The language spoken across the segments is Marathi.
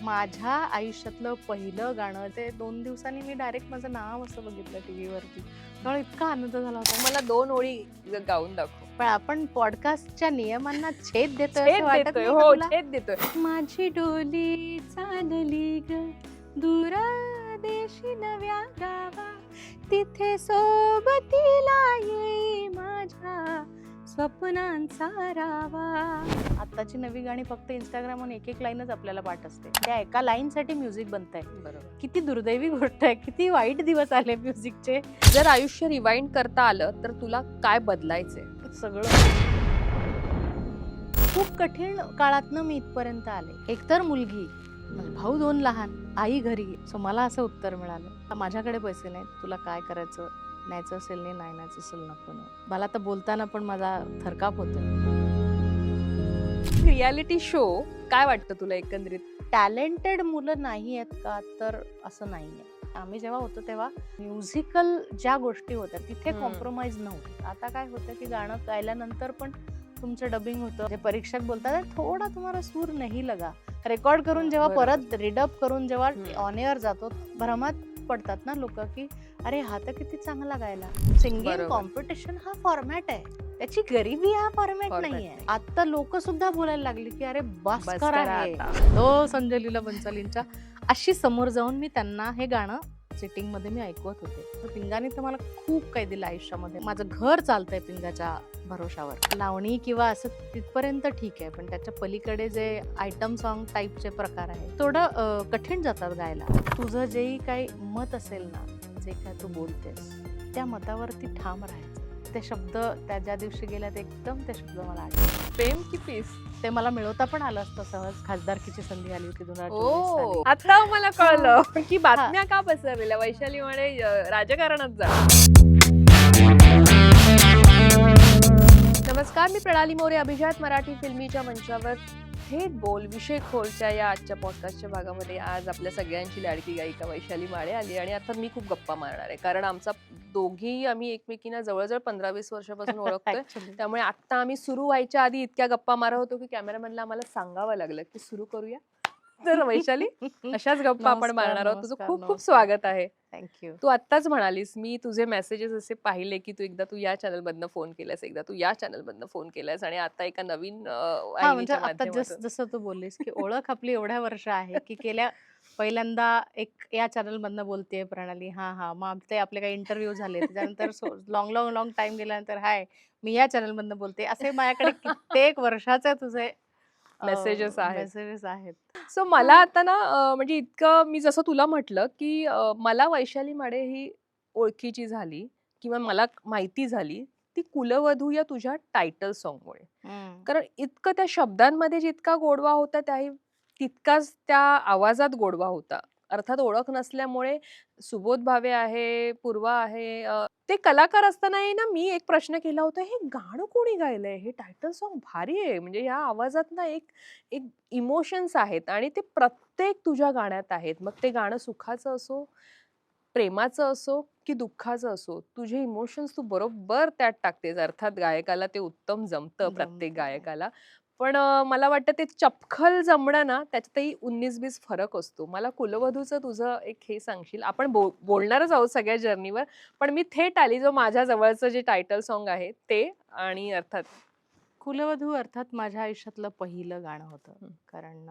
माझ्या आयुष्यातलं पहिलं गाणं ते 2 दिवसांनी मी डायरेक्ट माझं नाव असं बघितलं टीव्हीवरती. त्यामुळे इतका आनंद झाला होता. मला 2 ओळी गाऊन दाखव. पण आपण पॉडकास्टच्या नियमांना छेद देतोय छेद असं वाटत देतोय, नाही का हो तुला? छेद देतोय. माझी डोली चालली ग दूरा देशी नव्या गावा, तिथे सोबतीला येई माझ्या स्वप्नांचा रावा. आताची नवी गाणी फक्त इंस्टाग्रामवर एक एक लाईनच आपल्याला पाठ असते. त्या एका लाईनसाठी म्युझिक बनतंय. बरोबर. किती दुर्दैवी गोष्ट आहे, किती वाईट दिवस आले म्युझिकचे. जर आयुष्य रिवाइंड करता आलं तर तुला काय बदलायचंय? सगळं खूप कठीण काळातनं मी इथपर्यंत आले. एकतर मुलगी, भाऊ 2 लहान, आई घरी. सो मला असं उत्तर मिळालं, माझ्याकडे पैसे नाहीत, तुला काय करायचं, न्यायचं असेल नाही, न्यायचं असेल नको नेऊ. मला तर बोलताना पण माझा थरकाप होतो. रियालिटी शो काय वाटतं तुला एकंदरीत? टॅलेंटेड मुलं नाही आहेत का, तर असं नाहीये. आम्ही जेव्हा होतो तेव्हा म्युझिकल ज्या गोष्टी होत्या तिथे कॉम्प्रोमाइज नव्हती. आता काय होतं की गाणं गायल्यानंतर पण तुमचं डबिंग होतं, जे परीक्षक बोलतात थोडा तुम्हाला सूर नाही लगा. रेकॉर्ड करून जेव्हा परत रिडअप करून जेव्हा ऑन एअर जातो, भ्रमात पडतात ना लोक की अरे हा तर किती चांगला गायला. सिंगिंग कॉम्पिटिशन हा फॉर्मॅट आहे, त्याची गरिबी हा फॉर्मॅट नाहीये. आता लोक सुद्धा बोलायला लागली की अरे बस करा हो संजय लीला बन्सालींच्या. अशी समोर जाऊन मी त्यांना हे गाणं सिटिंग मध्ये मी ऐकवत होते. पिंगाने तर मला खूप काही दिलं आयुष्यामध्ये. माझं घर चालतंय पिंगाच्या भरोशावर. लावणी किंवा असं तिथपर्यंत ठीक आहे, पण त्याच्या पलीकडे जे आयटम सॉन्ग टाईपचे प्रकार आहे थोडं कठीण जातात गायला. तुझं जे काही मत असेल ना, जे काय तू बोलतेस त्या मतावरती ठाम राहायचं. ते शब्द त्या ज्या दिवशी गेल्या ते एकदम ते शब्द मला आठवतात. प्रेम की पीस? ते मला मिळवता पण आलं असतं सहज. खासदारकीची संधी आली होती 2024 ओ, आता मला कळलं की बातम्या का पसरलेल्या. वैशाली म्हणे राजकारणात जा. नमस्कार, मी प्रणाली मोरे. अभिजात मराठी फिल्मीच्या मंचावर थेट बोल विषय खोलच्या या आजच्या पॉडकास्टच्या भागामध्ये आज आपल्या सगळ्यांची लाडकी गायिका वैशाली माळे आली. आणि आता मी खूप गप्पा मारणार आहे, कारण आमचा दोघी आम्ही एकमेकींना जवळजवळ 15-20 वर्षापासून ओळखतोय. त्यामुळे आता आम्ही सुरू व्हायच्या आधी इतक्या गप्पा मारत होतो की कॅमेरामॅनला आम्हाला सांगावं लागलं की सुरू करूया. तर वैशाली, अशाच गप्पा आपण मारणार आहोत. तुझं खूप खूप स्वागत आहे. थँक्यू. तू आत्ताच म्हणालीस, मी तुझे मेसेजेस असे पाहिले की तू एकदा तू या चॅनल मधनं फोन केलास, एकदा तू या चॅनल मधनं फोन केलास, आणि आता एका नवीन म्हणजे आता जसं तू बोललीस की ओळख आपली एवढ्या वर्ष आहे की गेल्या पहिल्यांदा एक या चॅनल मधनं बोलतेय प्रणाली. हा मग ते आपले काही इंटरव्ह्यू झाले, त्याच्यानंतर लॉंग टाइम गेल्यानंतर हाय मी या चॅनल मधनं बोलते. असे माझ्याकडे कित्येक वर्षाचे तुझे मेसेजेस आहेत. सो मला आता ना म्हणजे इतकं मी जसं तुला म्हटलं की मला वैशाली माडे ही ओळखीची झाली किंवा मला माहिती झाली ती कुलवधू या तुझ्या टायटल सॉन्गमुळे. कारण इतकं त्या शब्दांमध्ये जितका गोडवा होता त्याही तितकाच त्या आवाजात गोडवा होता. अर्थात ओळख नसल्यामुळे सुबोध भावे आहे, पूर्वा आहे, ते कलाकार असतानाही ना मी एक प्रश्न केला होता, हे गाणं कोणी गायलंय, हे टायटल सॉन्ग भारी आहे, म्हणजे या आवाजात ना एक एक इमोशन्स आहेत आणि ते प्रत्येक तुझ्या गाण्यात आहेत. मग ते गाणं सुखाचं असो, प्रेमाचं असो की दुःखाचं असो, तुझे इमोशन्स तू बरोबर त्यात टाकतेस. अर्थात गायकाला ते उत्तम जमतं, प्रत्येक गायकाला. पण मला वाटतं ते चपखल जमणं ना, त्याच्यातही 19-20 फरक असतो. मला कुलवधूचं तुझं एक हे सांगशील? आपण बोलणारच आहोत सगळ्या जर्नीवर, पण मी थेट आली जो माझ्या जवळचं जे टायटल सॉन्ग आहे ते. आणि अर्थात कुलवधू अर्थात माझ्या आयुष्यातलं पहिलं गाणं होतं. कारण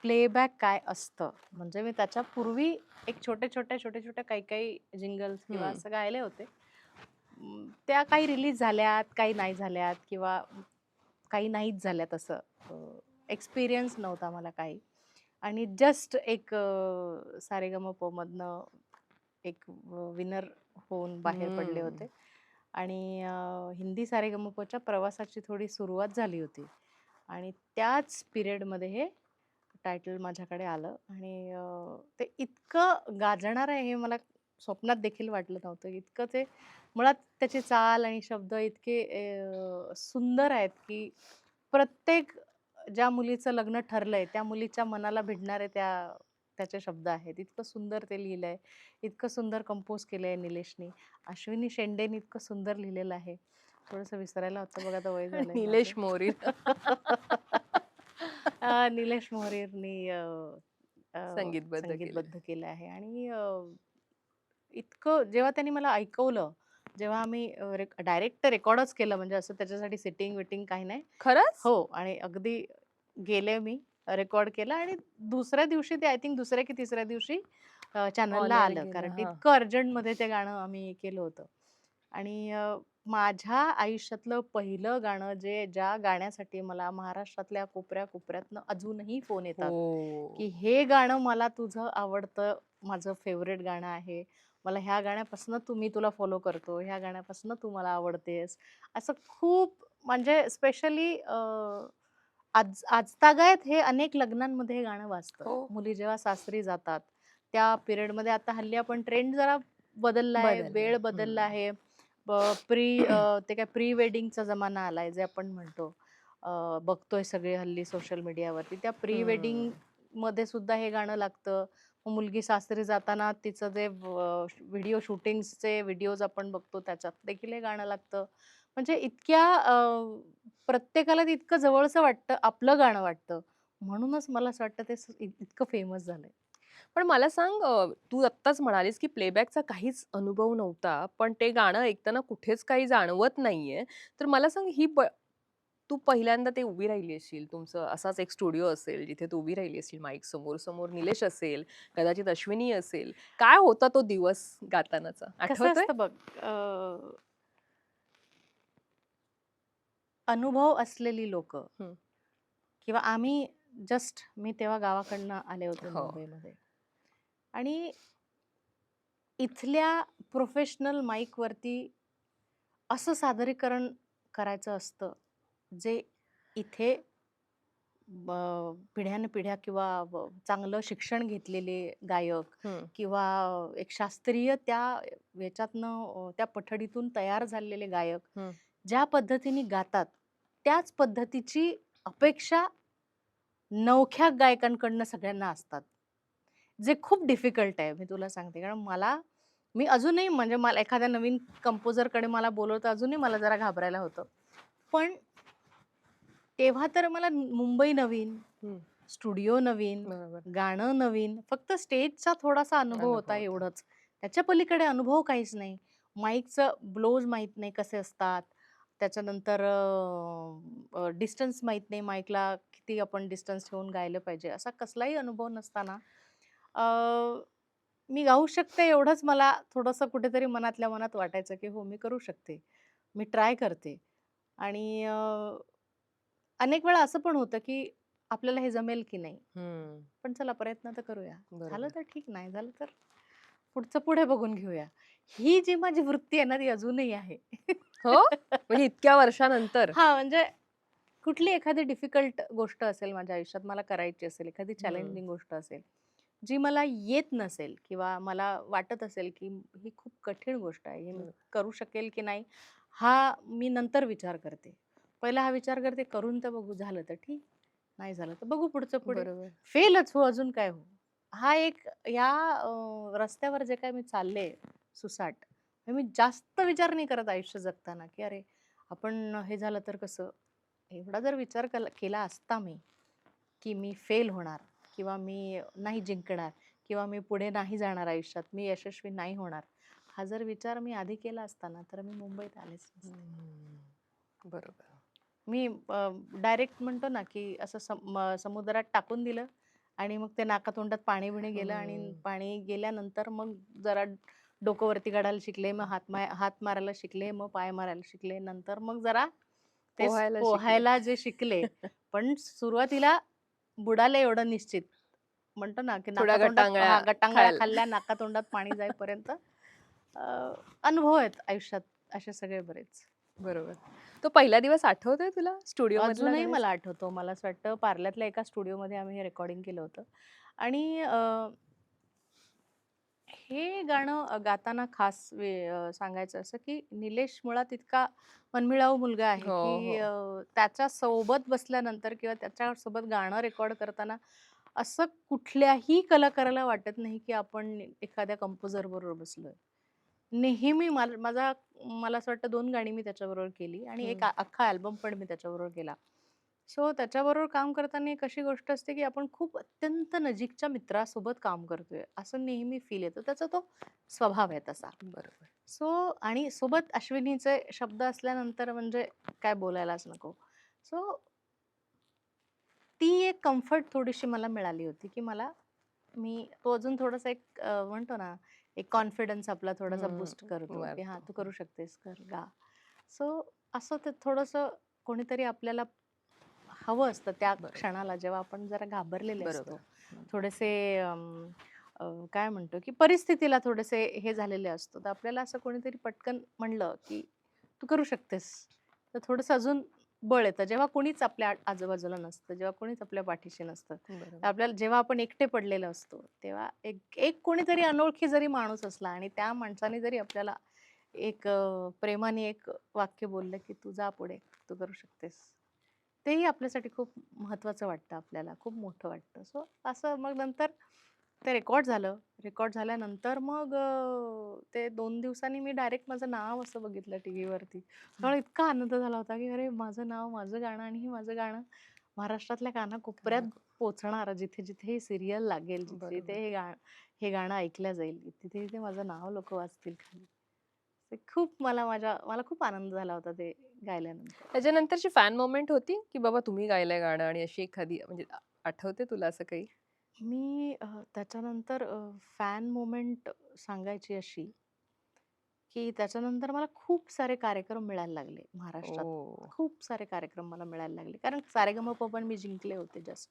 प्लेबॅक काय असतं, म्हणजे मी त्याच्या पूर्वी एक छोटे काही जिंगल्स किंवा असं गायले होते. त्या काही रिलीज झाल्यात, काही नाही झाल्यात, किंवा काही नाहीच झाल्यात. असं एक्सपिरियन्स नव्हता मला काही. आणि जस्ट एक सारेगमप मधनं एक विनर होऊन बाहेर पडले होते. आणि हिंदी सारेगमपच्या प्रवासाची थोडी सुरुवात झाली होती. आणि त्याच पिरियडमध्ये हे टायटल माझ्याकडे आलं. आणि ते इतकं गाजणार आहे हे मला स्वप्नात देखील वाटलं नव्हतं. इतकं ते मुळात त्याची चाल आणि शब्द इतके सुंदर आहेत की प्रत्येक ज्या मुलीचं लग्न ठरलंय त्या मुलीच्या मनाला भिडणारे त्याचे शब्द आहेत. इतकं सुंदर ते लिहिलंय, इतकं सुंदर कंपोज केलंय निलेशनी. अश्विनी शेंडेनी इतकं सुंदर लिहिलेलं आहे. थोडंसं विसरायला होतं बघा, आता वय झालंय निलेश माझं. मोरे. निलेश मोहरीरनी संगीतबद्ध केले. संगीतबद्ध केलं आहे. आणि इतकं जेव्हा त्यांनी मला ऐकवलं, जेव्हा आम्ही डायरेक्ट रेकॉर्डच केलं, म्हणजे असं त्याच्यासाठी सिटिंग विटिंग काही नाही. खरंच? हो, आणि अगदी गेले मी, रेकॉर्ड केलं आणि दुसऱ्या दिवशी ते, आय थिंक दुसऱ्या की तिसऱ्या दिवशी चॅनलला ऑन एअर आलं. गेलं. कारण की हां. इतकं अर्जंटमध्ये ते गाणं आम्ही केलं होतं. आणि माझ्या आयुष्यातलं पहिलं गाणं, ज्या गाण्यासाठी मला महाराष्ट्रातल्या कोपऱ्या-कोपऱ्यातनं अजूनही फोन येतात, हो. की हे गाणं मला तुझं आवडतं, माझं फेव्हरेट गाणं आहे. मला ह्या गाण्यापासून मी तुला फॉलो करतो, ह्या गाण्यापासून तू मला आवडतेस. असं खूप, म्हणजे स्पेशली आजतागायत हे अनेक लग्नांमध्ये हे गाणं वाजतं. हो. मुली जेव्हा सासरी जातात, त्या पिरियडमध्ये, आता हल्ली आपण ट्रेंड जरा बदलला आहे, बदललंय. वेळ बदलला हं. आहे. ते काय प्री वेडिंगचा जमाना आलाय, जे आपण म्हणतो. बघतोय सगळे हल्ली सोशल मीडियावरती. त्या प्री वेडिंग हं. मध्ये सुद्धा हे गाणं लागतं. मग मुलगी सासरी जाताना तिचं जे व्हिडिओ शूटिंगचे व्हिडिओज आपण बघतो, त्याच्यात देखील हे गाणं लागतं. म्हणजे इतक्या प्रत्येकाला ते इतकं जवळचं वाटतं, आपलं गाणं वाटतं. म्हणूनच मला असं वाटतं ते इतकं फेमस झालंय. पण मला सांग, तू आत्ताच म्हणालीस, की प्लेबॅकचा काहीच अनुभव नव्हता, पण ते गाणं ऐकताना कुठेच काही जाणवत नाहीये. तर मला सांग, तू पहिल्यांदा ते उभी राहिली असशील, तुमचं असाच एक स्टुडिओ असेल, जिथे तू उभी राहिली असशील माईक समोर. समोर निलेश असेल, कदाचित अश्विनी असेल. काय होता तो दिवस गातानाचा? कसं आठवतोय? असतं बघ, अनुभव असलेली लोकं, हं. किंवा मी तेव्हा गावाकडनं आले होते हो. मुंबईमध्ये, आणि इथल्या प्रोफेशनल माईकवरती असं सादरीकरण करायचं असतं, जे इथे पिढ्यानपिढ्या, किंवा चांगलं शिक्षण घेतलेले गायक, हं. किंवा एक शास्त्रीय त्या याच्यातनं, त्या पठडीतून तयार झालेले गायक हं. ज्या पद्धतीने गातात, त्याच पद्धतीची अपेक्षा नवख्या गायकांकडनं सगळ्यांना असतात. जे खूप डिफिकल्ट आहे, मी तुला सांगते. कारण मी अजूनही, म्हणजे मला एखाद्या नवीन कंपोजरकडे मला बोलवतं, अजूनही मला जरा घाबरायला होतं. पण तेव्हा तर मला मुंबई नवीन, हं. स्टुडिओ नवीन, बरोबर. गाणं नवीन, फक्त स्टेजचा थोडासा अनुभव अनुभव होता, होता. एवढंच. त्याच्या पलीकडे अनुभव काहीच नाही. माईकचं ब्लोज माहीत नाही कसे असतात. त्याच्यानंतर डिस्टन्स माहीत नाही, माईकला किती आपण डिस्टन्स ठेवून गायलं पाहिजे, असा कसलाही अनुभव नसताना अ, मी गाऊ शकते, एवढंच मला थोडंसं कुठेतरी मनातल्या मनात वाटायचं, की हो, मी करू शकते. मी ट्राय करते. आणि अनेक वेळा असं पण होतं, की आपल्याला हे जमेल की नाही. हं. पण चला प्रयत्न तर करूया. झालं बरोबर. तर ठीक, नाही झालं तर पुढचं पुढे बघून घेऊया. ही जी माझी वृत्ती आहे ना, ती अजूनही आहे. हो? म्हणजे इतक्या वर्षानंतर? हां, म्हणजे कुठली एखादी डिफिकल्ट गोष्ट असेल माझ्या आयुष्यात, मला करायची असेल, एखादी हं. चॅलेंजिंग गोष्ट असेल, जी मला येत नसेल, किंवा मला वाटत असेल, की ही खूप कठीण गोष्ट आहे, हे मी बरोबर. करू शकेल की नाही, हा मी नंतर विचार करते. पहिला हा विचार करते, करून तर बघू, झालं तर ठीक, नाही झालं तर बघू पुढचं पुढे. बरोबर. फेलच हो, अजून काय हो. हा एक, या रस्त्यावर जे काय मी चालले सुसाट, हे मी जास्त विचार नाही करत आयुष्य जगताना, की अरे आपण हे झालं तर कसं. एवढा जर विचार केला असता मी, की मी फेल होणार, किंवा मी नाही जिंकणार, किंवा मी पुढे नाही जाणार आयुष्यात, मी यशस्वी नाही होणार, हा जर विचार मी आधी केला असता ना, तर मी मुंबईत आलेच नसते. हं. बरोबर. मी डायरेक्ट म्हणतो ना, की असं समुद्रात टाकून दिलं, आणि मग ते नाकातोंडात पाणी बिणी गेलं, आणि हं. पाणी गेल्यानंतर मग जरा डोकं वरती काढायला शिकले, मग हात मारायला शिकले, मग पाय मारायला शिकले, नंतर मग जरा ते पोहायला शिकले. पोहायला जे शिकले. पण सुरुवातीला बुडाले एवढं निश्चित. म्हणतो ना, की थोड्या नाकातोंडात, गटांगळ्या गटांगळ्या खायला. खाल्ल्या, नाकातोंडात पाणी जाईपर्यंत. अनुभव आहेत आयुष्यात असे सगळे बरेच. बरोबर. तो पहिला दिवस आठवतोय तुला स्टुडिओमधला अजूनही मला गाण्याचा? आठवतो. मला असं वाटतं पार्ल्यातल्या एका स्टुडिओमध्ये आम्ही हे रेकॉर्डिंग केलं होतं. आणि हे गाणं गाताना खास सांगायचं असं, की निलेश मुळात इतका मनमिळाऊ मुलगा आहे, हो, की हो. त्याच्या सोबत बसल्यानंतर, किंवा त्याच्यासोबत गाणं रेकॉर्ड करताना, असं कुठल्याही कलाकाराला वाटत नाही, की आपण एखाद्या कंपोजर बरोबर बसलोय. नेहमी मला असं वाटतं 2 गाणी मी त्याच्याबरोबर केली, आणि एक हं. अख्खा अल्बम पण मी त्याच्याबरोबर केला. सो त्याच्याबरोबर काम करताना एक अशी गोष्ट असते की आपण खूप अत्यंत नजीकच्या मित्रासोबत काम करतोय असं नेहमी फील येतं. त्याचा तो स्वभाव आहे तसा. बरोबर. सो आणि सोबत अश्विनीचे शब्द असल्यानंतर म्हणजे काय बोलायलाच नको. सो ती एक कम्फर्ट थोडीशी मला मिळाली होती, की तो अजून थोडासा एक म्हणतो ना, एक कॉन्फिडन्स आपला थोडासा बूस्ट करतो, की हां, वाढतो. तू करू शकतेस, कर, गा. सो असं ते थोडंसं कोणीतरी आपल्याला हवं असतं त्या बरोबर. क्षणाला, जेव्हा आपण जरा घाबरलेले बरोबर. असतो. थोडेसे काय म्हणतो, की परिस्थितीला थोडेसे हे झालेले असतो. तर आपल्याला असं कोणीतरी पटकन म्हणलं, की "तू करू शकतेस." तर थोडंसं अजून बळ येतं. जेव्हा कोणीच आपल्या आजूबाजूला नसतं, जेव्हा कोणीच आपल्या पाठीशी नसतं. तर बरोबर. आपल्याला जेव्हा आपण एकटे पडलेलो असतो, तेव्हा एक एक कोणीतरी अनोळखी जरी माणूस असला आणि त्या माणसाने जरी आपल्याला एक प्रेमाने एक वाक्य बोललं, की "तू जा पुढे, तू करू शकतेस." तेही आपल्यासाठी खूप महत्त्वाचं वाटतं आपल्याला, खूप मोठं वाटतं. सो असं मग नंतर ते रेकॉर्ड झालं. रेकॉर्ड झाल्यानंतर मग ते 2 दिवसांनी मी डायरेक्ट माझं नाव असं बघितलं टीव्हीवरती. त्यामुळे इतका आनंद झाला होता, की अरे माझं नाव, माझं गाणं आणि हे माझं गाणं महाराष्ट्रातल्या कानाकोपऱ्यात पोहोचणार. जिथे-जिथे ही सीरियल लागेल, बरोबर. जिथे-जिथे हे गाणं ऐकलं जाईल, तिथे-तिथे माझं नाव लोकं वाचतील खाली. ते खूप मला खूप आनंद झाला होता ते गायल्यानंतर. त्याच्यानंतरची फॅन मोमेंट होती, की बाबा तुम्ही गायलंय गाणं आणि अशी एखादी म्हणजे आठवते तुला असं काही? मी त्याच्यानंतर फॅन मोमेंट सांगायची अशी, की त्याच्यानंतर मला खूप सारे कार्यक्रम मिळायला लागले महाराष्ट्रात. ओह! खूप सारे कार्यक्रम मला मिळायला लागले. कारण सारेगमप पण मी जिंकले होते जस्ट.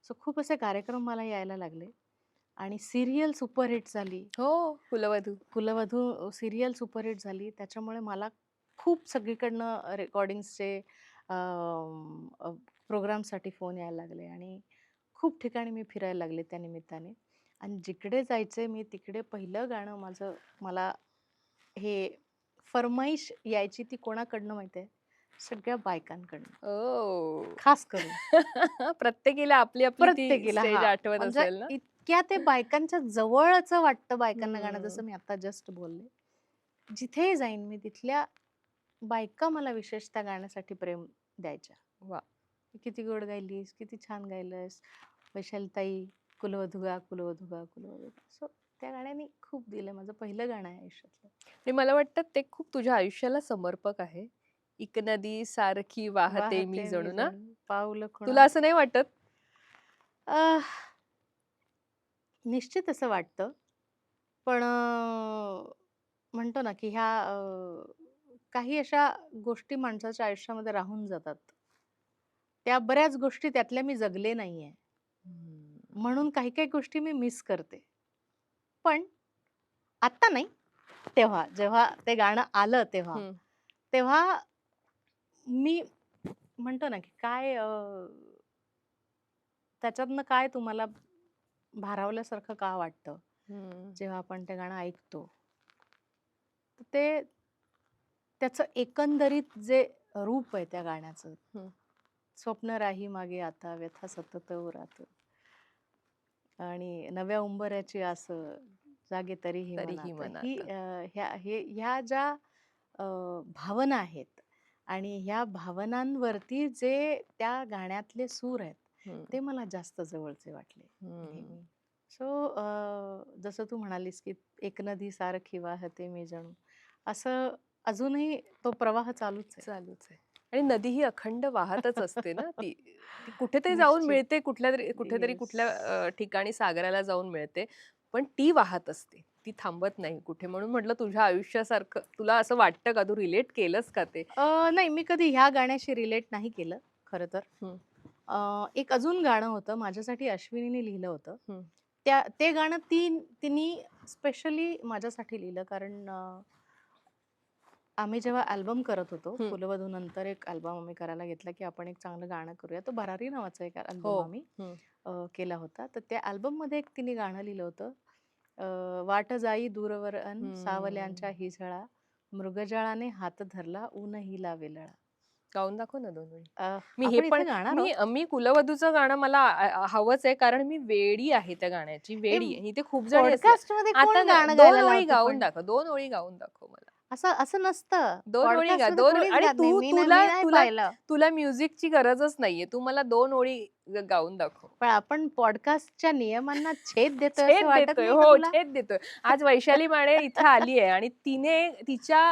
सो खूप असे कार्यक्रम मला यायला लागले आणि सीरियल सुपरहिट झाली. हो, कुलवधू. कुलवधू सीरियल सुपरहिट झाली. त्याच्यामुळे मला खूप सगळीकडनं रेकॉर्डिंग्सचे प्रोग्रामसाठी फोन यायला लागले आणि खूप ठिकाणी मी फिरायला लागले त्या निमित्ताने. आणि जिकडे जायचे मी तिकडे पहिलं गाणं मला हे फर्माईश यायची ती कोणाकडनं माहितीये? सगळ्या बायकांकडनं. ओह! खास करून. प्रत्येकीला आपली ती प्रत्येकीला स्टेज हां. आठवत म्हणजे असेल ना? इतक्या ते बायकांच्या जवळचं वाटतं बायकांना गाणं, हं. जसं मी आता जस्ट बोलले. जिथेही जाईन मी तिथल्या बायका मला विशेष त्या गाण्यासाठी प्रेम द्यायच्या. वाह! किती गोड गायलीस, किती छान गायलंस, वैशालीताई, कुलवधू गा, कुलवधू गा, कुलवधू गा. सो त्या गाण्याने खूप दिलं. माझं पहिलं गाणं आहे आयुष्यातलं. आणि मला वाटतं ते खूप तुझ्या आयुष्याला समर्पक आहे. "एक नदी सारखी वाहते मी वाहते मी जणू" ना? जणू पाऊल खुणा. तुला असं नाही वाटत? अ, निश्चित असं वाटतं. पण म्हणतो ना, की काही अशा गोष्टी माणसाच्या आयुष्यामध्ये राहून जातात. त्या बऱ्याच गोष्टी त्यातल्या मी जगले नाहीये. हं. म्हणून काही-काही गोष्टी मी मिस करते. पण आत्ता नाही, तेव्हा जेव्हा ते गाणं आलं तेव्हा. हं. तेव्हा मी म्हणतो ना, की त्याच्यातनं काय तुम्हाला भारावल्यासारखं का वाटतं, हं. जेव्हा आपण ते गाणं ऐकतो? तर त्याचं एकंदरीत जे रूप आहे त्या गाण्याचं, हं. स्वप्न राही मागे आता व्यथा सतत उरात आणि नव्या उंबऱ्याची आस जागे तरीही तरीही मनात. मनात. ह्या ज्या भावना आहेत आणि ह्या भावनांवरती जे त्या गाण्यातले सूर आहेत, हं. ते मला जास्त जवळचे वाटले हं. नेहमी. सो जसं तू म्हणालीस, की "एक नदी सारखी वाहते मी जणू." असं अजूनही तो प्रवाह चालूच आहे. चालूच आहे. आणि नदी ही अखंड वाहतच असते ना ती. ती कुठेतरी जाऊन निश्चित. मिळते कुठेतरी येस. कुठल्या ठिकाणी सागराला जाऊन मिळते. पण ती वाहत असते. ती थांबत नाही कुठे. म्हणून म्हटलं तुझ्या आयुष्यासारखं तुला असं वाटतं का? तू रिलेट केलंस का ते? नाही, मी कधी ह्या गाण्याशी रिलेट नाही केलं खरं तर. हं, एक अजून गाणं होतं माझ्यासाठी अश्विनीने लिहिलं होतं. हं. ते गाणं तिनी स्पेशली माझ्यासाठी लिहिलं कारण आम्ही जेव्हा अल्बम करत होतो, हं. कुलवधूनंतर एक अल्बम आम्ही करायला घेतला, की आपण एक चांगलं गाणं करूया. तो भरारी नावाचा एक हो. अल्बम आम्ही हं. केला होता. तर त्या अल्बममध्ये एक तिने गाणं लिहिलं होतं. वाट जाई दूरवर अन हं. सावल्यांच्या हिजळा, मृगजळाने हात धरला ऊन हिला वेलळा. गाऊन दाखव ना 2 ओळी. अ, मी हे आपण पण इथे गाणार आहोत. मी कुलवधूचं गाणं मला हवंच आहे कारण मी वेडी आहे त्या गाण्याची, हे वेडी आहे. इथे खूप जणी असल्या. पॉडकास्टमध्ये आता कोण ना गाणं 2 गायला ओळी लावतं गाऊन पण? दाखव, 2 ओळी गाऊन दाखव मला. असं असं नसतं. 2 ओळी गा, पॉडकास्टमध्ये 2 कोणीच आणि गात नाही. मी तुला नाही तुला पाहिलं. तुला म्युझिकची गरजच नाहीये. तू मला 2 ओळी गाऊन दाखव. पण आपण पॉडकास्टच्या नियमांना छेद देतोय असं छेद वाटत देतोय. नाही का हो, तुला? छेद देतोय. आज वैशाली माने इथे आली आहे आणि तिने तिच्या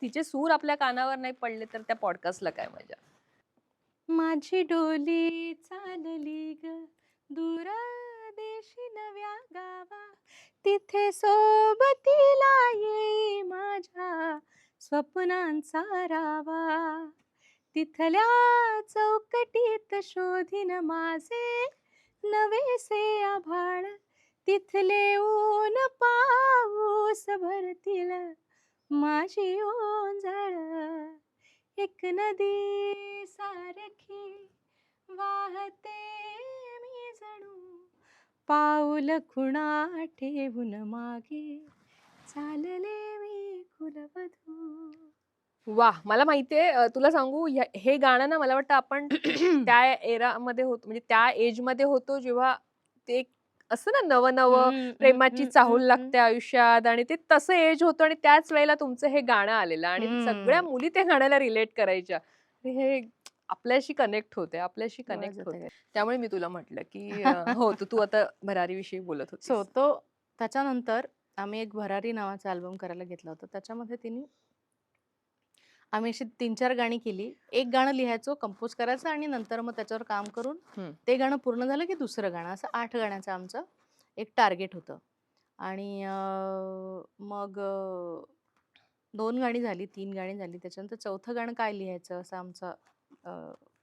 तिचे सूर आपल्या कानावर नाही पडले तर त्या पॉडकास्टला काय मजा. माझी डोली चालली ग दूर देशी नव्या गावा, तिथे सोबतीला येई माझ्या स्वप्नांचा रावा, तिथल्या चौकटीत शोधीन माझे नवेसे आभाळ, तिथले ऊन पाऊस भरतील माझी ओंजळ, एक नदी सारखी वाहते मी जणू, पाऊल खुणा ठेवून मागे चालले मी कुलवधू. वाह! मला माहितीये तुला सांगू हे गाणं ना मला वाटतं आपण त्या एरामध्ये होतो म्हणजे त्या एजमध्ये होतो जेव्हा ते एक असतं ना नवं-नवं हम्म, हम्म, प्रेमाची हम्म, चाहूल हम्म, लागते आयुष्यात आणि ते तसं एज होतं आणि त्याच वेळेला तुमचं हे गाणं आलेलं आणि सगळ्या हम्म. मुली त्या गाण्याला रिलेट करायच्या. हे आपल्याशी कनेक्ट होते, आपल्याशी डोळ्यात कनेक्ट जाते होते. काय. त्यामुळे मी तुला म्हटलं, की हो, तर तू आता भरारीविषयी बोलत सो होतीस. तो त्याच्यानंतर आम्ही एक भरारी नावाचा अल्बम करायला घेतला होता. त्याच्यामध्ये तिने आम्ही अशी 3-4 गाणी केली. एक गाणं लिहायचो, कंपोज करायचं आणि नंतर मग त्याच्यावर काम करून हं. ते गाणं पूर्ण झालं की दुसरं गाणं, असं 8 गाण्याचं आमचं एक टार्गेट होतं. आणि मग 2 गाणी झाली, 3 गाणी झाली. त्याच्यानंतर चौथं गाणं काय लिहायचं असं आमचं अ,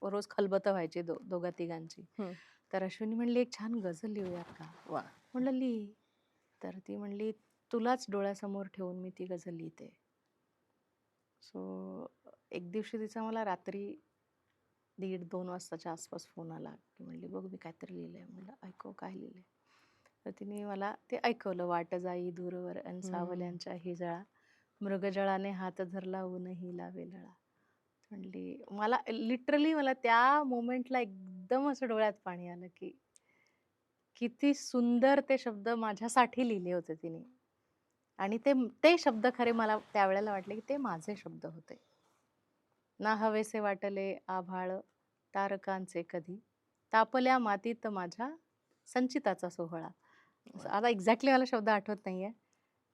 रोज खलबतं व्हायची दोघा-तिघांची. हं. तर अश्विनी म्हणली, "एक छान गझल लिहूयात का?" वाह! म्हणलं, "लिही." तर ती म्हणली, "तुलाच डोळ्यासमोर ठेवून मी ती गझल लिहिते." सो एक दिवशी तिचा मला रात्री 1:30-2 वाजताच्या आसपास फोन आला, की म्हणली, "बघ मी काहीतरी लिहिलंय." म्हणलं, "ऐकव, काय लिहिलंय?" तर तिने मला ते ऐकवलं. "वाट जाई दूरवर अन हं. सावल्यांच्या हिजळा, मृगजळाने हात धरला ऊनही लावे लळा." म्हणली मला लिटरली मला त्या मोमेंटला एकदम असं डोळ्यात पाणी आलं, की किती सुंदर ते शब्द माझ्यासाठी लिहिले होते तिने. आणि ते ते शब्द खरे मला त्यावेळेला वाटले, की ते माझे शब्द होते. ना हवेसे वाटले आभाळ तारकांचे कधी, तापल्या मातीत माझ्या संचिताचा सोहळा. असं आता एक्झॅक्टली मला शब्द आठवत नाहीये.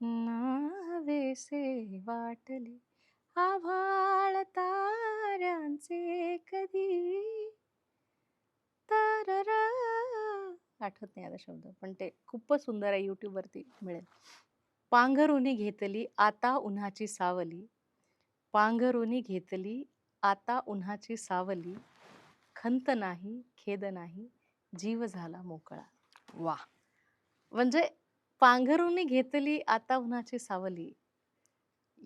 ना हवेसे वाटले आभाळ ताऱ्यांचे कधी, ताररा. आठवत नाही आता शब्द, पण ते खूपच सुंदर आहे. YouTube वरती मिळेल. पांघरुणी घेतली आता उन्हाची सावली, पांघरुणी घेतली आता उन्हाची सावली, खंत नाही खेद नाही जीव झाला मोकळा. वाह! म्हणजे पांघरुणी घेतली आता उन्हाची सावली,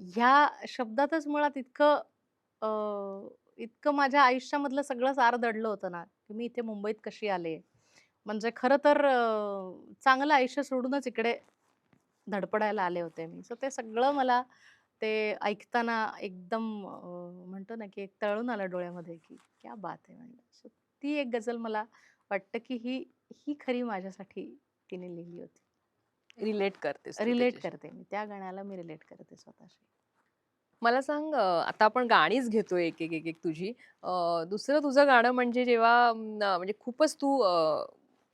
ह्या शब्दातच मुळात इतकं इतकं माझ्या आयुष्यामधलं सगळं सार दडलं होतं ना, की मी इथे मुंबईत कशी आले. म्हणजे खरं तर चांगलं आयुष्य सोडूनच इकडे धडपडायला आले होते मी. सो ते सगळं मला ते ऐकताना एकदम म्हणतो ना, की एक तळून आलं डोळ्यामध्ये, की क्या बात है! म्हणलं. सो ती एक गझल मला वाटतं, की ही ही खरी माझ्यासाठी तिने लिहिली होती. रिलेट करतेस तू रिलेट त्याच्याशी. करते मी. त्या गाण्याला मी रिलेट करते स्वतःशी. मला सांग आता आपण गाणीच घेतोय एक तुझी. दुसरं तुझं गाणं म्हणजे जेव्हा म्हणजे खूपच तू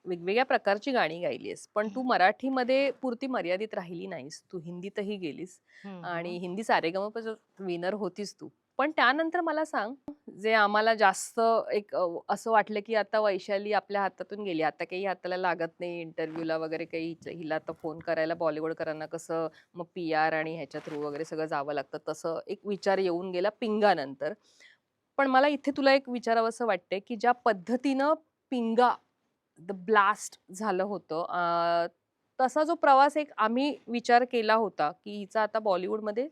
वेगवेगळ्या प्रकारची गाणी गायली आहेस. पण तू मराठीमध्ये पुरती मर्यादित राहिली नाहीस. तू हिंदीतही गेलीस हं, आणि हं. हिंदी सारेगमपचं विनर होतीस तू. पण त्यानंतर मला सांग, जे आम्हाला जास्त एक असं वाटलं, की आता वैशाली आपल्या हातातून गेली. आता काही हाताला लागत नाही इंटरव्ह्यूला वगैरे काही हिला आता फोन करायला बॉलिवूडकरांना कसं मग पी-आर आणि ह्याच्या थ्रू वगैरे सगळं जावं लागतं. तसं एक विचार येऊन गेला पिंगानंतर. पण मला इथे तुला एक विचारावसं वाटतंय, की ज्या पद्धतीनं पिंगा द ब्लास्ट झालं होतं तसा जो प्रवास एक आम्ही विचार केला होता, की हिचा आता बॉलिवूडमध्ये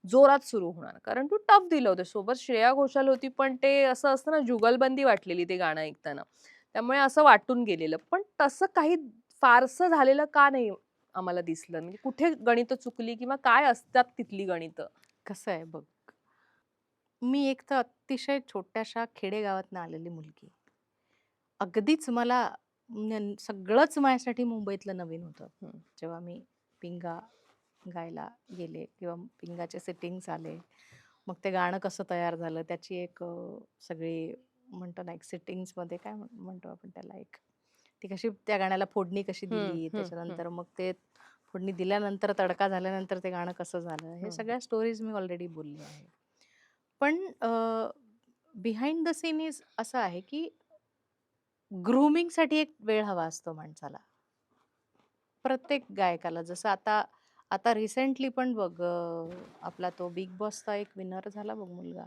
जोरात सुरू होणार. कारण तू टफ दिलं होतं. सोबत श्रेया घोषाल होती, पण ते असं असतं ना जुगलबंदी वाटलेली ते गाणं ऐकताना. त्यामुळे असं वाटून गेलेलं. पण तसं काही फारसं झालेलं का नाही आम्हाला दिसलं? म्हणजे कुठे गणितं चुकली किंवा काय असतात तिथली गणितं? कसं आहे बघ, मी एक तर अतिशय छोट्याशा खेडेगावातनं आलेली मुलगी. अगदीच मला सगळंच माझ्यासाठी मुंबईतलं नवीन होतं. हं. जेव्हा मी पिंगा गायला गेले किंवा पिंगाचे सेटिंग्स आले. मग ते गाणं कसं तयार झालं त्याची एक सगळी म्हणतो ना एक सेटिंग्समध्ये काय म्हणतो आपण त्याला एक ती कशी त्या गाण्याला फोडणी कशी दिली, त्याच्यानंतर मग ते फोडणी दिल्यानंतर तडका झाल्यानंतर ते गाणं कसं झालं, हे सगळ्या स्टोरीज मी ऑलरेडी बोलली आहे. पण बिहाइंड द सीन इज असं आहे की ग्रूमिंगसाठी एक वेळ हवा असतो माणसाला. प्रत्येक गायकाला जसं आता आता रिसेंटली पण बघ आपला तो बिग बॉसचा एक विनर झाला बघ मुलगा.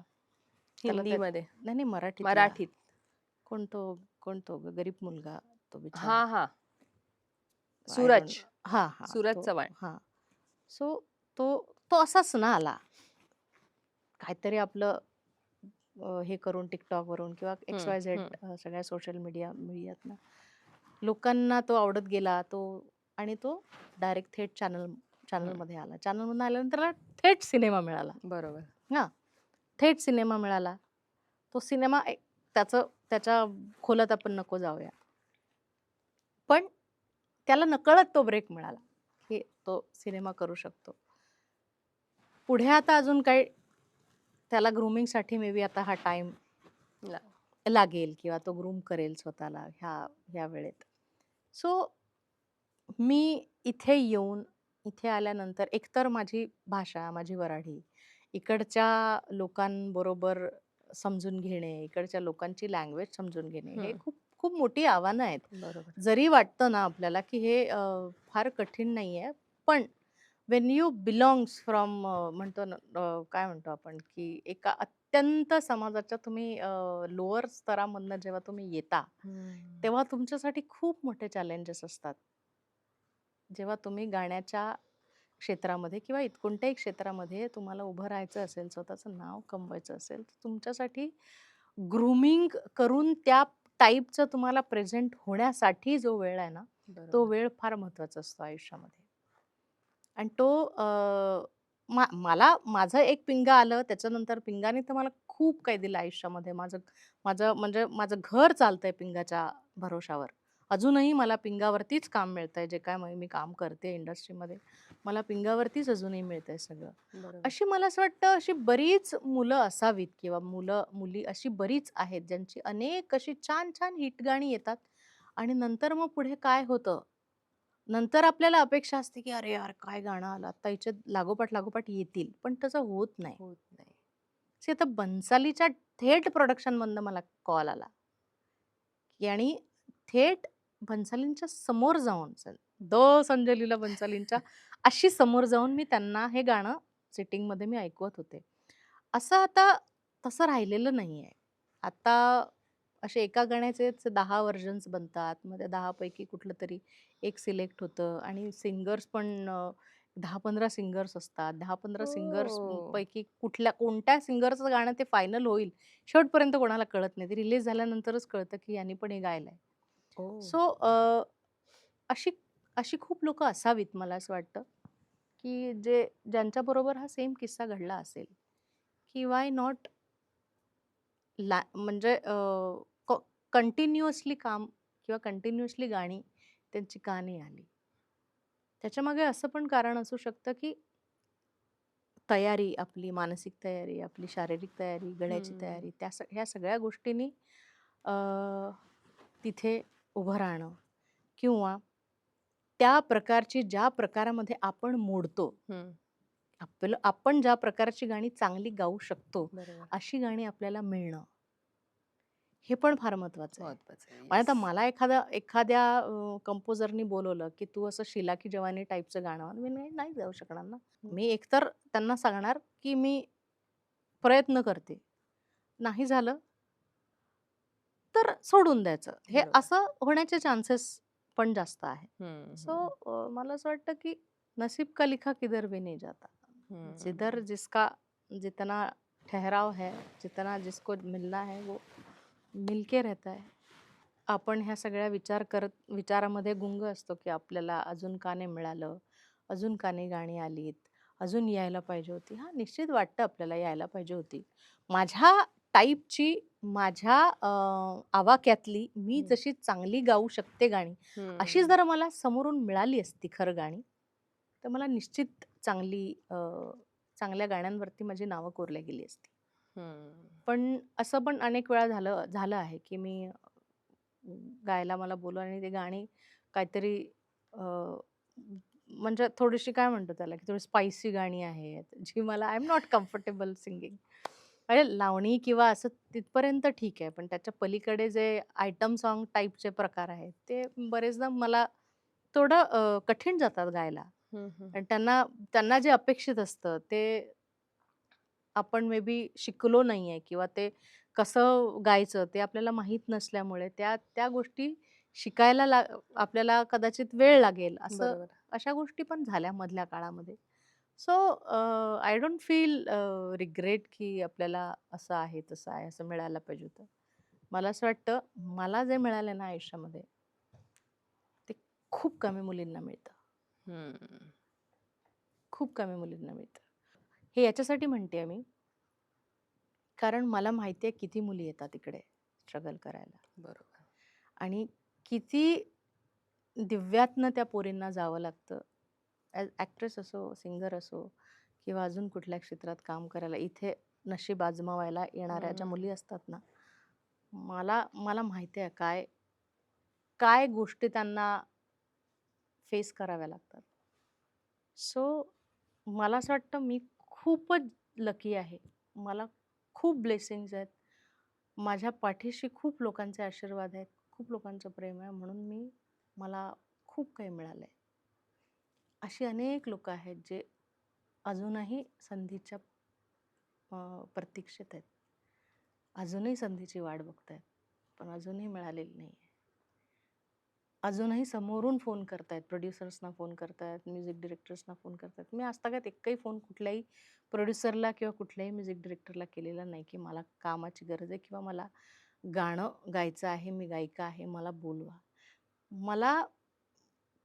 त्याला त्या हिंदीमध्ये नाही नाही मराठीतला. मराठीत कोण तो गरीब मुलगा तो बिचारा. हा हा I don't सूरज know. हा हा सूरज तो चव्हाण हा सो तो तो असाच ना आला काहीतरी आपलं हे करून टिकटॉकवरून किंवा एक्स वाय झेड सगळ्या सोशल मीडियात ना लोकांना तो आवडत गेला तो आणि तो डायरेक्ट थेट चॅनलमध्ये आला. चॅनलमधून आल्यानंतर त्याला थेट सिनेमा मिळाला. बरोबर हा थेट सिनेमा मिळाला. तो सिनेमा त्याच्या खोलात आपण नको जाऊया. पण त्याला नकळत तो ब्रेक मिळाला की तो सिनेमा करू शकतो. पुढे आता अजून काही त्याला ग्रूमिंगसाठी मे बी आता हा टाइम लागेल किंवा तो ग्रूम करेल स्वतःला ह्या वेळेत. सो मी इथे येऊन इथे आल्यानंतर एकतर माझी भाषा माझी वऱ्हाडी इकडच्या लोकांबरोबर समजून घेणे, इकडच्या लोकांची लँग्वेज समजून घेणे हे खूप खूप मोठी आव्हानं आहेत. बरोबर जरी वाटतं ना आपल्याला की हे फार कठीण नाहीये, पण वेन यू बिलॉंग्स फ्रॉम म्हणतो ना काय म्हणतो आपण की एका अत्यंत समाजाच्या तुम्ही लोअर स्तरामधनं जेव्हा तुम्ही येता तेव्हा तुमच्यासाठी खूप मोठे चॅलेंजेस असतात. जेव्हा तुम्ही गाण्याच्या क्षेत्रामध्ये किंवा कोणत्याही क्षेत्रामध्ये तुम्हाला उभं राहायचं असेल, स्वतःचं नाव कमवायचं असेल, तर तुमच्यासाठी ग्रूमिंग करून त्या टाईपचं तुम्हाला प्रेझेंट होण्यासाठी जो वेळ आहे ना, तो वेळ फार महत्वाचा असतो आयुष्यामध्ये. आणि तो मला माझं एक पिंगा आलं त्याच्यानंतर पिंगाने तर मला खूप काही दिलं आयुष्यामध्ये. माझं माझं म्हणजे माझं घर चालतंय पिंगाच्या भरोशावर. अजूनही मला पिंगावरतीच काम मिळतंय. जे काय मी काम करते इंडस्ट्रीमध्ये मला पिंगावरतीच अजूनही मिळतंय सगळं. अशी मला असं वाटतं अशी बरीच मुलं असावीत किंवा मुली अशी बरीच आहेत ज्यांची अनेक अशी छान छान हिट गाणी येतात आणि नंतर मग पुढे काय होतं नंतर आपल्याला अपेक्षा असते की अरे यार काय गाणं आलं आता हिच्या लागोपाठ येतील पण तसं होत नाही. आता बन्सालीच्या थेट प्रोडक्शन मधनं मला कॉल आला की आणि थेट बन्सालींच्या समोर जाऊन संजय लीला बन्सालींच्या अशी समोर जाऊन मी त्यांना हे गाणं सिटिंग मध्ये मी ऐकवत होते. असं आता तसं राहिलेलं नाहीये. आता असे एका गाण्याचे 10 व्हर्जन्स बनतात. मग त्या 10 पैकी कुठलं तरी एक सिलेक्ट होतं आणि सिंगर्स पण 10-15 सिंगर्स असतात. 10-15 सिंगर्स पैकी कोणत्या सिंगरचं गाणं ते फायनल होईल शेवटपर्यंत कोणाला कळत नाही. ते रिलीज झाल्यानंतरच कळतं की यांनी पण हे गायलंय. सो अशी अशी खूप लोक असावीत मला असं वाटतं की ज्यांच्याबरोबर हा सेम किस्सा घडला असेल की वाय नॉट म्हणजे कंटिन्युअसली काम किंवा कंटिन्युअसली गाणी त्यांची का नाही आली. त्याच्यामागे असं पण कारण असू शकतं की तयारी आपली मानसिक तयारी आपली शारीरिक तयारी गळ्याची तयारी ह्या सगळ्या गोष्टींनी तिथे उभं राहणं किंवा त्या प्रकारची ज्या प्रकारामध्ये आपण मोडतो आपण ज्या प्रकारची गाणी चांगली गाऊ शकतो अशी गाणी आपल्याला मिळणं हे पण फार महत्वाचं आहे. म्हणजे आता मला एखाद्या कंपोजरनी बोलवलं की तू असं शिला की जवानी टाईपचं गाणं मी नाही जाऊ शकणार ना. मी एकतर त्यांना सांगणार की मी प्रयत्न करते नाही झालं तर सोडून द्यायचं. हे असं होण्याचे चान्सेस पण जास्त आहे. सो मला असं वाटतं की नसीब का लिखा किधर भी नहीं जाता. जिधर जिसका जितना ठहराव है जितना जिसको मिलना है वो मिलके रहता है. आपण ह्या सगळ्या विचारामध्ये गुंग असतो की आपल्याला अजून का नाही मिळालं, अजून का नाही गाणी आलीत, अजून यायला पाहिजे होती. हा निश्चित वाटतं आपल्याला यायला पाहिजे होती. माझ्या टाईपची माझ्या आवाक्यातली मी जशी चांगली गाऊ शकते गाणी अशी जर मला समोरून मिळाली असती खरं गाणी तर मला निश्चित चांगल्या गाण्यांवरती माझी नावं कोरल्या गेली असती. हम्म. पण असं पण अनेक वेळा झालं झालं आहे की मी गायला मला बोलवलं आणि ते गाणी काहीतरी म्हणजे थोडीशी काय म्हणतो त्याला की थोडी स्पायसी गाणी आहेत जी मला I am not comfortable singing. म्हणजे लावणी किंवा असं तिथपर्यंत ठीक आहे, पण त्याच्या पलीकडे जे आयटम सॉन्ग टाईपचे प्रकार आहेत ते बरेचदा मला थोडं कठीण जातात गायला. आणि त्यांना त्यांना जे अपेक्षित असतं ते आपण मे बी शिकलो नाहीये किंवा ते कसं गायचं ते आपल्याला माहीत नसल्यामुळे त्या त्या गोष्टी शिकायला आपल्याला कदाचित वेळ लागेल असं बरोबर. अशा गोष्टी पण झाल्या मधल्या काळामध्ये. So I don't feel regret की आपल्याला असं आहे तसं आहे असं मिळायला पाहिजे होतं. मला असं वाटतं मला जे मिळालं ना आयुष्यामध्ये ते खूप कमी मुलींना मिळतं. हम्म. खूप कमी मुलींना मिळतं. हे याच्यासाठी म्हणते मी कारण मला माहिती आहे किती मुली येतात इकडे स्ट्रगल करायला बरोबर. आणि किती दिव्यातनं त्या पोरींना जावं लागतं. ॲक्ट्रेस असो, सिंगर असो किंवा अजून कुठल्या क्षेत्रात काम करायला इथे नशीब आजमावायला येणाऱ्या ज्या मुली असतात ना, मला मला माहिती आहे काय काय गोष्टी त्यांना फेस कराव्या लागतात. सो मला असं वाटतं मी खूपच लकी आहे. मला खूप ब्लेसिंग्ज आहेत. माझ्या पाठीशी खूप लोकांचे आशीर्वाद आहेत. खूप लोकांचं प्रेम आहे. म्हणून मला खूप काही मिळालंय. अशी अनेक लोकं आहेत जे अजूनही संधीच्या प्रतीक्षेत आहेत. अजूनही संधीची वाट बघतायत. पण अजूनही मिळालेली नाहीये. अजूनही समोरून फोन करतायत. प्रोड्युसर्सना फोन करतायत, म्युझिक डिरेक्टर्सना फोन करतायत. मी आजतागत एकही फोन कुठल्याही प्रोड्युसरला किंवा कुठल्याही म्युझिक डिरेक्टरला केलेला नाही, की मला कामाची गरज आहे किंवा मला गाणं गायचं आहे, मी गायिका आहे, मला बोलवा. मला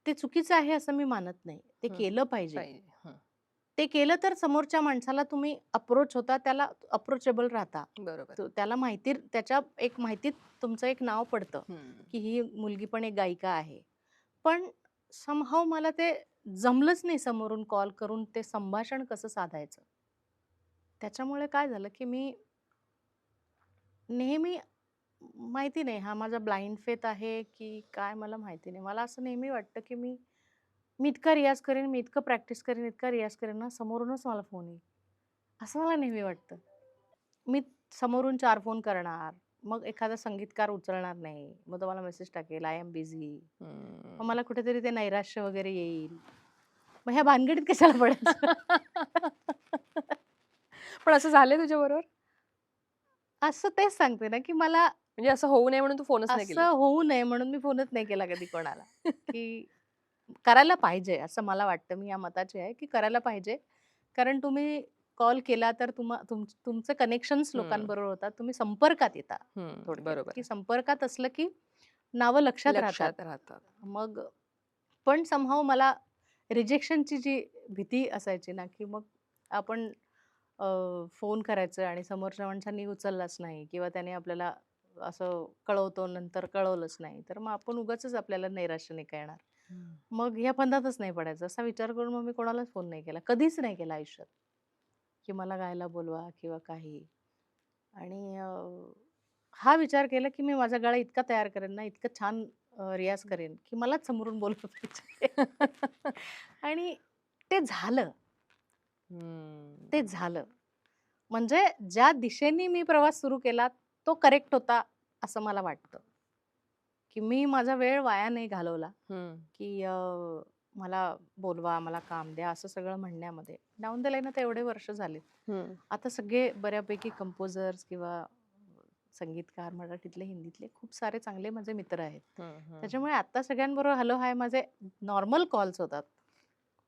ते चुकीचं आहे असं मी मानत नाही. ते केलं पाहिजे. पाहिजे. ते केलं तर समोरच्या माणसाला तुम्ही अप्रोच होता, त्याला अप्रोचेबल राहता. बरोबर. त्याला माहिती त्याच्या एक माहितीत तुमचं एक नाव पडतं, हम्म. की ही मुलगी पण एक गायिका आहे. पण समहाऊ मला ते जमलंच नाही समोरून कॉल करून ते संभाषण कसं साधायचं. त्याच्यामुळे काय झालं, की मी नेहमी माहिती नाही हा माझा ब्लाइंड फेथ आहे, की काय मला माहिती नाही. मला असं नेहमी वाटतं, की मी मी इतका रियाज करेन, मी इतकं प्रॅक्टिस करेन, इतका रियाज करेन ना, समोरूनच मला फोन येईल. असं मला नेहमी वाटतं. मी समोरून 4 फोन करणार. मग एखादा संगीतकार उचलणार नाही. मग तो मला मेसेज टाकेल, "आय एम बिझी." मग मला कुठेतरी ते नैराश्य वगैरे येईल. मग ह्या भानगडीत कशाला पडायचं? पण असं झालंय तुझ्याबरोबर? असं तेच सांगते ना, की मला म्हणजे असं होऊ नये म्हणून तू फोनच नाही केला? असं होऊ नये म्हणून मी फोनच नाही केला कधी कोणाला, की करायला पाहिजे असं मला वाटतं. मी या मताची आहे, की करायला पाहिजे. कारण तुम्ही कॉल केला तर तुमचं कनेक्शन्स हं, लोकांबरोबर होतात. तुम्ही संपर्कात येता थोडक्यात, बरोबर की आहे. संपर्कात असलं की नावं लक्षात राहतात. लक्षात राहतात. मग पण समहाऊ मला रिजेक्शनची जी भीती असायची ना, की मग आपण फोन करायचं आणि समोरच्या माणसांनी उचललाच नाही किंवा त्याने आपल्याला असं कळवतो नंतर कळवलंच नाही, तर मग आपण उगाचच आपल्याला नैराश्य नाही का येणार. हं. मग ह्या फंदातच नाही पडायचं असा विचार करून मग मी कोणालाच फोन नाही केला. कधीच नाही केला आयुष्यात, की मला गायला बोलवा किंवा काही. आणि हा विचार केला, की मी माझा गळा इतका तयार करेन ना, इतकं छान रियाज करेन, की मलाच समोरून बोललं पाहिजे. आणि ते झालं. ते हं. झालं. म्हणजे ज्या दिशेने मी प्रवास सुरू केला, तो करेक्ट होता, असं मला वाटतं. की मी माझा वेळ वाया नाही घालवला, हं. की मला बोलवा, मला काम द्या, असं सगळं म्हणण्यामध्ये. डाउन द लाईन आता एवढे वर्ष झालेत. हं. आता सगळे बऱ्यापैकी कंपोजर्स किंवा संगीतकार मराठीतले, हिंदीतले खूप सारे चांगले माझे मित्र आहेत. हं, हं. त्याच्यामुळे आता सगळ्यांबरोबर हॅलो, हाय माझे नॉर्मल कॉल्स होतात.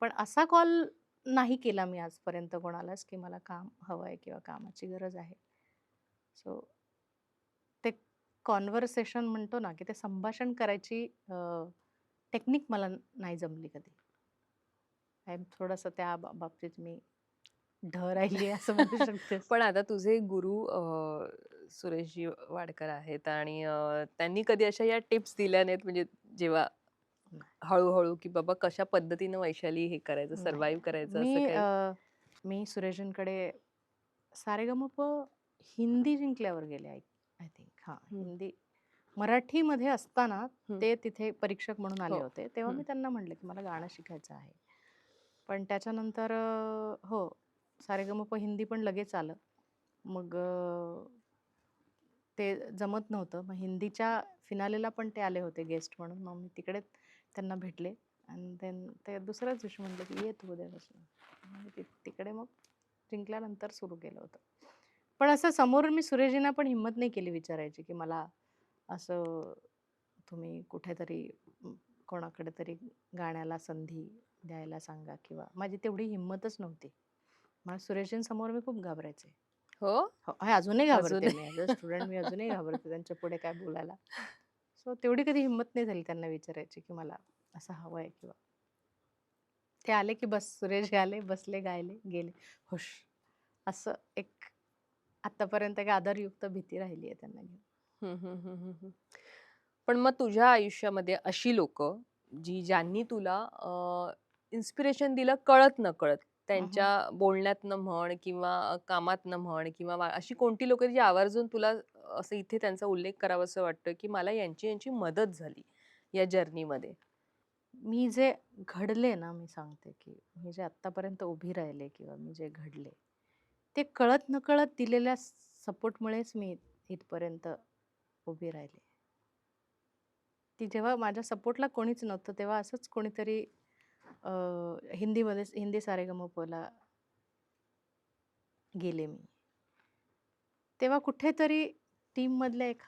पण असा कॉल नाही केला मी आजपर्यंत कोणालाच, की मला काम हवंय किंवा कामाची गरज आहे. सो ते कॉन्व्हर्सेशन म्हणतो ना, की ते संभाषण करायची टेक्निक मला नाही जमली कधी. थोडंसं त्या बाबतीत मी ढ राहिली असं म्हणू शकतेस. पण आता तुझे गुरु सुरेशजी वाडकर आहेत आणि त्यांनी कधी अशा या टिप्स दिल्या नाहीत म्हणजे जेव्हा हळूहळू की बाबा कशा पद्धतीनं वैशाली हे करायचं, नाही. सर्व्हाइव्ह करायचं असं मी काही? मी सुरेशनकडे सारेगमप हिंदी जिंकल्यावर गेले आय थिंक. हां, हं, हिंदी. मराठीमध्ये असताना हं. ते तिथे परीक्षक म्हणून हो. आले होते. तेव्हा हं. मी त्यांना म्हटलं, की मला गाणं शिकायचं आहे. पण त्याच्यानंतर हो, सारेगमप हिंदी पण लगेच आलं. मग ते जमत नव्हतं. मग हिंदीच्या फिनालेला पण ते आले होते गेस्ट म्हणून. मग मी तिकडे त्यांना भेटले आणि देन ते दुसऱ्याच दिवशी म्हटलं, की "ये तू उद्यापासून." मग तिकडे मग जिंकल्यानंतर सुरू केलं होतं. पण असं समोरून मी सुरेशजींना पण हिंमत नाही केली विचारायची, की मला असं तुम्ही कुठेतरी कोणाकडे तरी गाण्याला संधी द्यायला सांगा किंवा माझी तेवढी हिंमतच नव्हती. मला सुरेशजींसमोर मी खूप घाबरायचे. हो? हो, हे अजूनही घाबरते अजूनही. मी. ॲज अ स्टुडंट मी अजूनही घाबरते त्यांच्या पुढे काय बोलायला. सो तेवढी कधी हिंमत नाही झाली त्यांना विचारायची, की मला असं हवंय किंवा ते आले, की बस सुरेश आले, बसले, गायले, गेले. हुश! असं एक आत्तापर्यंत एक आदरयुक्त भीती राहिली आहे त्यांना घेऊन. हं, हं, हं, हं, हं. पण मग तुझ्या आयुष्यामध्ये अशी लोकं, ज्यांनी तुला इन्स्पिरेशन दिलं कळत-नकळत, हं, हं. त्यांच्या बोलण्यातनं म्हण किंवा कामातनं म्हण किंवा अशी कोणती लोकं जी आवर्जून तुला असं इथे त्यांचा उल्लेख करावासं वाटतं, की मला यांची मदत झाली या जर्नीमध्ये? मी जे घडले ना, मी सांगते, की मी जे आत्तापर्यंत उभी राहिले किंवा मी जे घडले, ते कळत-नकळत दिलेल्या सपोर्टमुळेच मी इथपर्यंत उभी राहिले. ती जेव्हा माझ्या सपोर्टला कोणीच नव्हतं, तेव्हा असंच कोणीतरी अ, हिंदी सारेगमपला गेले मी. तेव्हा कुठेतरी टीममधल्या एक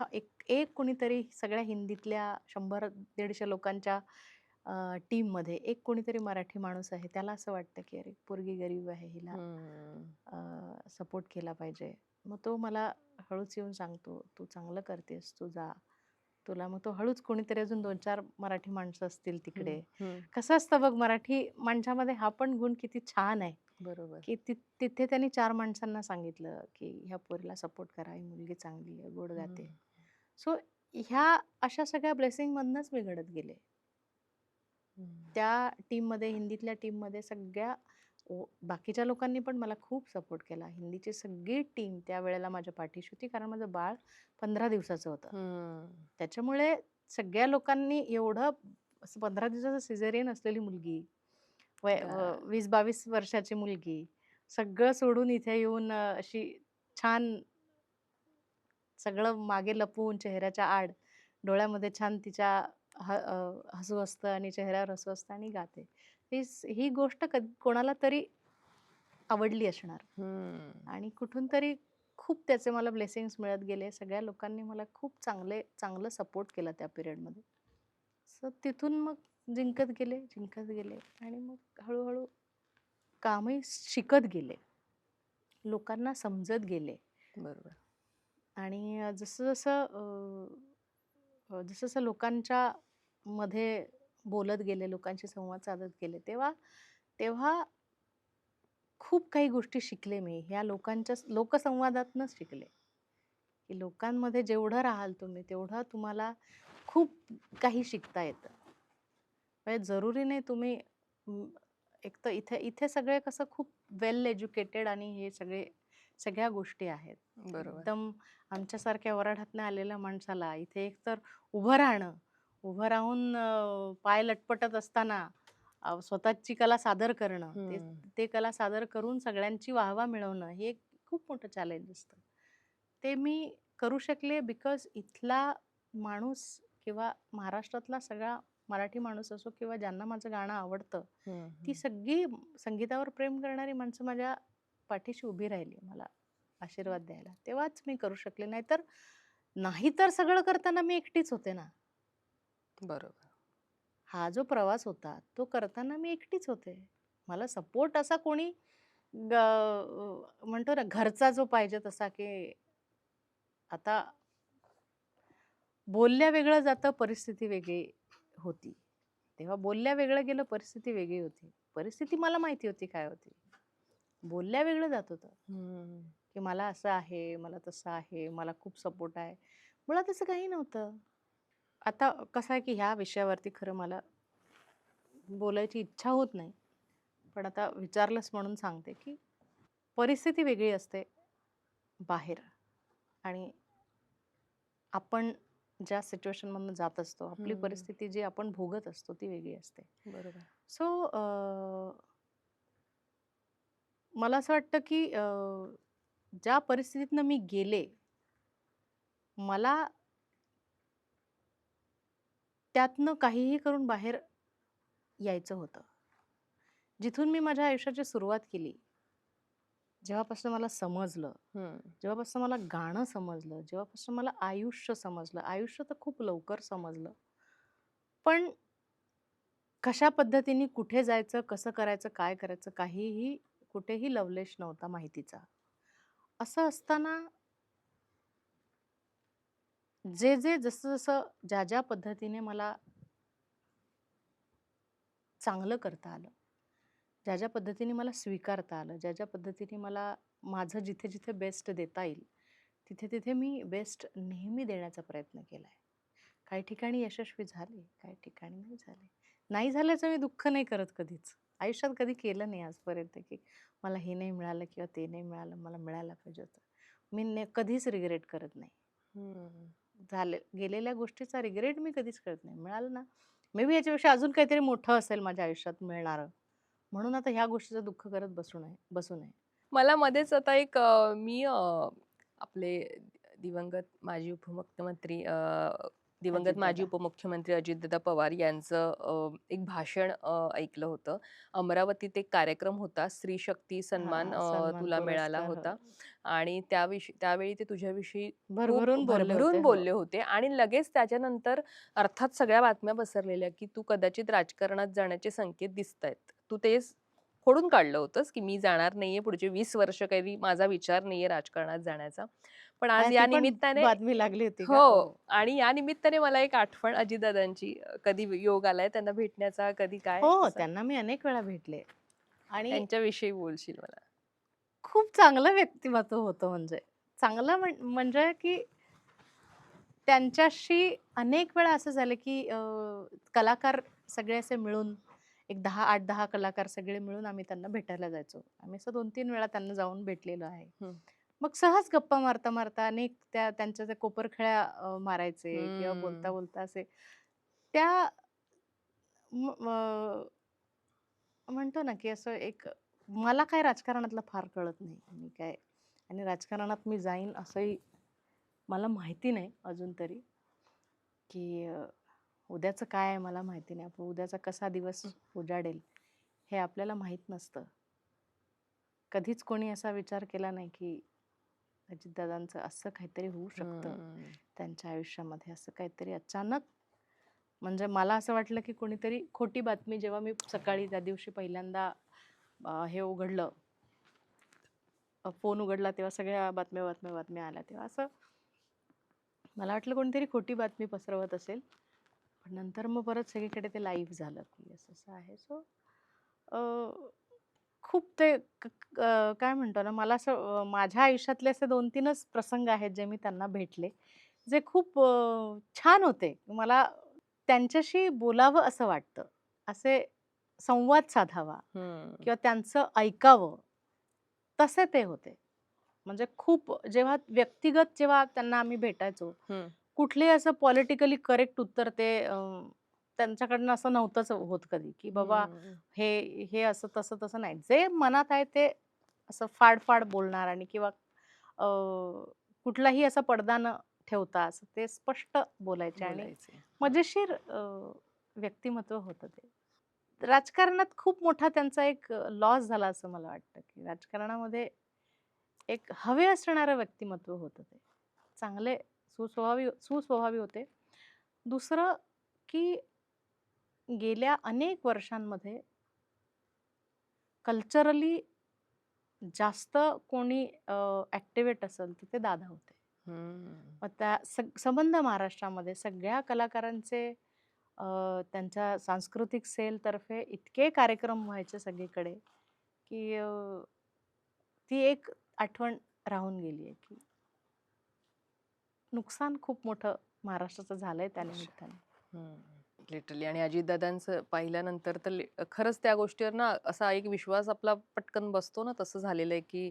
एक कोणीतरी सगळ्या हिंदीतल्या 100-150 लोकांच्या टीममध्ये एक कोणीतरी मराठी माणूस आहे. त्याला असं वाटतं, की अरे पोरगी गरीब आहे, हिला हं. सपोर्ट केला पाहिजे. मग तो मला हळूच येऊन सांगतो, "तू चांगलं करतेस, तू जा." तुला मग तो हळूच कोणीतरी अजून 2-4 मराठी माणसं असतील हं, तिकडे. हं. कसं असतं बघ मराठी माणसामध्ये हा पण गुण किती छान आहे. बरोबर. की तिथे त्यांनी 4 माणसांना सांगितलं, की ह्या पोरीला सपोर्ट करा, ही मुलगी चांगली आहे, गोड हं, गाते. सो ह्या अशा सगळ्या ब्लेसिंगमधनंच मी घडत गेले. हं. त्या टीममध्ये, हिंदीतल्या टीममध्ये सगळ्या बाकीच्या लोकांनी पण मला खूप सपोर्ट केला. हिंदीची सगळी टीम त्यावेळेला माझ्या पाठीशी होती, कारण माझं बाळ 15 दिवसाचं होतं. हं. त्याच्यामुळे सगळ्या लोकांनी एवढं असं 15 दिवसाचं सिझेरियन असलेली मुलगी, 20-22 वर्षाची मुलगी, सगळं सोडून इथे येऊन अशी छान सगळं मागे लपवून चेहऱ्याच्या आड, डोळ्यामध्ये छान तिच्या हसू असतं आणि चेहऱ्यावर हसू असतं आणि गाते. ही गोष्ट कोणाला तरी आवडली असणार हं. आणि कुठून तरी खूप त्याचे मला ब्लेसिंग्स मिळत गेले. सगळ्या लोकांनी मला खूप चांगलं सपोर्ट केला त्या पिरियडमध्ये. सो तिथून मग जिंकत गेले, जिंकत गेले आणि मग हळू कामही शिकत गेले. लोकांना समजत गेले. बरोबर. आणि जसं-जसं लोकांच्या मध्ये बोलत गेले, लोकांशी संवाद साधत गेले, तेव्हा तेव्हा खूप काही गोष्टी शिकले मी. ह्या लोकांच्या लोकसंवादातनंच शिकले, की लोकांमध्ये जेवढं राहाल तुम्ही, तेवढं तुम्हाला खूप काही शिकता येतं. म्हणजे जरुरी नाही तुम्ही एक तर इथे इथे सगळे कसं खूप वेल एज्युकेटेड आणि हे सगळ्या गोष्टी आहेत. बरोबर. एकदम आमच्यासारख्या वऱ्हाडातनं आलेल्या माणसाला इथे एक तर उभं राहणं, उभं राहून पाय लटपटत असताना स्वतःची कला सादर करणं, हं. ते कला सादर करून सगळ्यांची वाहवा मिळवणं, हे एक खूप मोठं चॅलेंज असतं. ते मी करू शकले बिकॉज इथला माणूस किंवा महाराष्ट्रातला सगळा मराठी माणूस असो किंवा ज्यांना माझं गाणं आवडतं, हं, ती हं. सगळी संगीतावर प्रेम करणारी माणसं माझ्या पाठीशी उभी राहिली मला आशीर्वाद द्यायला. तेव्हाच मी करू शकले. नाहीतर सगळं करताना मी एकटीच होते ना. बरोबर. हा जो प्रवास होता, तो करताना मी एकटीच होते. मला सपोर्ट असा कोणी म्हणतो ना घरचा जो पाहिजे तसा, की आता बोलल्या वेगळं जातं, परिस्थिती वेगळी होती. तेव्हा बोलल्या वेगळं गेलं, परिस्थिती वेगळी होती. परिस्थिती मला माहिती होती काय होती. बोलल्या वेगळं जात होतं, हं. की मला असं आहे, मला तसं आहे, मला खूप सपोर्ट आहे. मुळात असं काही नव्हतं. आता कसं आहे, की ह्या विषयावरती खरं मला बोलायची इच्छा होत नाही. पण आता विचारलंस म्हणून सांगते, की परिस्थिती वेगळी असते बाहेर आणि आपण ज्या सिच्युएशनमधनं जात असतो, आपली हम्म. परिस्थिती जी आपण भोगत असतो ती वेगळी असते. बरोबर. सो मला असं वाटतं, की ज्या परिस्थितीतनं मी गेले, मला त्यातनं काहीही करून बाहेर यायचं होतं. जिथून मी माझ्या आयुष्याची सुरुवात केली, जेव्हापासून मला समजलं, हम्म. जेव्हापासून मला गाणं समजलं, जेव्हापासून मला आयुष्य समजलं, आयुष्य तर खूप लवकर समजलं. पण कशा पद्धतीने कुठे जायचं, कसं करायचं, काय करायचं, काहीही कुठेही लवलेश नव्हता माहितीचा. असं असताना जे जसं-जसं, ज्या पद्धतीने मला चांगलं करता आलं, ज्या पद्धतीने मला स्वीकारता आलं, ज्या पद्धतीने मला माझं जिथे-जिथे बेस्ट देता येईल, तिथे-तिथे मी बेस्ट नेहमी देण्याचा प्रयत्न केलाय. काही ठिकाणी यशस्वी झाले, काही ठिकाणी नाही झाले. नाही झाल्याचं मी दुःख नाही करत कधीच. आयुष्यात कधी केलं नाही आजपर्यंत, की मला हे नाही मिळालं किंवा ते नाही मिळालं, मला मिळायला पाहिजे होतं. मी कधीच रिग्रेट करत नाही. हम्म. गेलेल्या गोष्टीचा रिग्रेट मी कधीच करत नाही. मिळालं ना, मे बी याच्यापेक्षा अजून काहीतरी मोठं असेल माझ्या आयुष्यात मिळणारं. म्हणून आता ह्या गोष्टीचं दुःख करत बसू नये. मला मध्येच आता एक मी आपले दिवंगत माजी उपमुख्यमंत्री दिवंगत माजी अजितदादा. उपमुख्यमंत्री अजितदादा पवार यांचं एक भाषण ऐकलं होतं. अमरावतीत एक कार्यक्रम होता, स्त्री शक्ती सन्मान हां, सन्मान तुला मिळाला पुरस्कार. होता आणि त्यावेळी ते तुझ्याविषयी खूप भरभरून बोलले होते. भरभरून हो. बोलले होते आणि लगेच त्याच्यानंतर अर्थात सगळ्या बातम्या पसरलेल्या, की तू कदाचित राजकारणात जाण्याचे संकेत दिसतायत. तू ते खोडून काढलं होतंस, की मी जाणार नाहीये पुढचे 20 वर्ष, काही माझा विचार नाहीये राजकारणात जाण्याचा. पण आज ती या पण निमित्ताने बातमी लागली होती का? हो. हो. आणि या निमित्ताने मला एक आठवण अजितदादांची कधी योग आलाय त्यांना भेटण्याचा, कधी काय हो, असं त्यांना मी अनेक वेळा भेटले आणि त्यांच्याविषयी बोलशील मला? खूप चांगलं व्यक्तिमत्व होतं म्हणजे. चांगलं म्हणजे की त्यांच्याशी अनेक वेळा असं झालं, की कलाकार सगळे असे मिळून एक 8-10 कलाकार सगळे मिळून आम्ही त्यांना भेटायला जायचो. आम्ही असं 2-3 वेळा त्यांना जाऊन भेटलेलो आहे. हं. मग सहज गप्पा मारता-मारता अनेक त्यांच्या त्या कोपरखळ्या मारायचे किंवा हम्म. बोलता-बोलता असे त्या म म्हणतो ना, की असं एक मला काय राजकारणातलं फार कळत नाही. मी काय आणि राजकारणात मी जाईन असंही मला माहिती नाही अजून तरी, की उद्याचं काय आहे मला माहिती नाही. आपण उद्याचा कसा दिवस उजाडेल हे आपल्याला माहीत नसतं. कधीच कोणी असा विचार केला नाही, की अजितदादांचं असं काहीतरी होऊ शकतं. हम्म. त्यांच्या आयुष्यामध्ये असं काहीतरी अचानक म्हणजे मला असं वाटलं, की कोणीतरी खोटी बातमी जेव्हा मी सकाळी त्या दिवशी पहिल्यांदा हे उघडलं, फोन उघडला तेव्हा सगळ्या बातम्या आल्या. तेव्हा असं मला वाटलं कोणीतरी खोटी बातमी पसरवत असेल. पण नंतर मग परत सगळीकडे ते लाईव्ह झालं, की असं-असं आहे. सो खूप ते काय म्हणतो ना, मला असं माझ्या आयुष्यातले असे 2-3च प्रसंग आहेत, जे मी त्यांना भेटले, जे खूप छान होते. मला त्यांच्याशी बोलावं असं वाटतं. असे संवाद साधावा हम्म. किंवा त्यांचं ऐकावं, तसे ते होते. म्हणजे खूप जेव्हा त्यांना आम्ही भेटायचो, हम्म. कुठलेही असं पॉलिटिकली करेक्ट उत्तर ते त्यांच्याकडनं असं नव्हतंच होत कधी, की बाबा हम्म. हे असं तसं नाही. जे मनात आहे ते असं फाड बोलणार आणि किंवा अ, कुठलाही असा पडदा न ठेवता असं ते स्पष्ट बोलायचे आणि बोलायचे. मजेशीर व्यक्तिमत्व होतं ते. राजकारणात खूप मोठा त्यांचा एक लॉस झाला असं मला वाटतं, की राजकारणामध्ये एक हवे असणारं व्यक्तिमत्व होतं ते. चांगले सुस्वभावी होते. दुसरं की गेल्या अनेक वर्षांमध्ये कल्चरली जास्त कोणी ॲक्टिव्हेट असेल तर ते दादा होते. हम्म. मग त्या संबंध महाराष्ट्रामध्ये सगळ्या कलाकारांचे त्यांच्या सांस्कृतिक सेलतर्फे इतके कार्यक्रम व्हायचे सगळीकडे, की ती एक आठवण राहून गेली आहे, की नुकसान खूप मोठं महाराष्ट्राचं झालंय अच्छा. त्यानिमित्ताने. हम्म. लिटरली. आणि अजितदादांचं पाहिल्यानंतर तर खरंच त्या गोष्टीवर ना असा एक विश्वास आपला पटकन बसतो ना, तसं झालेलं आहे की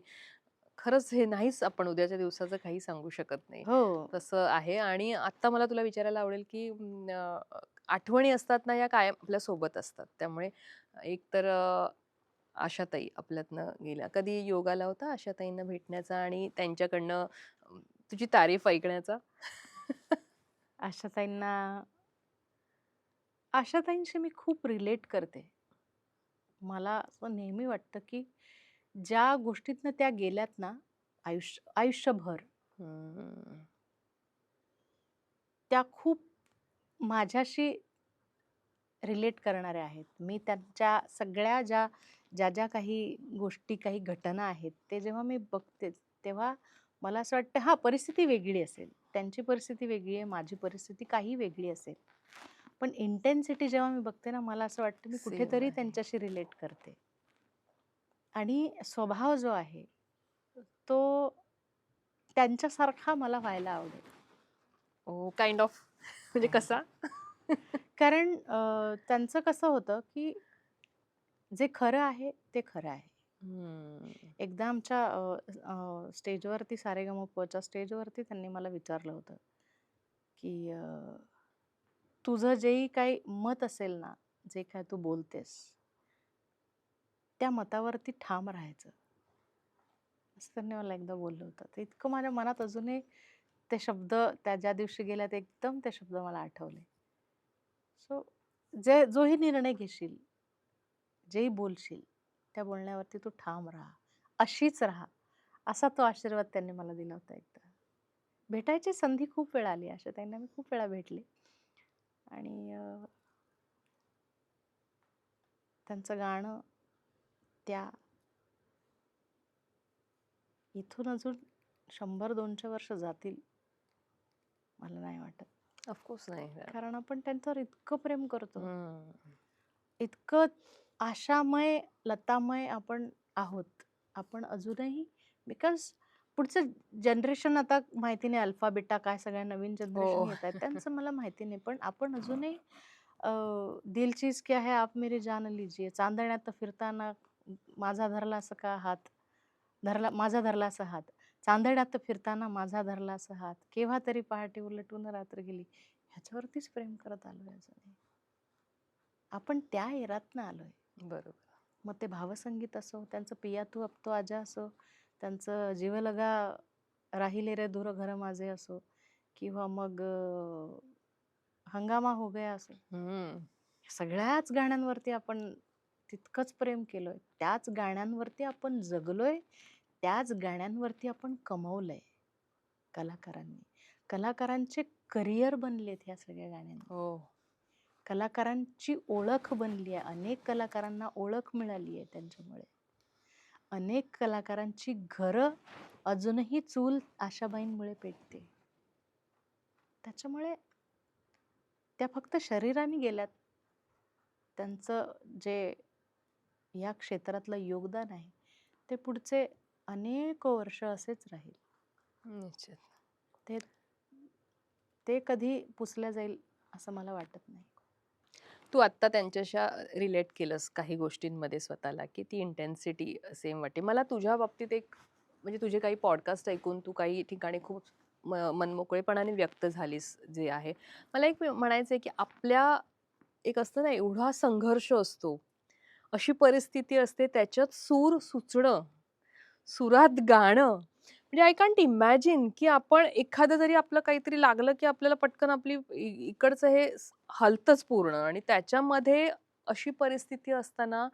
खरंच हे नाहीच, आपण उद्याच्या दिवसाचं काही सांगू शकत नाही. हो. तसं आहे. आणि आता मला तुला विचारायला आवडेल की आठवणी असतात ना, या कायम आपल्या सोबत असतात. त्यामुळे एक तर आशाताई आपल्यातनं गेल्या. कधी योग आला होता आशाताईंना भेटण्याचा आणि त्यांच्याकडनं तुझी तारीफ ऐकण्याचा? आशाताईंना आशाताईंशी मी खूप रिलेट करते. मला असं नेहमी वाटतं, की ज्या गोष्टीतनं त्या गेल्यात ना, आयुष्यभर, हम्म. त्या खूप माझ्याशी रिलेट करणाऱ्या आहेत. मी त्यांच्या सगळ्या ज्या काही गोष्टी, काही घटना आहेत, ते जेव्हा मी बघते, तेव्हा मला असं वाटतं हां, परिस्थिती वेगळी असेल. त्यांची परिस्थिती वेगळी आहे, माझी परिस्थिती काही वेगळी असेल. पण इंटेन्सिटी जेव्हा मी बघते ना, मला असं वाटतं मी सेम कुठेतरी आहे. त्यांच्याशी रिलेट करते. आणि स्वभाव जो आहे, तो त्यांच्यासारखा मला व्हायला आवडेल. ओ काइंड ऑफ. म्हणजे कसा? कारण त्यांचं कसं होतं, की जे खरं आहे, ते खरं आहे. हम्म. एकदा आमच्या स्टेजवरती सारेगमपच्या स्टेजवरती त्यांनी मला विचारलं होतं, की तुझं जेही काही मत असेल ना, जे काय तू बोलतेस, त्या मतावरती ठाम राहायचं. असं त्यांनी मला एकदा बोललं होतं. तर इतकं माझ्या मनात अजूनही ते शब्द, त्या ज्या दिवशी गेल्या ते एकदम ते शब्द मला आठवले. सो जोही निर्णय घेशील, जेही बोलशील, त्या बोलण्यावरती तू ठाम राहा. अशीच राहा. असा तो आशीर्वाद त्यांनी मला दिला होता एकदा. भेटायची संधी खूप वेळा आली. आशाताईंना मी खूप वेळा भेटले. आणि त्यांचं गाणं त्या इथून अजून 100-200 वर्ष जातील, मला नाही वाटत. ऑफकोर्स नाही. कारण आपण त्यांच्यावर इतकं प्रेम करतो. हम्म. इतकं आशामय, लतामय आपण आहोत. आपण अजूनही, बिकॉज पुढचं जनरेशन आता माहिती नाही, अल्फा, बीटा काय सगळ्या नवीन जनरेशन हो. येत आहेत, त्यांचं मला माहिती नाही. पण आपण अजूनही दिल चीज क्या है आप मेरी जान लीजिए, चांदण्यात फिरताना माझा धरला असा का हात, माझा धरला असा हात, चांदण्यात फिरताना माझा धरला असा हात, केव्हा तरी पहाटे उलटून रात्र गेली, ह्याच्यावरतीच प्रेम करत आलोय अजूनही. आपण त्या एरातनं आलोय. बरोबर. मग ते भावसंगीत असो, त्यांचं पिया तू अब तो आजा असो, त्यांचं जीवलगा राहिले रे दूर घर माझे असो, किंवा मग हंगामा हो गया असो, हम्म. सगळ्याच गाण्यांवरती आपण तितकंच प्रेम केलोय. त्याच गाण्यांवरती आपण जगलोय. त्याच गाण्यांवरती आपण कमवलंय कलाकारांनी. कलाकारांचे करिअर बनलेत ह्या सगळ्या गाण्यांनी. हो. कलाकारांची ओळख बनली आहे. अनेक कलाकारांना ओळख मिळाली आहे त्यांच्यामुळे. अनेक कलाकारांची घरं अजूनही चूल आशाबाईंमुळे पेटते. त्याच्यामुळे त्या फक्त शरीराने गेल्यात. त्यांचं जे या क्षेत्रातलं योगदान आहे, ते पुढचे अनेक वर्ष असेच राहील. निश्चित. ते ते कधी पुसल्या जाईल असं मला वाटत नाही. तू आत्ता त्यांच्याशा रिलेट केलंस काही गोष्टींमध्ये स्वतःला, की ती इंटेन्सिटी सेम वाटते. मला तुझ्या बाबतीत एक, म्हणजे तुझे काही पॉडकास्ट ऐकून तू काही ठिकाणी खूप मनमोकळेपणाने व्यक्त झालीस जे आहे. मला एक म्हणायचं आहे, की आपल्या एक असतं ना, एवढा संघर्ष असतो, अशी परिस्थिती असते, त्याच्यात सूर सुचणं, सुरात गाणं, म्हणजे आय कांट इमॅजिन की आपण एखादं जरी आपलं काहीतरी लागलं की आपल्याला पटकन आपली इकडचं हे हलतच पूर्ण. आणि त्याच्यामध्ये अशी परिस्थिती असताना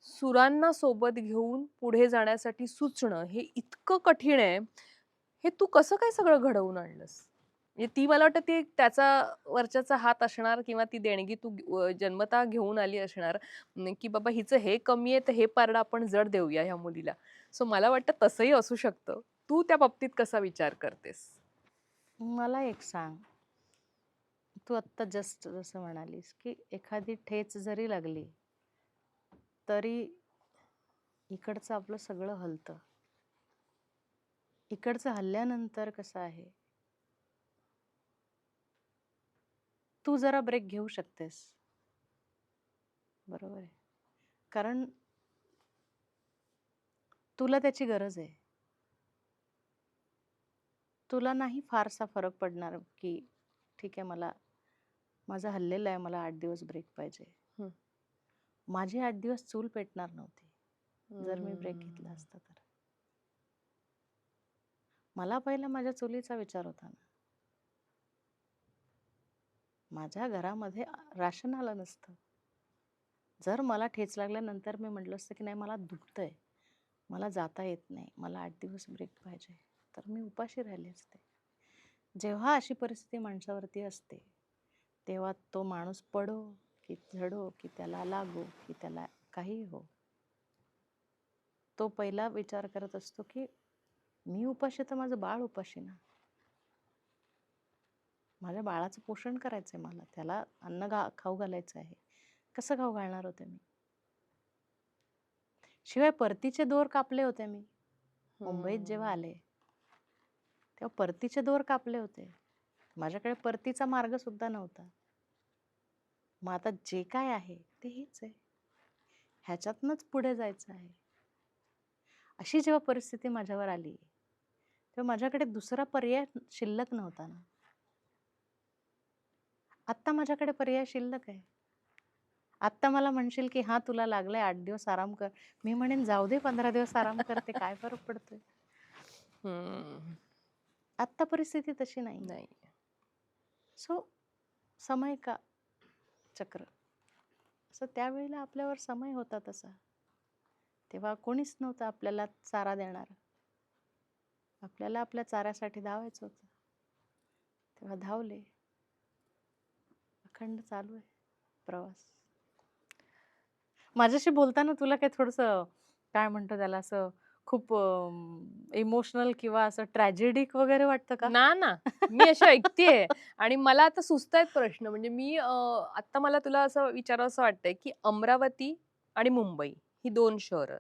सुरांना सोबत घेऊन पुढे जाण्यासाठी सुचणं हे इतकं कठीण आहे. हे तू कसं काय सगळं घडवून आणलंस? म्हणजे ती मला वाटतं ती त्याचा वरच्याचा हात असणार, किंवा ती देणगी तू जन्मतः घेऊन आली असणार, की बाबा हिचं हे कमी आहे तर हे पारडं आपण जड देऊया ह्या मुलीला. सो मला वाटतं तसंही असू शकतं. तू त्या बाबतीत कसा विचार करतेस? मला एक सांग, तू आत्ता जस्ट जसं म्हणालीस, की एखादी ठेच जरी लागली, तरी इकडचं आपलं सगळं हलतं. इकडचं हल्ल्यानंतर कसं आहे, तू जरा ब्रेक घेऊ शकतेस. बरोबर आहे. कारण तुला त्याची गरज आहे. तुला नाही फारसा फरक पडणार की ठीक आहे, माझं हल्लेलं आहे, मला 8 दिवस ब्रेक पाहिजे. हं. माझी 8 दिवस चूल पेटणार नव्हती जर मी ब्रेक घेतला हम्म. असता तर. मला पहिला माझ्या चुलीचा विचार होता ना. माझ्या घरामध्ये राशन आलं नसतं. जर मला ठेच लागल्यानंतर मी म्हटलं असतं की नाही मला दुखतंय, मला जाता येत नाही, मला 8 दिवस ब्रेक पाहिजे, तर मी उपाशी राहिली असते. जेव्हा अशी परिस्थिती माणसावरती असते तेव्हा तो माणूस पडो की झडो की त्याला लागो की त्याला काही हो, तो पहिला विचार करत असतो की मी उपाशी तर माझं बाळ उपाशी ना. माझ्या बाळाचं पोषण करायचंय, मला त्याला खाऊ घालायचं आहे. कसं खाऊ घालणार होते मी? शिवाय परतीचे दोर कापले होते मी. मुंबईत जेव्हा आले तेव्हा परतीचे दोर कापले होते. माझ्याकडे परतीचा मार्ग सुद्धा नव्हता. मग आता जे काय आहे ते हेच आहे, ह्याच्यातनंच पुढे जायचं आहे. अशी जेव्हा परिस्थिती माझ्यावर आली तेव्हा माझ्याकडे दुसरा पर्याय शिल्लक नव्हता ना. आत्ता माझ्याकडे पर्याय शिल्लक आहे. आत्ता मला म्हणशील की हा तुला लागलाय 8 दिवस आराम कर, मी म्हणेन जाऊ दे 15 दिवस आराम करते, काय फरक पडतोय. हम्म. आत्ता परिस्थिती तशी नाही. नाही. सो समय का चक्र, असं त्यावेळेला आपल्यावर समय होता तसा. तेव्हा कोणीच नव्हतं आपल्याला चारा देणार. आपल्याला आपल्या चाऱ्यासाठी धावायचं होतं. तेव्हा धावले. अखंड चालू आहे प्रवास. माझ्याशी बोलताना तुला काही थोडंसं काय म्हणतो त्याला, असं खूप इमोशनल किंवा असं ट्रॅजेडिक वगैरे वाटतं का? ना ना, मी अशी ऐकतेय आणि मला आता सुचतायत प्रश्न. म्हणजे मी आता मला तुला असं विचारावंसं वाटतंय की अमरावती आणि मुंबई ही 2 शहरं.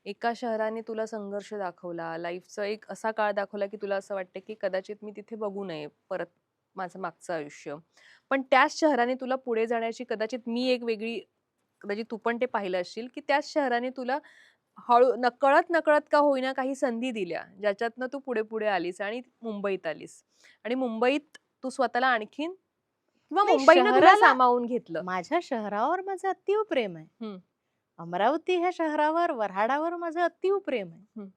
एका शहराने तुला संघर्ष दाखवला, लाईफचा एक असा काळ दाखवला की तुला असं वाटतं की कदाचित मी तिथे बघू नये परत माझं मागचं आयुष्य. पण त्याच शहराने तुला पुढे जाण्याची कदाचित मी एक वेगळी, कदाचित तू पण ते पाहिलं असशील की त्याच शहराने तुला हळू नकळत नकळत का होईना काही संधी दिल्या, ज्याच्यातनं तू पुढे पुढे आलीस आणि मुंबईत आलीस. आणि मुंबईत तू स्वतःला आणखीन किंवा नाही, मुंबईनं तुला शहराला सामावून घेतलं. माझ्या शहरावर माझं अतीव प्रेम आहे. हम्म. अमरावती ह्या शहरावर, वऱ्हाडावर माझं अतीव प्रेम आहे. हम्म.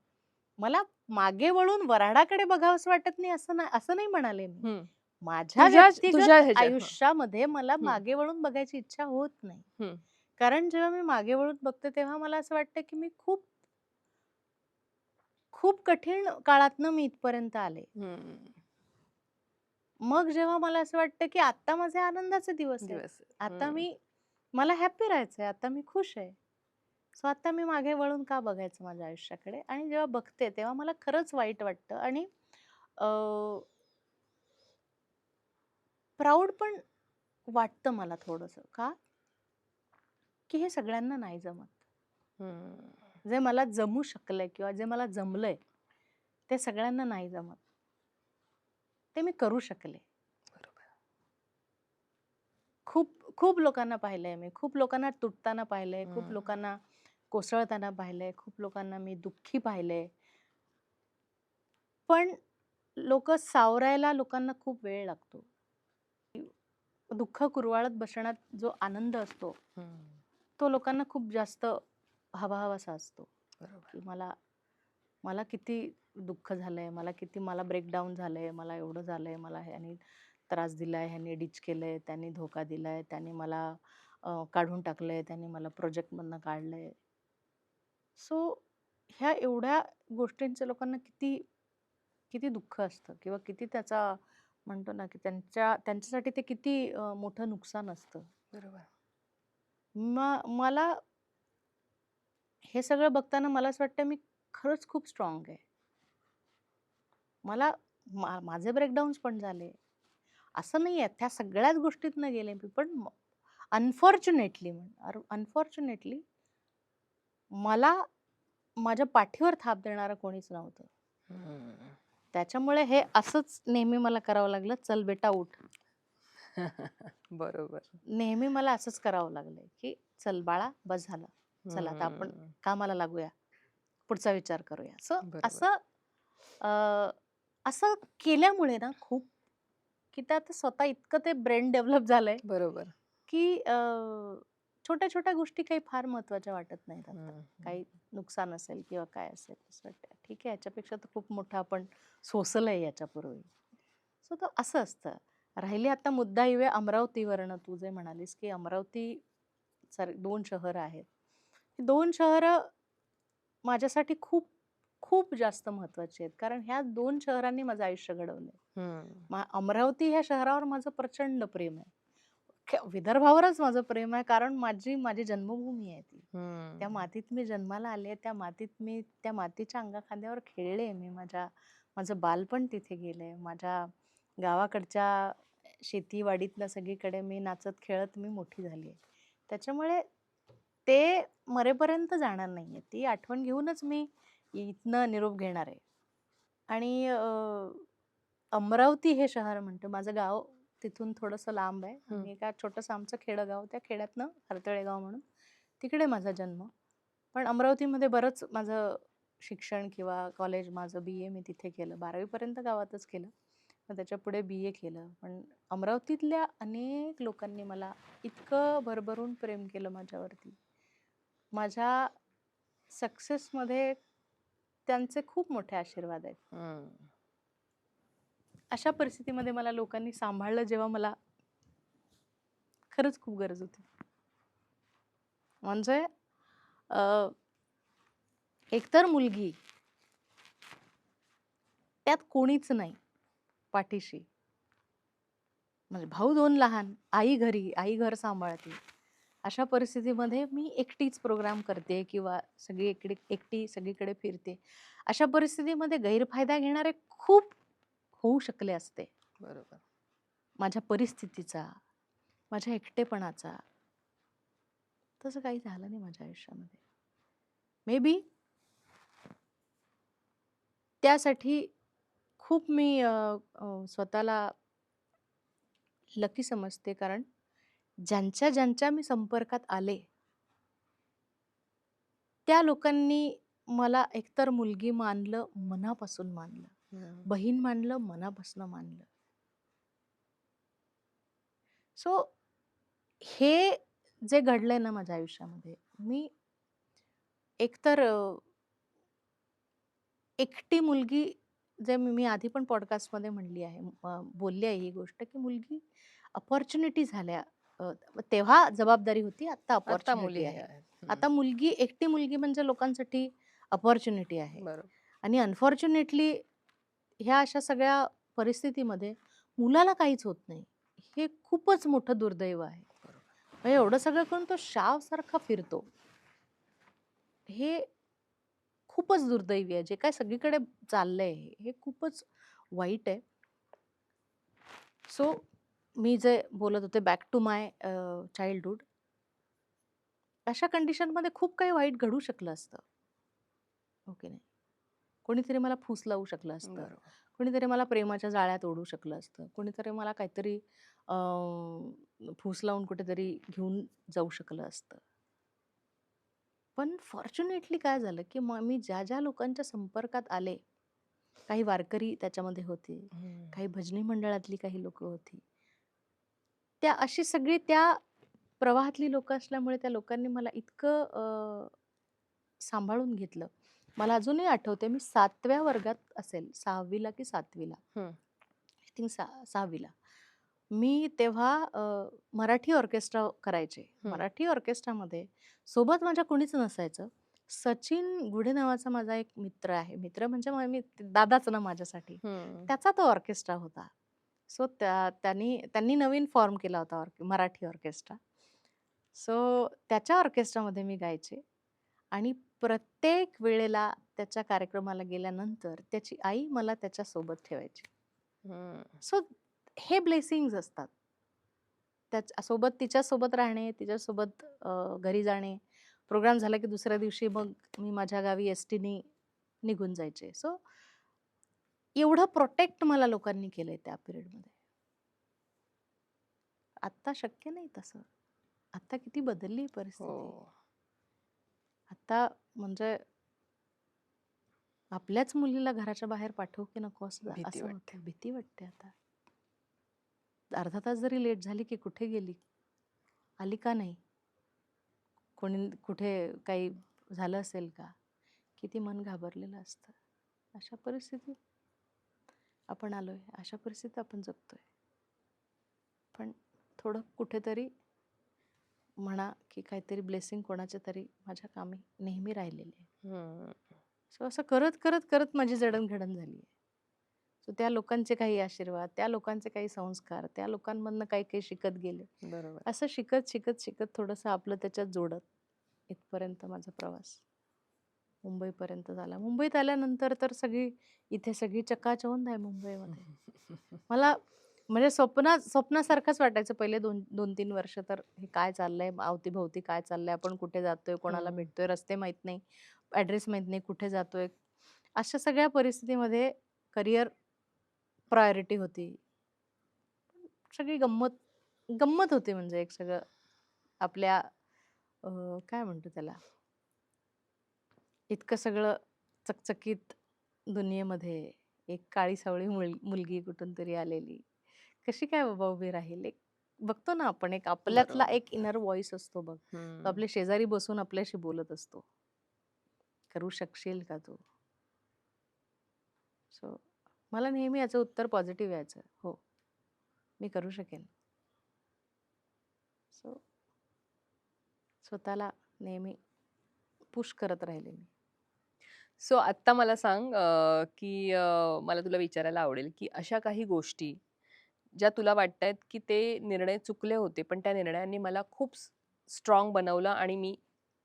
मला मागे वळून वऱ्हाडाकडे बघावंसं वाटत नाही असं नाही म्हणाले मी. हम्म. माझ्या तुझ्या व्यक्तिगत ह्याच्या आयुष्यामध्ये मला मागे वळून बघायची इच्छा होत नाही. कारण जेव्हा मी मागे वळून बघते तेव्हा मला असं वाटतं की मी खूप खूप कठीण काळातनं मी इथपर्यंत आले. मग जेव्हा मला असं वाटतं की आता माझे आनंदाचे दिवस आहेत, दिवस. आता मला हॅपी राहायचंय, आता मी खुश आहे, सो आता मी मागे वळून का बघायचं माझ्या आयुष्याकडे. आणि जेव्हा बघते तेव्हा मला खरंच वाईट वाटतं आणि प्राऊड पण वाटतं मला थोडंसं. का की हे सगळ्यांना नाही जमत. जे मला जमू शकलंय किंवा जे मला जमलंय ते सगळ्यांना नाही जमत. ते मी करू शकले. खूप खूप लोकांना पाहिलंय मी, खूप लोकांना तुटताना पाहिलंय, खूप लोकांना कोसळताना पाहिलंय, खूप लोकांना मी दुःखी पाहिलंय. पण सावरायला लोकांना खूप वेळ लागतो. दुःख कुरवाळत बसण्यात जो आनंद असतो तो लोकांना खूप जास्त हवाहवासा असतो. की मला किती दुःख झालंय, मला ब्रेकडाऊन झालंय, मला एवढं झालंय, मला ह्यानी त्रास दिलाय, ह्यानी डिच केलंय, त्यांनी धोका दिलाय, त्यांनी मला काढून टाकलंय, त्यांनी मला प्रोजेक्टमधनं काढलंय. सो ह्या एवढ्या गोष्टींचं लोकांना किती किती दुःख असतं किंवा किती त्याचा म्हणतो ना की त्यांच्यासाठी ते किती मोठं नुकसान असतं. बरोबर. मला हे सगळं बघताना मला असं वाटतं मी खरंच खूप स्ट्रॉंग आहे. माझे ब्रेकडाऊन्स पण झाले, असं नाही आहे त्या सगळ्याच गोष्टीतनं गेले मी. पण अनफॉर्च्युनेटली मला माझ्या पाठीवर थाप देणारं कोणीच नव्हतं. त्याच्यामुळे हे असंच नेहमी मला करावं लागलं, चल बेटा उठ. बरोबर. नेहमी मला असंच करावं लागलंय, की "चल बाळा, बस झालं. चल आता आपण हम्म. कामाला लागूया. पुढचा विचार करूया." सो बरोबर. असं अ, असं केल्यामुळे ना खूप की त्यात स्वतः इतकं ते ब्रेन डेव्हलप झालंय, बरोबर. की छोट्या-छोट्या गोष्टी काही फार महत्त्वाच्या वाटत नाहीत आता. हम्म, काही नुकसान असेल किंवा काय असेल असं वाटतं, ठीक आहे याच्यापेक्षा तर खूप मोठं आपण सोसलंय याच्यापूर्वी. सो तर असं असतं. राहिली आता मुद्दा येऊया अमरावतीवरनं. तू जे म्हणालीस, की अमरावती 2 शहरं आहेत. ही 2 शहरं माझ्यासाठी खूप, खूप जास्त महत्त्वाची आहेत. कारण ह्या 2 शहरांनी माझं आयुष्य घडवलंय. हम्म, अमरावती ह्या शहरावर माझं प्रचंड प्रेम आहे. विदर्भावरच माझं प्रेम आहे कारण माझी माझी जन्मभूमी आहे ती. त्या हम्म. मातीत मी जन्माला आले. त्या मातीच्या अंगाखांद्यावर खेळले मी. माझं बालपण तिथे गेलंय. माझ्या गावाकडच्या शेतीवाडीतनं सगळीकडे मी नाचत-खेळत मी मोठी झाली आहे. त्याच्यामुळे ते मरेपर्यंत जाणार नाहीये. ती आठवण घेऊनच मी इथनं निरोप घेणार आहे. आणि अमरावती हे शहर म्हणतो. माझं गाव तिथून थोडंसं लांब आहे. हम्म. आम्ही एका छोटंसं आमचं खेडं त्या खेड्यातनं हरतळेगाव म्हणून तिकडे माझा जन्म. पण अमरावतीमध्ये बरंच माझं शिक्षण किंवा कॉलेज माझं BA मी तिथे केलं. 12वी पर्यंत गावातच केलं. मग त्याच्यापुढे BA केलं. पण अमरावतीतल्या अनेक लोकांनी मला इतकं भरभरून प्रेम केलं माझ्यावरती. माझ्या सक्सेसमध्ये त्यांचे खूप मोठे आशीर्वाद आहेत. हम्म. अशा परिस्थितीमध्ये मला लोकांनी सांभाळलं जेव्हा मला खरंच खूप गरज होती. म्हणजे अ, एकतर मुलगी, त्यात कोणीच नाही पाठीशी. म्हणजे भाऊ 2 लहान, आई घरी, आई घर सांभाळते. अशा परिस्थितीमध्ये मी एकटीच प्रोग्राम करते किंवा एकटी सगळीकडे फिरते. अशा परिस्थितीमध्ये गैरफायदा घेणारे खूप होऊ शकले असते. बरोबर. माझ्या परिस्थितीचा, माझ्या एकटेपणाचा. तसं काही झालं नाही माझ्या आयुष्यामध्ये. मे बी त्यासाठी खूप मी स्वतःला लकी समजते कारण ज्यांच्या मी संपर्कात आले, त्या लोकांनी मला एकतर मुलगी मानलं, मनापासून मानलं. हम्म. बहीण मानलं, मनापासून मानलं. सो हे जे घडलंय ना माझ्या आयुष्यामध्ये, मी एकतर एकटी मुलगी जे मी आधी पण पॉडकास्टमध्ये म्हणली आहे, बोलली आहे ही गोष्ट, की मुलगी अपॉर्च्युनिटी झाल्या. अ, तेव्हा जबाबदारी होती, आता आता मुली अपॉर्च्युनिटी हे आहे. आहेत. हम्म. आता एकटी मुलगी म्हणजे लोकांसाठी अपॉर्च्युनिटी आहे. बरोबर. आणि अनफॉर्च्युनेटली ह्या अशा सगळ्या परिस्थितीमध्ये मुलाला काहीच होत नाही. हे खूपच मोठं दुर्दैव आहे. म्हणजे एवढं सगळं करून तो शावसारखा फिरतो. हे खूपच दुर्दैवी आहे. जे काय सगळीकडे चाललंय हे खूपच वाईट आहे. सो मी जे बोलत होते बॅक टू माय चाइल्डहूड. अशा कंडिशनमध्ये खूप काही वाईट घडू शकलं असतं. हो की नाही? कोणीतरी मला फूस लावू शकलं असतं. बरोबर. कोणीतरी मला प्रेमाच्या जाळ्यात ओढू शकलं असतं. कोणीतरी मला काहीतरी फूस लावून कुठेतरी घेऊन जाऊ शकलं असतं. पण फॉर्च्युनेटली काय झालं, की मी ज्या लोकांच्या संपर्कात आले, काही वारकरी त्याच्यामध्ये होते, हम्म. काही भजनी मंडळातली काही लोकं होती. अशी सगळी त्या प्रवाहातली लोकं असल्यामुळे त्या लोकांनी मला इतकं सांभाळून घेतलं. मला अजूनही आठवतंय मी 7व्या वर्गात असेल, 6वी की 7वी हम्म. आय थिंक 6वी मी तेव्हा मराठी ऑर्केस्ट्रा करायचे. हम्म. मराठी ऑर्केस्ट्रामध्ये सोबत माझ्या कोणीच नसायचं. सचिन गुढे नावाचा माझा एक मित्र आहे. मित्र म्हणजे मी दादाच ना माझ्यासाठी. हम्म. त्याचा तो ऑर्केस्ट्रा होता. सो त्यांनी नवीन फॉर्म केला होता मराठी ऑर्केस्ट्रा. सो त्याच्या ऑर्केस्ट्रामध्ये मी गायचे आणि प्रत्येक वेळेला त्याच्या कार्यक्रमाला गेल्यानंतर त्याची आई मला त्याच्यासोबत ठेवायची. हम्म. सो हे ब्लेसिंग्ज असतात. तिच्यासोबत राहणे, तिच्यासोबत घरी जाणे. प्रोग्राम झाला की दुसऱ्या दिवशी मग मी माझ्या गावी एसटीनी निघून जायचे. सो एवढं प्रोटेक्ट मला लोकांनी केलंय त्या पिरियडमध्ये. आत्ता शक्य नाही तसं. आत्ता किती बदलली परिस्थिती. हो. आता म्हणजे आपल्याच मुलीला घराच्या बाहेर पाठवू की नको भीती असं वाटते. होतं. भीती वाटते आता. अर्धा तास जरी लेट झाली की कुठे गेली? आली का नाही? कोणी कुठे काही झालं असेल का? किती मन घाबरलेलं असतं. अशा परिस्थितीत आपण आलोय. अशा परिस्थितीत आपण जगतोय. पण थोडं कुठेतरी म्हणा की काहीतरी ब्लेसिंग कोणाच्या तरी माझ्या कामी नेहमी राहिलेली आहे. हम्म. सो असं करत करत करत माझी जडणघडण झाली आहे. सो त्या लोकांचे काही आशीर्वाद, त्या लोकांचे काही संस्कार, त्या लोकांमधनं काही काही शिकत गेले. बरोबर. असं शिकत शिकत शिकत थोडंसं आपलं त्याच्यात जोडत इथपर्यंत माझा प्रवास मुंबईपर्यंत झाला. मुंबईत आल्यानंतर तर इथे सगळी चकाचौंध आहे मुंबईमध्ये. मला म्हणजे स्वप्नासारखंच वाटायचं पहिले 2-3 वर्ष तर हे काय चाललंय, अवतीभोवती काय चाललंय, आपण कुठे जातोय, कोणाला हम्म. भेटतोय, रस्ते माहित नाही, ॲड्रेस माहित नाही, कुठे जातोय. अशा सगळ्या परिस्थितीमध्ये करिअर प्रायोरिटी होती. सगळी गंमत गंमत होती म्हणजे एक सगळं आपल्या काय म्हणतो त्याला, इतकं सगळं चकचकीत दुनियेमध्ये एक काळी सावळी मुलगी कुठून तरी आलेली कशी काय बाबा उभी राहील. एक बघतो ना आपण एक आपल्यातला बरोबर. एक इनर व्हॉइस असतो बघ, तो आपल्या शेजारी बसून आपल्याशी बोलत असतो, करू शकशील का तू. सो मला नेहमी याचं उत्तर पॉझिटिव्ह यायचं, हो मी करू शकेन. सो स्वतःला नेहमी पुश करत राहिले मी. सो आत्ता मला सांग की मला तुला विचारायला आवडेल की अशा काही गोष्टी ज्या तुला वाटतायत की ते निर्णय चुकले होते, पण त्या निर्णयांनी मला खूप स्ट्रॉंग बनवलं आणि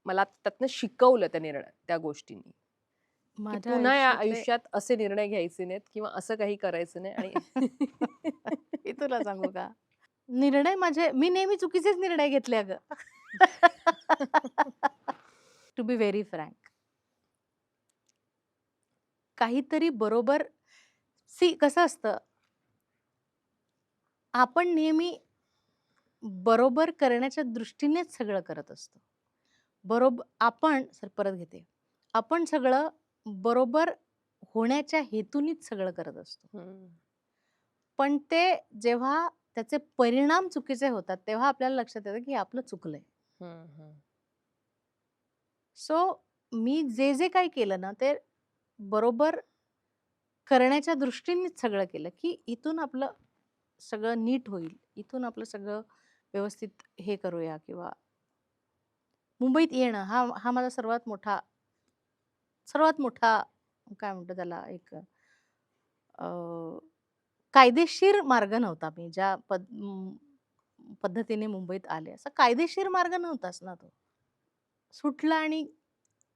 मला त्यातनं शिकवलं त्या गोष्टींनी, की माझ्या पुन्हा या आयुष्यातले आयुष्यात असे निर्णय घ्यायचे नाहीत किंवा असं काही करायचं नाही आणि मी तुला सांगू का, मी नेहमी चुकीचेच निर्णय घेतले अगं. टू बी व्हेरी फ्रँक, काहीतरी बरोबर कसं असतं, आपण नेहमी बरोबर करण्याच्या दृष्टीनेच सगळं करत असतो. परत घेते. आपण सगळं बरोबर होण्याच्या हेतूनीच सगळं करत असतो. हम्म. पण ते जेव्हा त्याचे परिणाम चुकीचे होतात, तेव्हा आपल्याला लक्षात येतं की आपलं चुकलंय. हम्म. सो मी जे काही केलं ना, ते बरोबर करण्याच्या दृष्टीनेच सगळं केलं, की इथून आपलं सगळं नीट होईल. इथून आपलं सगळं व्यवस्थित हे करूया किंवा मुंबईत येणं हा हा माझा सर्वात मोठा काय म्हणतो त्याला एक कायदेशीर मार्ग नव्हता. मी ज्या पद्धतीने मुंबईत आले, असा कायदेशीर मार्ग नव्हताच ना तो. सुटला आणि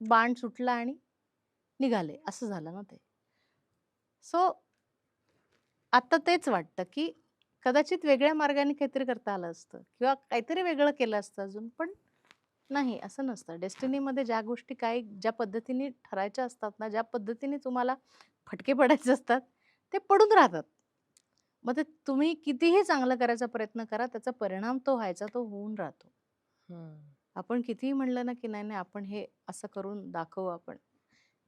बाण सुटला आणि निघाले असं झालं ना ते. सो आता तेच वाटतं, की कदाचित वेगळ्या मार्गाने काहीतरी करता आलं असतं किंवा काहीतरी वेगळं केलं असतं अजून, पण नाही असं नसतं. डेस्टिनीमध्ये ज्या गोष्टी ज्या पद्धतीने ठरायच्या असतात ना, ज्या पद्धतीने तुम्हाला फटके पडायचे असतात, ते पडून राहतात. मग ते तुम्ही कितीही चांगलं करायचा प्रयत्न करा, त्याचा परिणाम तो व्हायचा तो होऊन राहतो. आपण कितीही म्हणलं ना, की नाही, नाही आपण हे असं करून दाखवू आपण,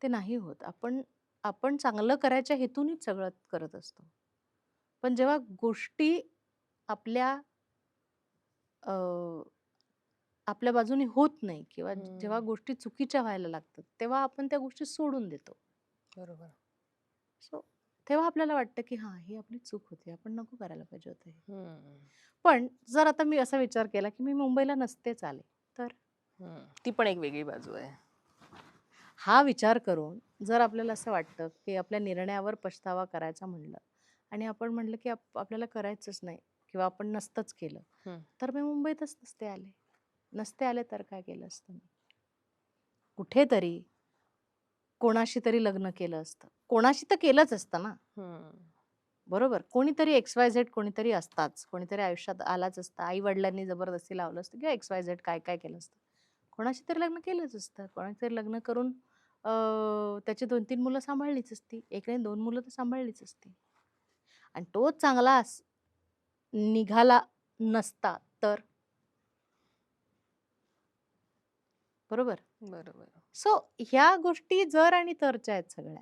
ते नाही होत. आपण आपण चांगलं करायच्या हेतूनच सगळं करत असतो. पण जेव्हा गोष्टी आपल्या अ, आपल्या बाजूने होत नाही किंवा जेव्हा गोष्टी चुकीच्या व्हायला लागतात, तेव्हा आपण त्या गोष्टी सोडून देतो. बरोबर. सो तेव्हा आपल्याला वाटतं, की हां, ही आपली चूक होती. आपण नको करायला पाहिजे होतं हे. हम्म. पण जर आता मी असा विचार केला, की मी मुंबईला नसतेच आले, तर ती पण एक वेगळी बाजू आहे. हा विचार करून जर आपल्याला असं वाटतं, की आपल्या निर्णयावर पछतावा करायचा म्हणलं आणि आपण म्हटलं, की आपल्याला करायचंच नाही किंवा आपण नसतंच केलं, तर मी मुंबईतच नसते आले. नसते आले तर काय केलं असतं मी? कुठेतरी कोणाशी तरी लग्न केलं असतं. कोणाशी तर केलंच असतं ना. बरोबर. कोणीतरी XYZ कोणीतरी असताच. कोणीतरी आयुष्यात आलाच असता. आई-वडिलांनी जबरदस्ती लावलं असतं किंवा XYZ काय केलं असतं. कोणाशी तरी लग्न केलंच असतं. कोणाशी लग्न करून त्याची 2-3 मुलं सांभाळलीच असती. 1 नाही 2 मुलं तर सांभाळलीच असती. आणि तोच चांगला निघाला नसता तर, बरोबर. बरोबर. सो ह्या गोष्टी जर आणि तरच्या आहेत सगळ्या.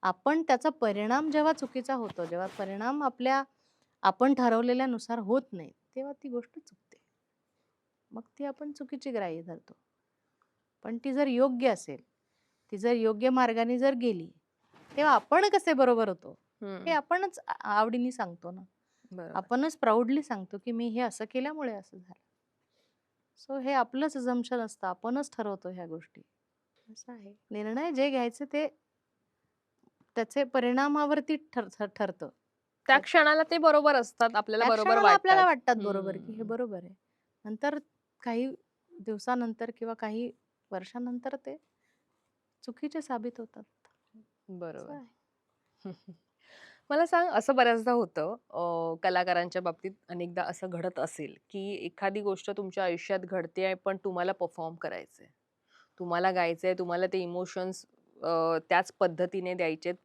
आपण त्याचा परिणाम जेव्हा चुकीचा होतो, जेव्हा परिणाम आपण ठरवलेल्यानुसार होत नाही, तेव्हा ती गोष्ट चुकते. मग ती आपण चुकीची ग्राह्य धरतो. पण ती जर योग्य असेल, ती जर योग्य मार्गाने जर गेली, तेव्हा आपण कसे बरोबर होतो, हे आपणच आवडीने सांगतो ना. बरोबर. आपणच प्राऊडली सांगतो, की मी हे असं केल्यामुळे असं झालं. सो हे आपलंच अझम्पशन असतं. आपणच ठरवतो ह्या गोष्टी. असं आहे. निर्णय जे घ्यायचे ते त्याचे परिणामावरती ठरतं. त्या क्षणाला ते बरोबर असतात, आपल्याला त्या बरोबर क्षणाला वाटतात. आपल्याला वाटतात बरोबर, की हे बरोबर आहे. नंतर काही दिवसानंतर किंवा काही वर्षानंतर ते चुकीचे साबित होतात. असं बरोबर. आहे. मला सांग, असं बऱ्याचदा होतं, कलाकारांच्या बाबतीत अनेकदा असं घडत असेल, की एखादी गोष्ट तुमच्या आयुष्यात घडतेय, पण तुम्हाला परफॉर्म करायचंय. तुम्हाला गायचंय, तुम्हाला ते इमोशन्स त्याच पद्धतीने द्यायचेत.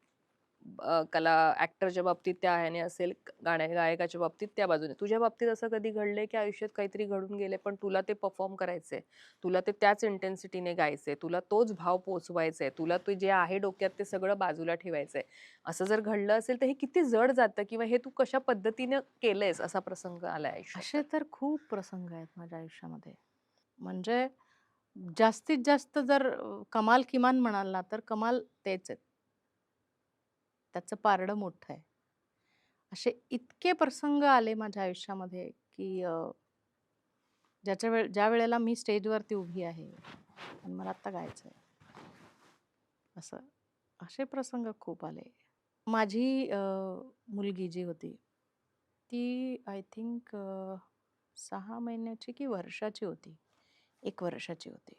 कला ॲक्टरच्या बाबतीत त्या ह्याने असेल, गायकाच्या बाबतीत त्या बाजूने. तुझ्या बाबतीत असं कधी घडलंय, की आयुष्यात काहीतरी घडून गेले, पण तुला ते परफॉर्म करायचंय. तुला ते त्याच इंटेन्सिटीने गायचंय. तुला तोच भाव पोहोचवायचाय. तुला ते जे आहे डोक्यात ते सगळं बाजूला ठेवायचंय. असं जर घडलं असेल, तर हे किती जड जातं किंवा हे तू कशा पद्धतीने केलंयस, असा प्रसंग आलाय आयुष्यात असे तर? तर खूप प्रसंग आहेत माझ्या आयुष्यामध्ये. म्हणजे जास्तीत जास्त जर कमाल किमान म्हणाल ना, तर कमाल तेच आहेत. त्याचं पारडं मोठं आहे. असे इतके प्रसंग आले माझ्या आयुष्यामध्ये, की ज्या वेळेला मी स्टेजवरती उभी आहे आणि मला आत्ता गायचंय. असं असे प्रसंग खूप आले. माझी मुलगी जी होती, ती आय थिंक 6 महिन्याची की वर्षाची होती. 1 वर्षाची होती.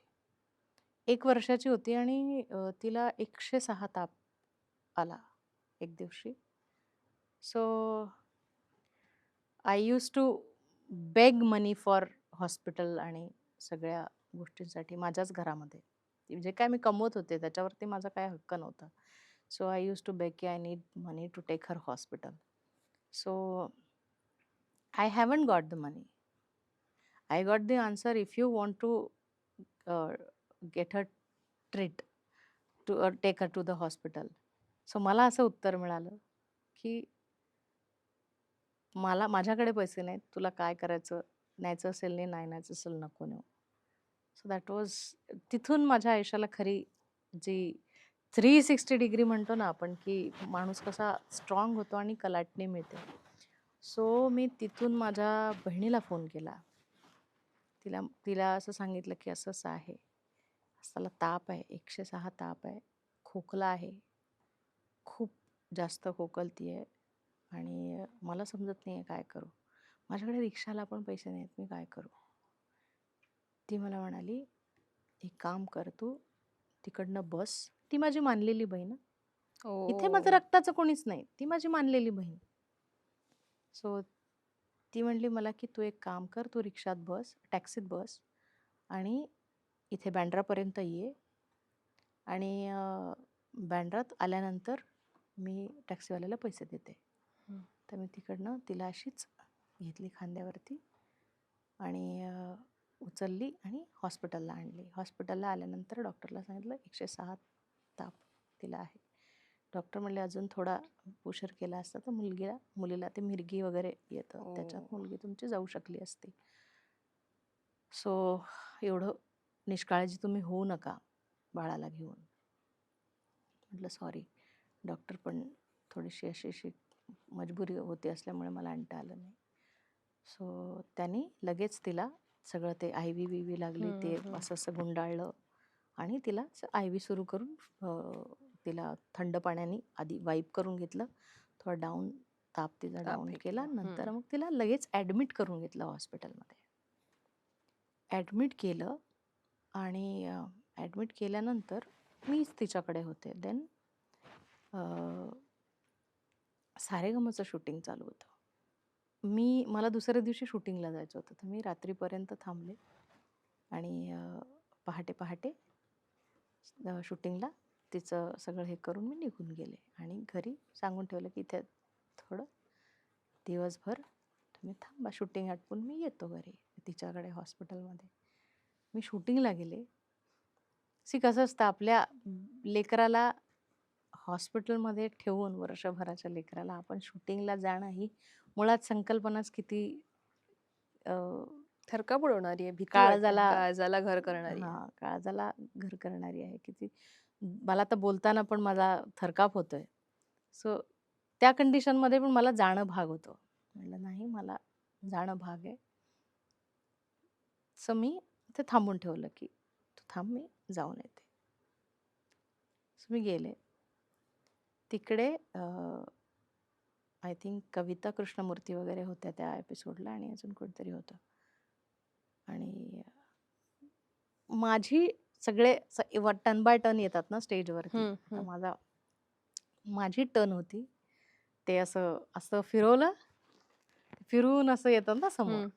1 वर्षाची होती आणि तिला 106 ताप आला एक दिवशी. So I used to beg money for hospital आणि सगळ्या गोष्टींसाठी माझ्याच घरामध्ये. जे काय मी कमवत होते त्याच्यावरती माझा काही हक्क नव्हता. So I used to beg की I need money to take her hospital. So I haven't got the money. I got the answer, if you want to get her treat to or take her to the hospital. So मला असं उत्तर मिळालं, की माझ्याकडे पैसे नाहीत. तुला काय करायचं? न्यायचं असेल ने, नाही न्यायचं असेल नको नेऊ. सो दॅट वॉज तिथून माझ्या आयुष्याला खरी जी 360 डिग्री म्हणतो ना आपण, की माणूस कसा स्ट्रॉंग होतो आणि कलाटणी मिळते. सो मी तिथून माझ्या बहिणीला फोन केला. तिला तिला असं सांगितलं, की असं-असं आहे. त्याला ताप आहे, 106 ताप आहे, खोकला आहे. खूप जास्त खोकलती आहे आणि मला समजत नाही आहे काय करू? माझ्याकडे रिक्षाला पण पैसे नाहीत, मी काय करू? ती मला म्हणाली, "एक काम कर तू, तिकडनं बस." ती माझी मानलेली बहीण हं. इथे माझं ओह! रक्ताचं कोणीच नाही. ती माझी मानलेली बहीण. सो ती म्हणली मला, की "तू एक काम कर, तू रिक्षात बस, टॅक्सीत बस आणि इथे बँड्रापर्यंत ये आणि बँड्रात आल्यानंतर मी टॅक्सीवाल्याला पैसे देते." हं. तर मी तिकडनं तिला अशीच घेतली खांद्यावरती आणि उचलली आणि हॉस्पिटलला आणली. हॉस्पिटलला आल्यानंतर डॉक्टरला सांगितलं 106 ताप तिला आहे. डॉक्टर म्हणले अजून थोडा उशीर केला असता तर मुलीला ते मिरगी वगैरे येतं. त्याच्यात ओह! मुलगी तुमची जाऊ शकली असती. सो एवढं निष्काळजी तुम्ही होऊ नका बाळाला घेऊन. म्हटलं सॉरी. डॉक्टर पण थोडीशी अशी मजबुरी होती असल्यामुळे मला आणता आलं नाही. सो त्यांनी लगेच तिला सगळं ते IV-बिवी लागली हं, ते हं. असं गुंडाळलं आणि तिला IV सुरू करून तिला थंड पाण्याने आधी वाईप करून घेतलं. थोडा ताप तिचा ताप डाऊन हे केला. केलं. नंतर हं. मग तिला लगेच ॲडमिट करून घेतलं हॉस्पिटलमध्ये. ॲडमिट केलं आणि ॲडमिट केल्यानंतर मीच तिच्याकडे होते. देन सारेगमचं शूटिंग चालू होतं. मला दुसऱ्या दिवशी शूटिंगला जायचं होतं. तर मी रात्रीपर्यंत थांबले आणि पहाटे शूटिंगला तिचं सगळं हे करून मी निघून गेले आणि घरी सांगून ठेवलं, की इथे थोडं दिवसभर तुम्ही थांबा, शूटिंग आटपून मी येतो घरी तिच्याकडे हॉस्पिटलमध्ये. मी शूटिंगला गेले. कसं असतं आपल्या लेकराला हॉस्पिटलमध्ये ठेवून वर्षभराच्या लेकराला आपण शूटिंगला जाणं ही मुळात संकल्पनाच किती थरकाप उडवणारी आहे, भीती वाटते, काळजाला काळजाला घर करणारी आहे. काळजाला घर करणारी आहे. किती मला तर बोलताना पण माझा थरकाप होतोय. सो त्या कंडिशनमध्ये पण मला जाणं भाग होतं. म्हटलं नाही, मला जाणं भाग आहे. सो मी ते थांबून ठेवलं की तू थांब, मी जाऊन येते. सो मी गेले तिकडे. आय थिंक कविता कृष्णमूर्ती वगैरे होत्या त्या एपिसोडला आणि अजून कोणतरी होतं. आणि माझी सगळे टर्न बाय टर्न येतात ना स्टेजवरती. आता माझी टर्न होती. ते असं असं फिरवलं, फिरून असं येतं ना समोर.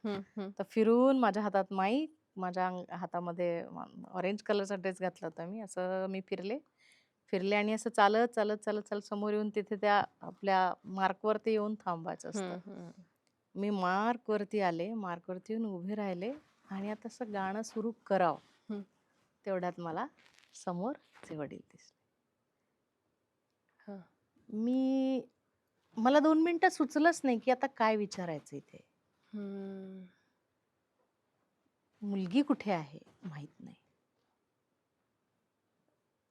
तर फिरून माझ्या हातात माईक, माझ्या हातामध्ये ऑरेंज कलरचा ड्रेस घातला होता मी. असं मी फिरले आणि असं चालत चालत चालत चालत समोर येऊन तिथे त्या आपल्या मार्कवरती येऊन थांबायचं असतं. मी मार्कवरती आले, मार्कवरती येऊन उभे राहिले आणि आता असं गाणं सुरू करावं, तेवढ्यात मला समोर चे वडील दिसले. मला 2 मिनिटं सुचलंच नाही की आता काय विचारायचं इथे. मुलगी कुठे आहे माहित नाही.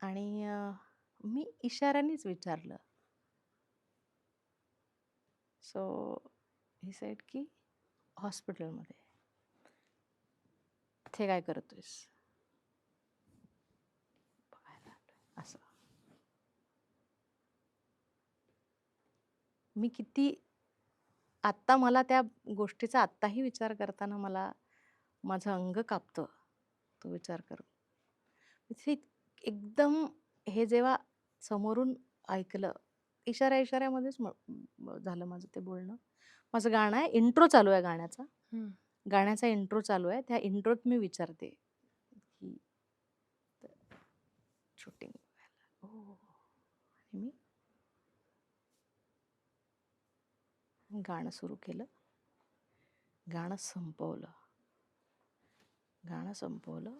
आणि मी इशाऱ्यानेच विचारलं. सो ही सेड की हॉस्पिटलमध्ये. इथे काय करतोयस? बघायला आलोय असं. मी किती आत्ता मला त्या गोष्टीचा आत्ताही विचार करताना मला माझं अंग कापतं तो विचार करून. इथे एकदम हे जेव्हा समोरून ऐकलं, इशाऱ्यामध्येच झालं माझं ते बोलणं. माझं गाणं आहे, इंट्रो चालू आहे गाण्याचा. गाण्याचा इंट्रो चालू आहे. त्या इंट्रोत मी विचारते की शूटिंग आणि मी गाणं सुरू केलं. गाणं संपवलं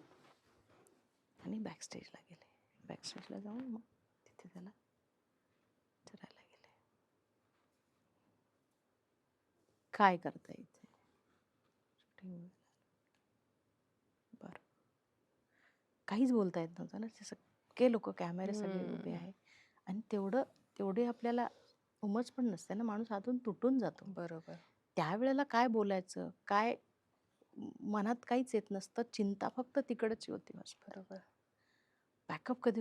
आणि बॅकस्टेजला गेले. बॅकस्टेजला जाऊन मग तिथे त्याला विचारायला गेले, काय करता इथे? शूटिंग. बरं, काहीच बोलता येत नव्हतं ना. ते सगळे लोक, कॅमेरे सगळे उभे आहे आणि तेवढे आपल्याला उमज पण नसते ना. माणूस आतून तुटून जातो. बरोबर. त्यावेळेला काय बोलायचं, काय मनात काहीच येत नसतं. चिंता फक्त तिकडच होती. बरोबर. पॅकअप कधी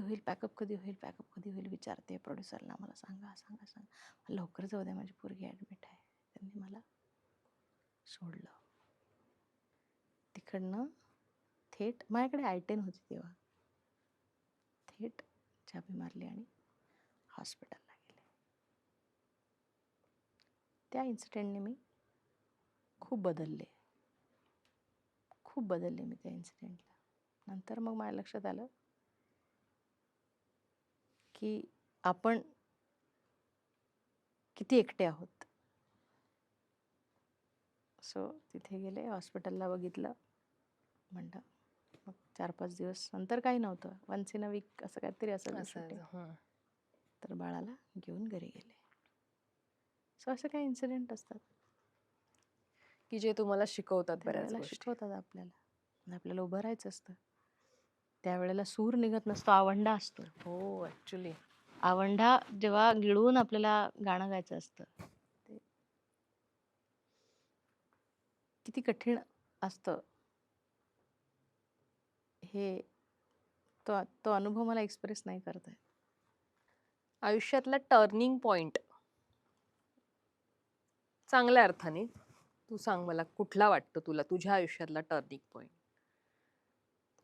होईल विचारते प्रोड्युसरला. मला सांगा लवकर जाऊ द्या, माझी पोरगी ॲडमिट आहे. त्यांनी मला सोडलं. तिकडनं थेट माझ्याकडे I-10 होती तेव्हा. थेट चाबी मारली आणि हॉस्पिटलला गेले. त्या इन्सिडेंटने मी खूप बदलले मी त्या इन्सिडेंटला. नंतर मग माझ्या लक्षात आलं की आपण किती एकटे आहोत. सो तिथे गेले, हॉस्पिटलला बघितलं. म्हणलं मग 4-5 दिवस नंतर काही नव्हतं. वन्स इन अ वीक असं काहीतरी असायचं. तर बाळाला घेऊन घरी गेले. सो असं काही इन्सिडेंट असतात की जे तुम्हाला शिकवतात, बऱ्याच गोष्टी शिकवतात आपल्याला उभं राहायचं असतं. त्यावेळेला सूर निघत नसतो, आवंढा असतो. हो, ऍक्च्युली आवंढा जेव्हा गिळून आपल्याला गाणं गायचं असतं, ते किती कठीण असतं हे तो अनुभव मला एक्सप्रेस नाही करता येत. आयुष्यातला टर्निंग पॉइंट चांगल्या अर्थाने तू सांग मला, कुठला वाटतो तुला तुझ्या आयुष्यातला टर्निंग पॉइंट?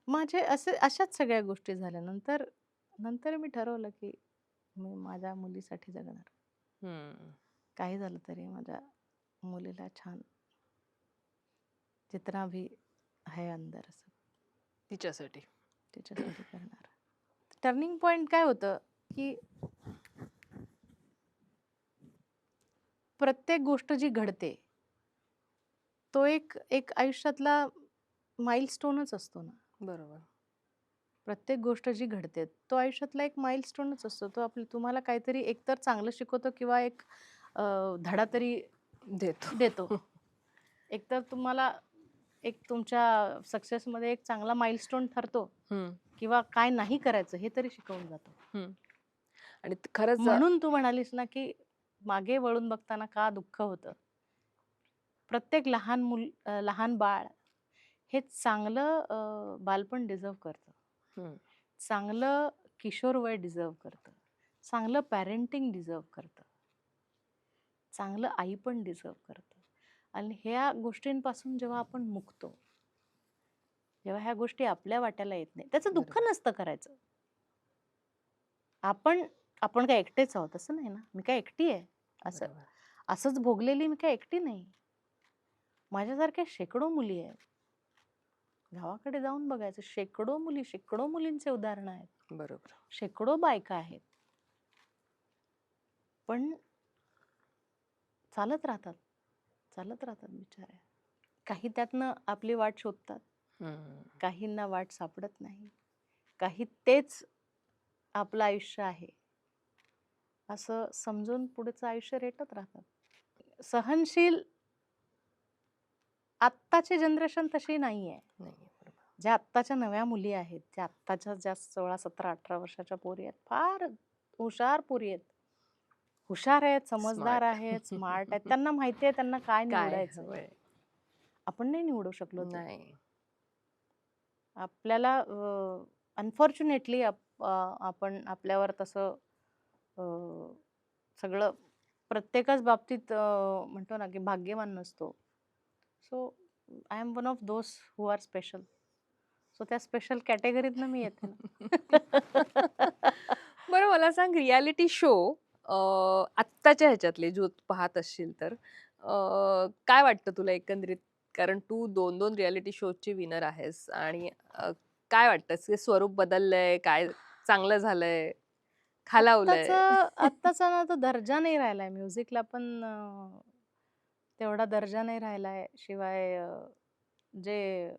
माझे अशाच सगळ्या गोष्टी झाल्यानंतर मी ठरवलं की मी माझ्या मुलीसाठी जगणार. काही झालं तरी माझ्या मुलीला छान, जितना भी है अंदर असं तिच्यासाठी करणार. टर्निंग पॉइंट काय होतं की प्रत्येक गोष्ट जी घडते तो एक एक आयुष्यातला माइलस्टोनच असतो ना. बरोबर. प्रत्येक गोष्ट जी घडते, तो आयुष्यातला एक माइलस्टोनच असतो. तो तुम्हाला काहीतरी एकतर चांगलं शिकवतो किंवा एक धडा तरी देतो. देतो. एकतर तुम्हाला एक तुमच्या सक्सेसमध्ये एक चांगला माइलस्टोन ठरतो हं, किंवा काय नाही करायचं हे तरी शिकवून जातो. हं. आणि खरंच म्हणून तू म्हणालीस ना, की मागे वळून बघताना का दुःख होतं. प्रत्येक लहान बाळ हे चांगलं बालपण डिझर्व्ह करतं. हं, चांगलं किशोरवय डिझर्व्ह करतं. चांगलं पॅरेंटिंग डिझर्व्ह करतं. चांगलं आईपण डिझर्व्ह करतं. आणि ह्या गोष्टींपासून जेव्हा आपण मुकतो, जेव्हा ह्या गोष्टी आपल्या वाट्याला येत नाही, त्याचं दुःख बरोबर. नसतं करायचं. आपण आपण काय एकटेच आहोत असं नाही ना. मी काय एकटी आहे असं. बरोबर. असंच भोगलेली मी काय एकटी नाही. माझ्यासारख्या शेकडो मुली आहेत. गावाकडे जाऊन बघायचं शेकडो मुली, शेकडो मुलींचे उदाहरणं आहेत. बरोबर. शेकडो बायका आहेत. पण चालत राहतात. चालत राहतात बिचाऱ्या. काही त्यातनं आपली वाट शोधतात. हं. काहींना वाट सापडत नाही. काही तेच आपलं आयुष्य आहे असं समजून पुढचं आयुष्य रेटत राहतात. सहनशील आत्ताची जनरेशन तशी नाहीये. नाहीये. बरोबर. ज्या आत्ताच्या नव्या मुली आहेत, ज्या आत्ताच्या ज्या 16, 17, 18 वर्षाच्या पोरी आहेत, फार हुशार पोरी आहेत. हुशार आहेत, समजदार स्मार्ट. आहेत, स्मार्ट आहेत. त्यांना माहिती आहे त्यांना काय काय निवडायचंय. हवंय? आपण नाही निवडू शकलो ते. नाही. आपल्याला अनफॉर्च्युनेटली आपण आपल्यावर तसं अ, सगळं प्रत्येकाच बाबतीत म्हणतो ना, की भाग्यवान नसतो. So I am one of those who are special. So त्या स्पेशल कॅटेगरीतनं मी येते ना. बरं मला सांग रियालिटी शो आत्ताच्या ह्याच्यातले जो तू पाहत असशील तर काय वाटतं तुला एकंदरीत? कारण तू 2-2 रियालिटी शोची विनर आहेस आणि काय वाटतं ते स्वरूप बदललंय? काय चांगलं झालंय? खालावलंय? आत्ताचा ना तो दर्जा नाही राहिलाय. म्युझिकला पण तेवढा दर्जा नाही राहिलाय. शिवाय जे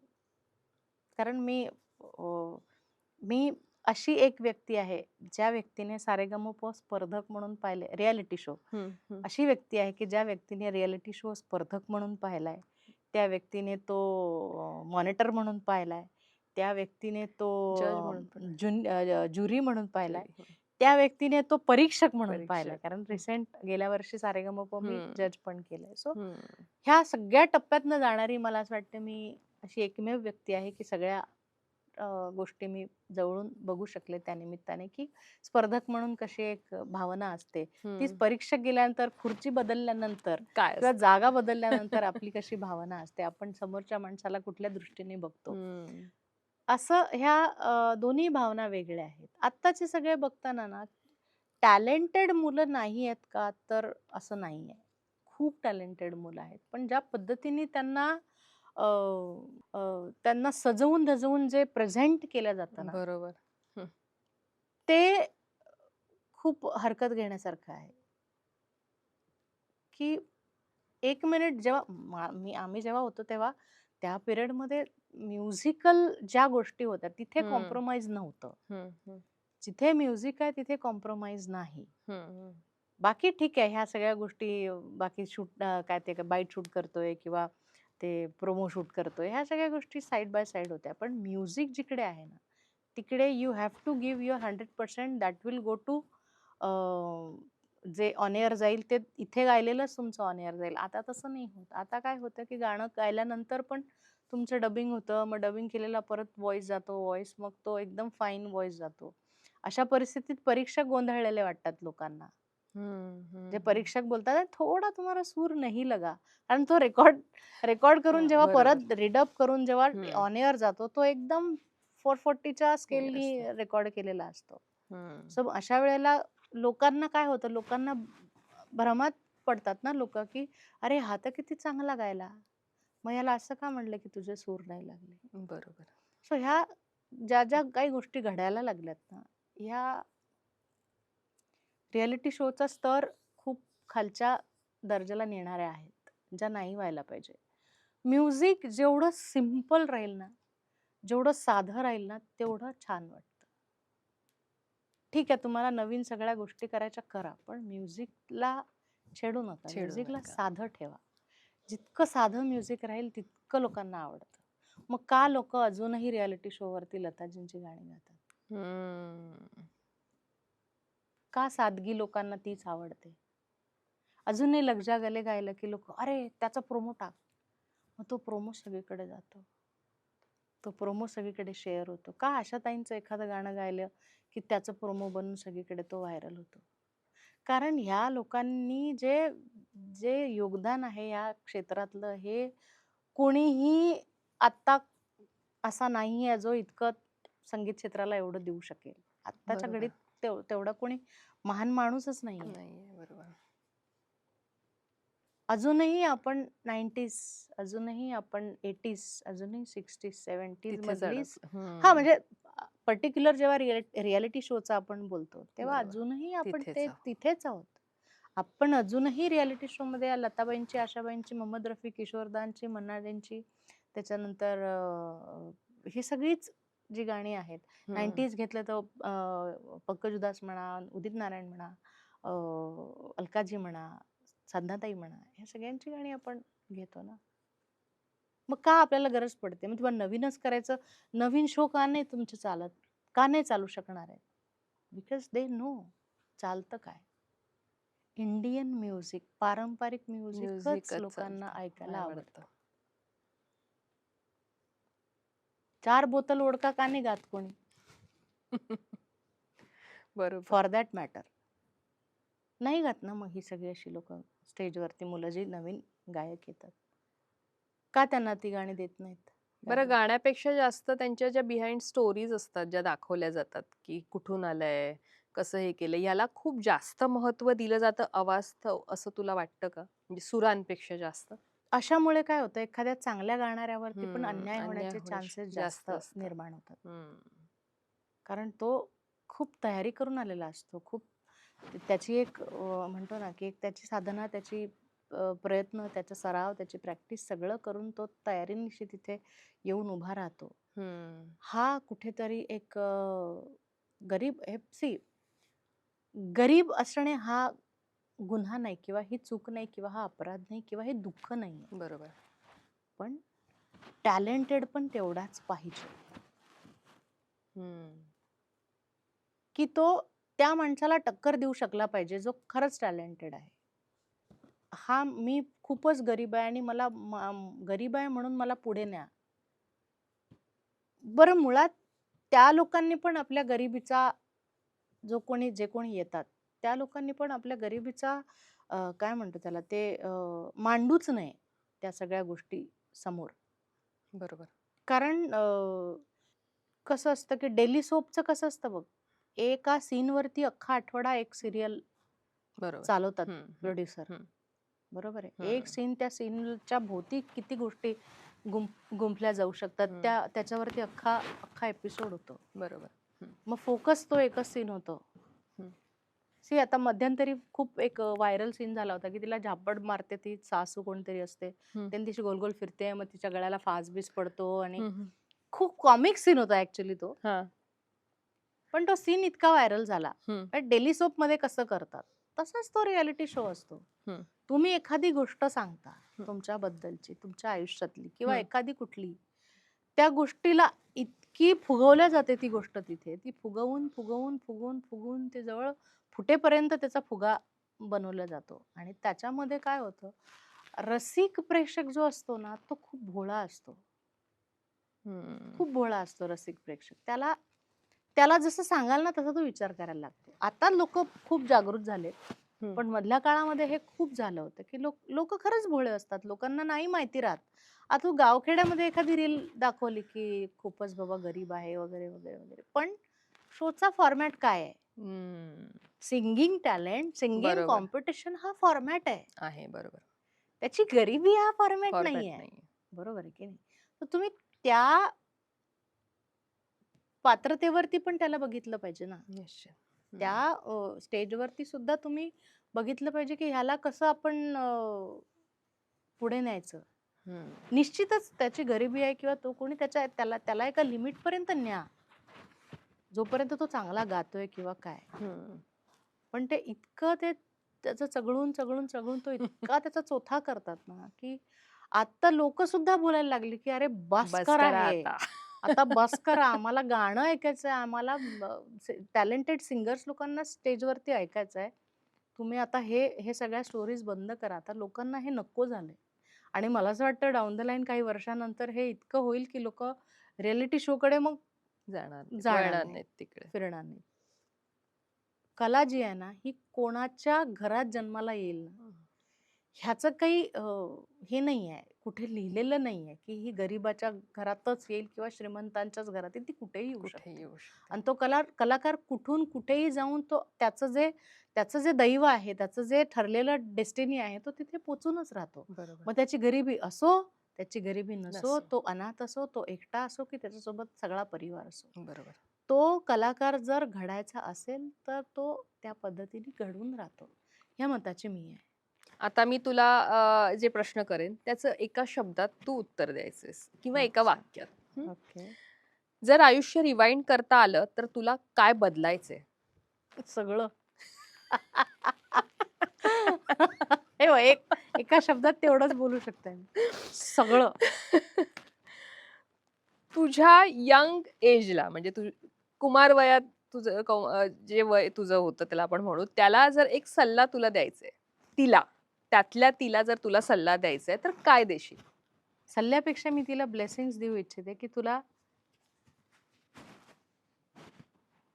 कारण मी अशी एक व्यक्ती आहे, ज्या व्यक्तीने सारेगमप स्पर्धक म्हणून पाहिले रियालिटी शो. हं, हं. अशी व्यक्ती आहे, की ज्या व्यक्तीने रियालिटी शो स्पर्धक म्हणून पाहिलाय. त्या व्यक्तीने तो मॉनिटर म्हणून पाहिलाय. त्या व्यक्तीने तो जज म्हणून पण ज्युरी म्हणून पाहिलाय. जुरी. हं. त्या व्यक्तीने तो परीक्षक म्हणून पाहिलाय. परीक्षक. कारण हं. रिसेंट गेल्या वर्षी सारेगमप मी हं. जज पण केलंय. सो हं. ह्या सगळ्या टप्प्यातनं जाणारी मला असं वाटतं मी अशी एकमेव व्यक्ती आहे, की सगळ्या गोष्टी मी जवळून बघू शकले त्या निमित्ताने, की स्पर्धक म्हणून कशी एक भावना असते. तीच हं. परीक्षक गेल्यानंतर, खुर्ची बदलल्यानंतर काय किंवा असतं? जागा बदलल्यानंतर आपली कशी भावना असते. आपण समोरच्या माणसाला कुठल्या दृष्टीने बघतो. हं. असं ह्या दोन्ही भावना वेगळ्या आहेत. आत्ताचे सगळे बघताना ना, टॅलेंटेड मुलं नाही आहेत का? तर असं नाहीये. खूप टॅलेंटेड मुलं आहेत. पण ज्या पद्धतीने त्यांना अ, त्यांना सजवून-धजवून जे प्रेझेंट केलं जातं ना, बरोबर. हं. ते खूप हरकत घेण्यासारखं आहे. की 1 मिनिट जेव्हा आम्ही जेव्हा होतो तेव्हा त्या पिरियडमध्ये म्युझिकल ज्या गोष्टी होत्या तिथे हं. कॉम्प्रोमाईज नव्हतं. हं, हं. जिथे म्युझिक आहे तिथे कॉम्प्रोमाईज नाही. हं, हं. बाकी ठीक आहे ह्या सगळ्या गोष्टी बाकी काय ते बाईट शूट करतोय किंवा ते प्रोमो शूट करतोय ह्या सगळ्या गोष्टी साइड बाय साइड होत्या. पण म्युझिक जिकडे आहे ना, तिकडे you have to give your 100% that will go to जे ऑन एअर जाईल ते इथे गायलेलंच तुमचं ऑन एअर जाईल. आता तसं नाही होत. आता काय होतं, की गाणं गायल्यानंतर पण तुमचं डबिंग होतं. मग डबिंग केलेला परत व्हॉईस जातो. व्हॉईस मग तो एकदम फाईन व्हॉईस जातो. अशा परिस्थितीत परीक्षक गोंधळलेले वाटतात लोकांना. हं, जे हं, हं. परीक्षक बोलतात, "थोडा तुम्हारा सूर नहीं लगा." कारण तो रेकॉर्ड रेकॉर्ड करून हां, जेव्हा बरोबर. परत रीडअप करून जेव्हा हं. ऑन एअर जातो, तो एकदम 440च्या हे असतं. स्केलनी रेकॉर्ड केलेला असतो. हं. सो अशा वेळेला लोकांना काय होतं, लोकांना भ्रमात पडतात ना लोकं, की "अरे, हा तर किती चांगला गायला. मग याला असं का म्हणलं, की तुझे सूर नाही लागले?" बरोबर. सो ह्या ज्या काही गोष्टी घडायला लागल्यात ना, ह्या रिॲलिटी शोचा स्तर खूप खालच्या दर्जाला नेणाऱ्या आहेत, ज्या नाही व्हायला पाहिजे. म्युझिक जेवढं सिम्पल राहील ना, जेवढं साधं राहील ना, तेवढं छान वाटतं. ठीक आहे, तुम्हाला नवीन सगळ्या गोष्टी करायच्या करा, पण म्युझिकला छेडू नका. छेडू म्युझिकला नका. साधं ठेवा. जितकं साधं म्युझिक राहील तितकं लोकांना आवडतं. मग का लोकं अजूनही रिएलिटी शोवरती लताजींची गाणी गातात? हम्म. का सादगी लोकांना तीच आवडते? अजूनही लग जा गले गायलं की लोकं, "अरे, त्याचा प्रोमो टाक." मग तो प्रोमो सगळीकडे जातो. तो प्रोमो सगळीकडे शेअर होतो. का आशाताईंचं एखादं गाणं गायलं की त्याचं प्रोमो बनून सगळीकडे तो व्हायरल होतो? कारण ह्या लोकांनी जे जे योगदान आहे या क्षेत्रातलं, हे कोणीही आत्ता असा नाहीये जो इतकं संगीत क्षेत्राला एवढं देऊ शकेल. आत्ताच्या बरोबर. घडीत तेवढा कोणी महान माणूसच नाहीये. नाहीये. बरोबर. अजूनही आपण 90s, अजूनही आपण 80s, अजूनही 60s, 70s तिथेच मधलीच अडकलो. म्हणजे पर्टिक्युलर जेव्हा रियालिटी शोचा आपण बोलतो, तेव्हा बरोबर. अजूनही आपण तिथेच आहोत. तिथेच आहोत. आपण अजूनही रियालिटी शोमध्ये या लताबाईंची, आशाबाईंची, मोहम्मद रफी, किशोरदांची, मन्नाडेंची, त्याच्यानंतर ही सगळीच जी गाणी आहेत. हम्म. 90s घेतलं तर पंकज उधास म्हणा, उदित नारायण म्हणा, अलकाजी म्हणा, साधनाताई म्हणा, ह्या सगळ्यांची गाणी आपण घेतो ना. मग का आपल्याला गरज पडते? मग तुम्हाला नवीनच करायचं, नवीन शो का नाही तुमचे चालत? का नाही चालू शकणार आहे? बिकॉज दे नो चालतं काय? इंडियन म्युझिक, पारंपरिक म्युझिकच म्युझिकच लोकांना चालतं. ऐकायला आवडतं. आवडतं. 4 बोतल वोडका का नाही गात कोणी? बरोबर. For that matter. नाही गात ना मग ही सगळी अशी लोकं स्टेजवरती, मुलं जी नवीन गायक येतात. का त्यांना ती गाणी देत नाहीत बरं, गायला? गाण्यापेक्षा जास्त त्यांच्या ज्या बिहाइंड स्टोरीज असतात, ज्या दाखवल्या जातात, की कुठून आलंय, कसं हे केलंय, याला खूप जास्त महत्त्व दिलं जातं अवास्तव, असं तुला वाटतं का? म्हणजे सुरांपेक्षा जास्त? अशामुळे काय होतं, एखाद्या चांगल्या गाणाऱ्यावरती पण अन्याय अन्याय होण्याचे होण्याची चान्सेस जास्त जास्त असतात. निर्माण होतात. हम्म. कारण तो खूप तयारी करून आलेला असतो. खूप त्याची एक म्हणतो ना, की एक त्याची साधना, त्याची प्रयत्न, त्याचा सराव, त्याची प्रॅक्टिस सगळं करून तो तयारीनिशी तिथे येऊन उभा राहतो. हम्म. हा कुठेतरी एक गरीब गरीब असणे हा गुन्हा नाही, किंवा ही चूक नाही, किंवा हा अपराध नाही, किंवा हे दुःख नाहीये. बरोबर. पण टॅलेंटेड पण तेवढाच पाहिजे, हम्म. की तो त्या माणसाला टक्कर देऊ शकला पाहिजे जो खरंच टॅलेंटेड आहे. हा मी खूपच गरीब आहे आणि मला गरीब आहे म्हणून मला पुढे न्या. बरं, मुळात त्या लोकांनी पण आपल्या गरिबीचा, जे कोणी येतात, त्या लोकांनी पण आपल्या गरिबीचा काय म्हणतो त्याला, ते मांडूच नये त्या सगळ्या गोष्टी समोर. बरोबर. कारण कसं असतं, की डेली सोपचं कसं असतं बघ, एका सीनवरती अख्खा आठवडा एक सिरियल बरोबर. चालवतात हम्म. हम्म. प्रोड्युसर. हम्म. बरोबर आहे. एक हम्म. सीन, त्या सीनच्या भोवती किती गोष्टी गुंफल्या जाऊ शकतात. हम्म. त्याच्यावरती अख्खा अख्खा एपिसोड होतो. बरोबर. हम्म. मग फोकस तो एकच सीन होतो. हम्म. सी आता मध्यंतरी खूप एक व्हायरल सीन झाला होता, की तिला झापड मारते ती सासू कोणतरी असते. हम्म. त्याने तिची गोल गोल फिरते, मग तिच्या गळ्याला फास बीस पडतो आणि हम्म. खूप कॉमिक सीन होता ऍक्च्युली तो. हा. पण तो सीन इतका व्हायरल झाला. हम्म. डेली सोप मध्ये कसं करतात, तसाच तो रियालिटी शो असतो. हम्म. तुम्ही एखादी गोष्ट सांगता हम्म. तुमच्याबद्दलची, तुमच्या आयुष्यातली, किंवा हम्म. एखादी कुठली, त्या गोष्टीला इतकी फुगवल्या जाते ती गोष्ट तिथे, ती फुगवून फुगवून फुगवून फुगवून ते जवळ फुटेपर्यंत त्याचा फुगा बनवला जातो. आणि त्याच्यामध्ये काय होतं, रसिक प्रेक्षक जो असतो ना, तो खूप भोळा असतो. हम्म. खूप भोळा असतो रसिक प्रेक्षक. त्याला त्याला जसं सांगाल ना, तसा तो विचार करायला लागतो. आता लोक खूप जागृत झाले, हम्म. पण मधल्या काळामध्ये हे खूप झालं होतं, की लोक खरंच भोळे असतात. लोकांना नाही माहिती राहत. आता तू गावखेड्यामध्ये एखादी रील दाखवली, की खूपच बाबा गरीब आहे वगैरे वगैरे वगैरे, पण शोचा फॉर्मॅट काय आहे? हम्म. सिंगिंग टॅलेंट, सिंगिंग बरोबर कॉम्पिटिशन हा फॉर्मॅट आहे. आहे. बरोबर. त्याची गरिबी हा फॉर्मॅट फॉर्मॅट नाहीये. नाही. बरोबर आहे की नाही? तर तुम्ही त्या पात्रतेवरती पण त्याला बघितलं पाहिजे ना. निश्चित. हम्म. त्या स्टेजवरती सुद्धा तुम्ही बघितलं पाहिजे, की ह्याला कसं आपण पुढे न्यायचं. निश्चितच त्याची गरिबी आहे किंवा तो कोणी त्याला त्याला एका लिमिट पर्यंत न्या, जोपर्यंत तो चांगला गातोय किंवा काय. पण ते इतकं त्याचं चघळून चघळून चघळून तो इतका त्याचा चोथा करतात ना, की आता लोक सुद्धा बोलायला लागली की अरे बस बस करा करा हे, आता. आता बस करा, आम्हाला गाणं ऐकायचंय, आम्हाला टॅलेंटेड सिंगर्स लोकांना स्टेजवरती ऐकायचंय, तुम्ही आता हे हे सगळ्या स्टोरीज बंद करा. आता लोकांना हे नको झालंय. आणि मला असं वाटतं डाऊन द लाईन काही वर्षानंतर हे इतकं होईल की लोक रियालिटी शो कडे मग जाणार जाणार वळणार नाही, नाहीत तिकडे. फिरणार नाही. कला जी आहे ना ही कोणाच्या घरात जन्माला येईल ना, ह्याचं काही हे नाही आहे, कुठे लिहिलेलं नाही आहे की ही गरिबाच्या घरातच येईल किंवा श्रीमंतांच्याच घरात येईल, ती कुठेही येऊ कुठे शकते. येऊ शकते. आणि तो कलाकार कुठून कुठेही जाऊन तो त्याचं जे दैव आहे, त्याचं जे ठरलेलं डेस्टिनी आहे, तो तिथे पोचूनच राहतो. बरोबर. मग त्याची गरिबी असो, त्याची गरिबी नसो, नसो. तो अनाथ असो, तो एकटा असो की त्याच्यासोबत सगळा परिवार असो, बरोबर. तो कलाकार जर घडायचा असेल तर तो त्या पद्धतीने घडून राहतो. ह्या मताची मी आहे. आता मी तुला जे प्रश्न करेन त्याचं एका शब्दात तू उत्तर द्यायचंस किंवा एका अच्छा. वाक्यात. ओके. जर आयुष्य रिवाइंड करता आलं तर तुला काय बदलायचंय? सगळं. हे बघ, एका शब्दात तेवढंच बोलू शकते मी. सगळं. तुझ्या यंग एजला म्हणजे तू कुमार वयात तुझं जे वय तुझं होतं त्याला आपण म्हणू, त्याला जर एक सल्ला तुला द्यायचा आहे, त्यातल्या तिला जर तुला सल्ला द्यायचा आहे तर काय देशील? सल्ल्यापेक्षा मी तिला ब्लेसिंग्स देऊ इच्छिते की तुला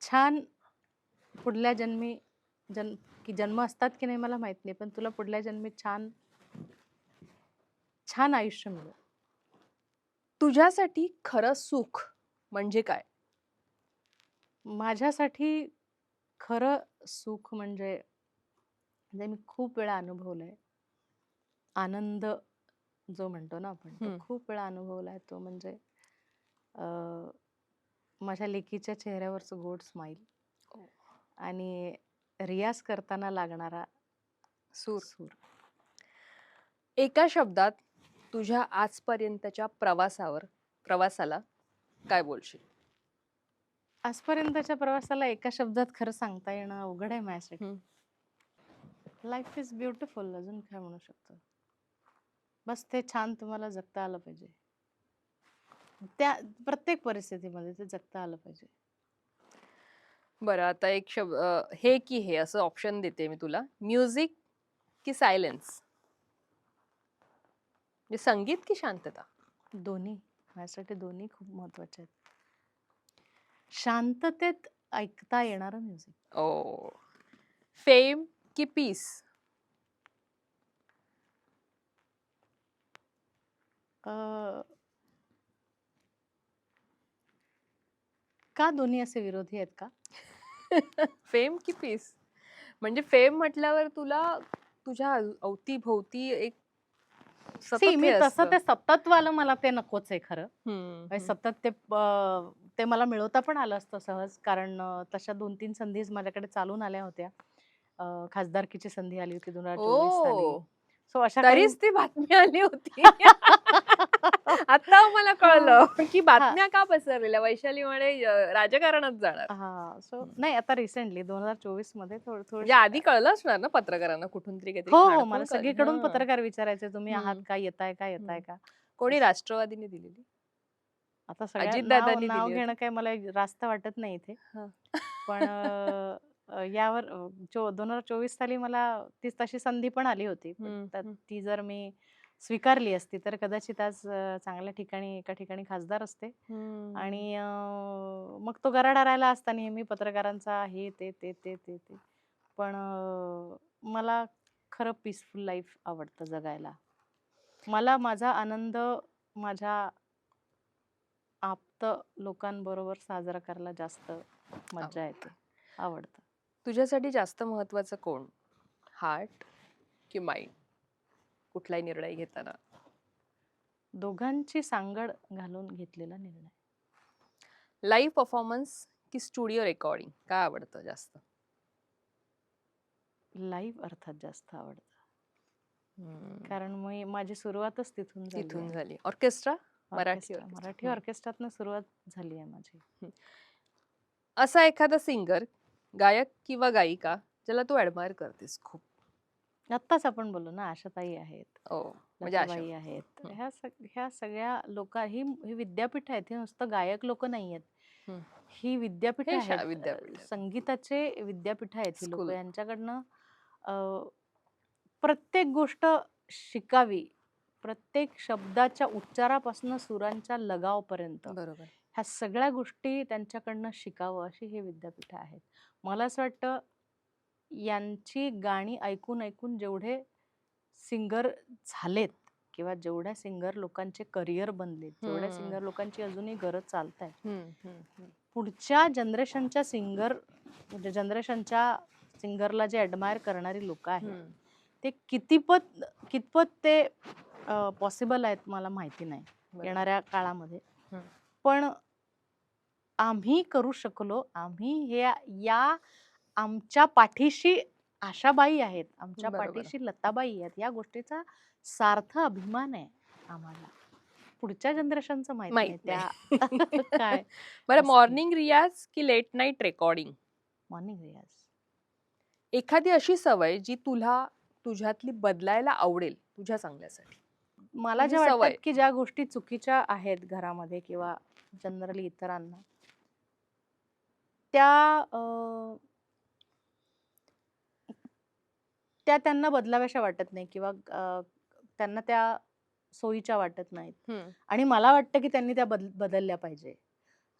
छान पुढल्या जन्मी जन्म असतात की नाही मला माहित नाही, पण तुला पुढल्या जन्मी छान छान आयुष्य मिळेल. तुझ्यासाठी खरं सुख म्हणजे काय? माझ्यासाठी खरं सुख म्हणजे मी खूप वेळा अनुभवलंय. आनंद जो म्हणतो ना आपण, तो खूप वेळा अनुभवलाय. तो म्हणजे माझ्या लेकीच्या चेहऱ्यावरचं गोड स्माईल आणि रियाज करताना लागणारा सूर. एका शब्दात तुझ्या आजपर्यंतच्या प्रवासाला काय बोलशील? आजपर्यंतच्या प्रवासाला एका शब्दात खरं सांगता येणं अवघड आहे माझ्यासाठी. Life is beautiful. अजून काय म्हणू शकतो? बस ते छान तुम्हाला जगता आलं पाहिजे. त्या प्रत्येक परिस्थितीमध्ये ते जगता आलं पाहिजे. बरं, आता एक शब्द हे की हे असं ऑप्शन देते मी तुला. म्युझिक की सायलेन्स? म्हणजे संगीत की शांतता? दोन्ही. माझ्यासाठी दोन्ही खूप महत्वाचे आहेत. शांततेत ऐकता येणारं म्युझिक. ओ. फेम की पीस? का दोन्ही असे विरोधी आहेत का? फेम की पीस? म्हणजे फेम म्हटल्यावर तुला तुझ्या अवतीभोवती एक सतत मी हे तसं असतं. ते सततवालं मला ते नकोच आहे खरं. हम्म. सतत ते मला मिळवता पण आलं असतं सहज, कारण तशा 2-3 संधी माझ्याकडे चालून आल्या होत्या. खासदारकीची संधी आली होती 2024 साली. ओ. सो अशा काही तरीच ती बातमी आली होती. आता मला कळलं की हा. बातम्या का पसरलेल्या. वैशाली म्हणे राजकारणात जाणार. सो नाही, आता रिसेंटली 2024 मध्ये म्हणजे थोडी आधी कळलं असणार ना पत्रकारांना कुठून तरी काहीतरी हो, खाणं मला सगळीकडून पत्रकार विचारायचे, तुम्ही आहात हम्म. का, येताय का? कोणी राष्ट्रवादीने दिलेली? आता सगळ्या अजितदादांनी नाव दिली घेणं होती. काही मला रास्त वाटत नाही इथे. पण यावर 2024 साली मला तशी संधी पण आली होती. ती जर मी स्वीकारली असती तर कदाचित आज चांगल्या ठिकाणी एका ठिकाणी खासदार असते. आणि मग तो गराडा राहिला असता नेहमी पत्रकारांचा, हे ते. पण मला खरं पीसफुल लाईफ आवडतं जगायला. मला माझा आनंद माझ्या आप्त लोकांबरोबर साजरा करायला जास्त मज्जा येते, आवडतं. तुझ्यासाठी जास्त महत्वाचं कोण? हार्ट की माइंड? कुठलाही निर्णय घेताना? दोघांची सांगड घालून घेतलेला निर्णय. लाईव्ह परफॉर्मन्स की स्टुडिओ रेकॉर्डिंग? काय आवडतं जास्त? लाईव्ह अर्थात जास्त आवडतं. कारण माझी सुरुवातच तिथून झाली तिथून आहे. झाली. Orchestra? Marathi orchestra, Marathi orchestra. ऑर्केस्ट्रातनं सुरुवात झाली आहे माझी. असा एखादा सिंगर, गायक किंवा गायिका ज्याला तू ऍडमायर करतेस खूप? आत्ताच आपण बोललो ना, आशाताई आहेत, ओ, म्हणजे लताबाई आशा. आहेत. ह्या सगळ्या ही विद्यापीठ आहेत. हे नुसतं गायक लोक नाही आहेत. ही विद्यापीठ हे आहेत. विद्यापीठ संगीताचे विद्यापीठ आहेत ही लोक. स्कूल. यांच्याकडनं प्रत्येक गोष्ट शिकावी. प्रत्येक शब्दाच्या उच्चारापासून सुरांच्या लगावपर्यंत बरोबर. ह्या सगळ्या गोष्टी त्यांच्याकडनं शिकावं अशी हे विद्यापीठ आहेत. मला असं वाटतं यांची गाणी ऐकून ऐकून जेवढे सिंगर झालेत किंवा जेवढ्या सिंगर लोकांचे करिअर बनलेत, जेवढ्या सिंगर लोकांची अजूनही गरज चालतायत, पुढच्या जनरेशनच्या म्हणजे जनरेशनच्या सिंगरला जे ॲडमायर करणारी लोक आहेत ते कितपत ते पॉसिबल आहेत मला माहिती नाही येणाऱ्या काळामध्ये. पण आम्ही करू शकलो. आम्ही या आमच्या पाठीशी आशाबाई आहेत, आमच्या पाठीशी लताबाई आहेत, या गोष्टीचा सार्थ अभिमान आहे आम्हाला. पुढच्या जनरेशनचं माहित नाही त्या काय. बरं, मॉर्निंग रियाज की लेट नाईट रेकॉर्डिंग? मॉर्निंग रियाज. एखादी अशी सवय जी तुला तुझ्यातली बदलायला आवडेल तुझ्या चांगल्यासाठी? मला ज्या वाटतात की ज्या गोष्टी चुकीच्या आहेत घरामध्ये किंवा जनरली इतरांना, त्या त्यांना बदलाव्याशा वाटत नाही किंवा त्यांना त्या सोयीच्या वाटत नाहीत. आणि मला वाटतं की त्यांनी त्या बदलल्या पाहिजे.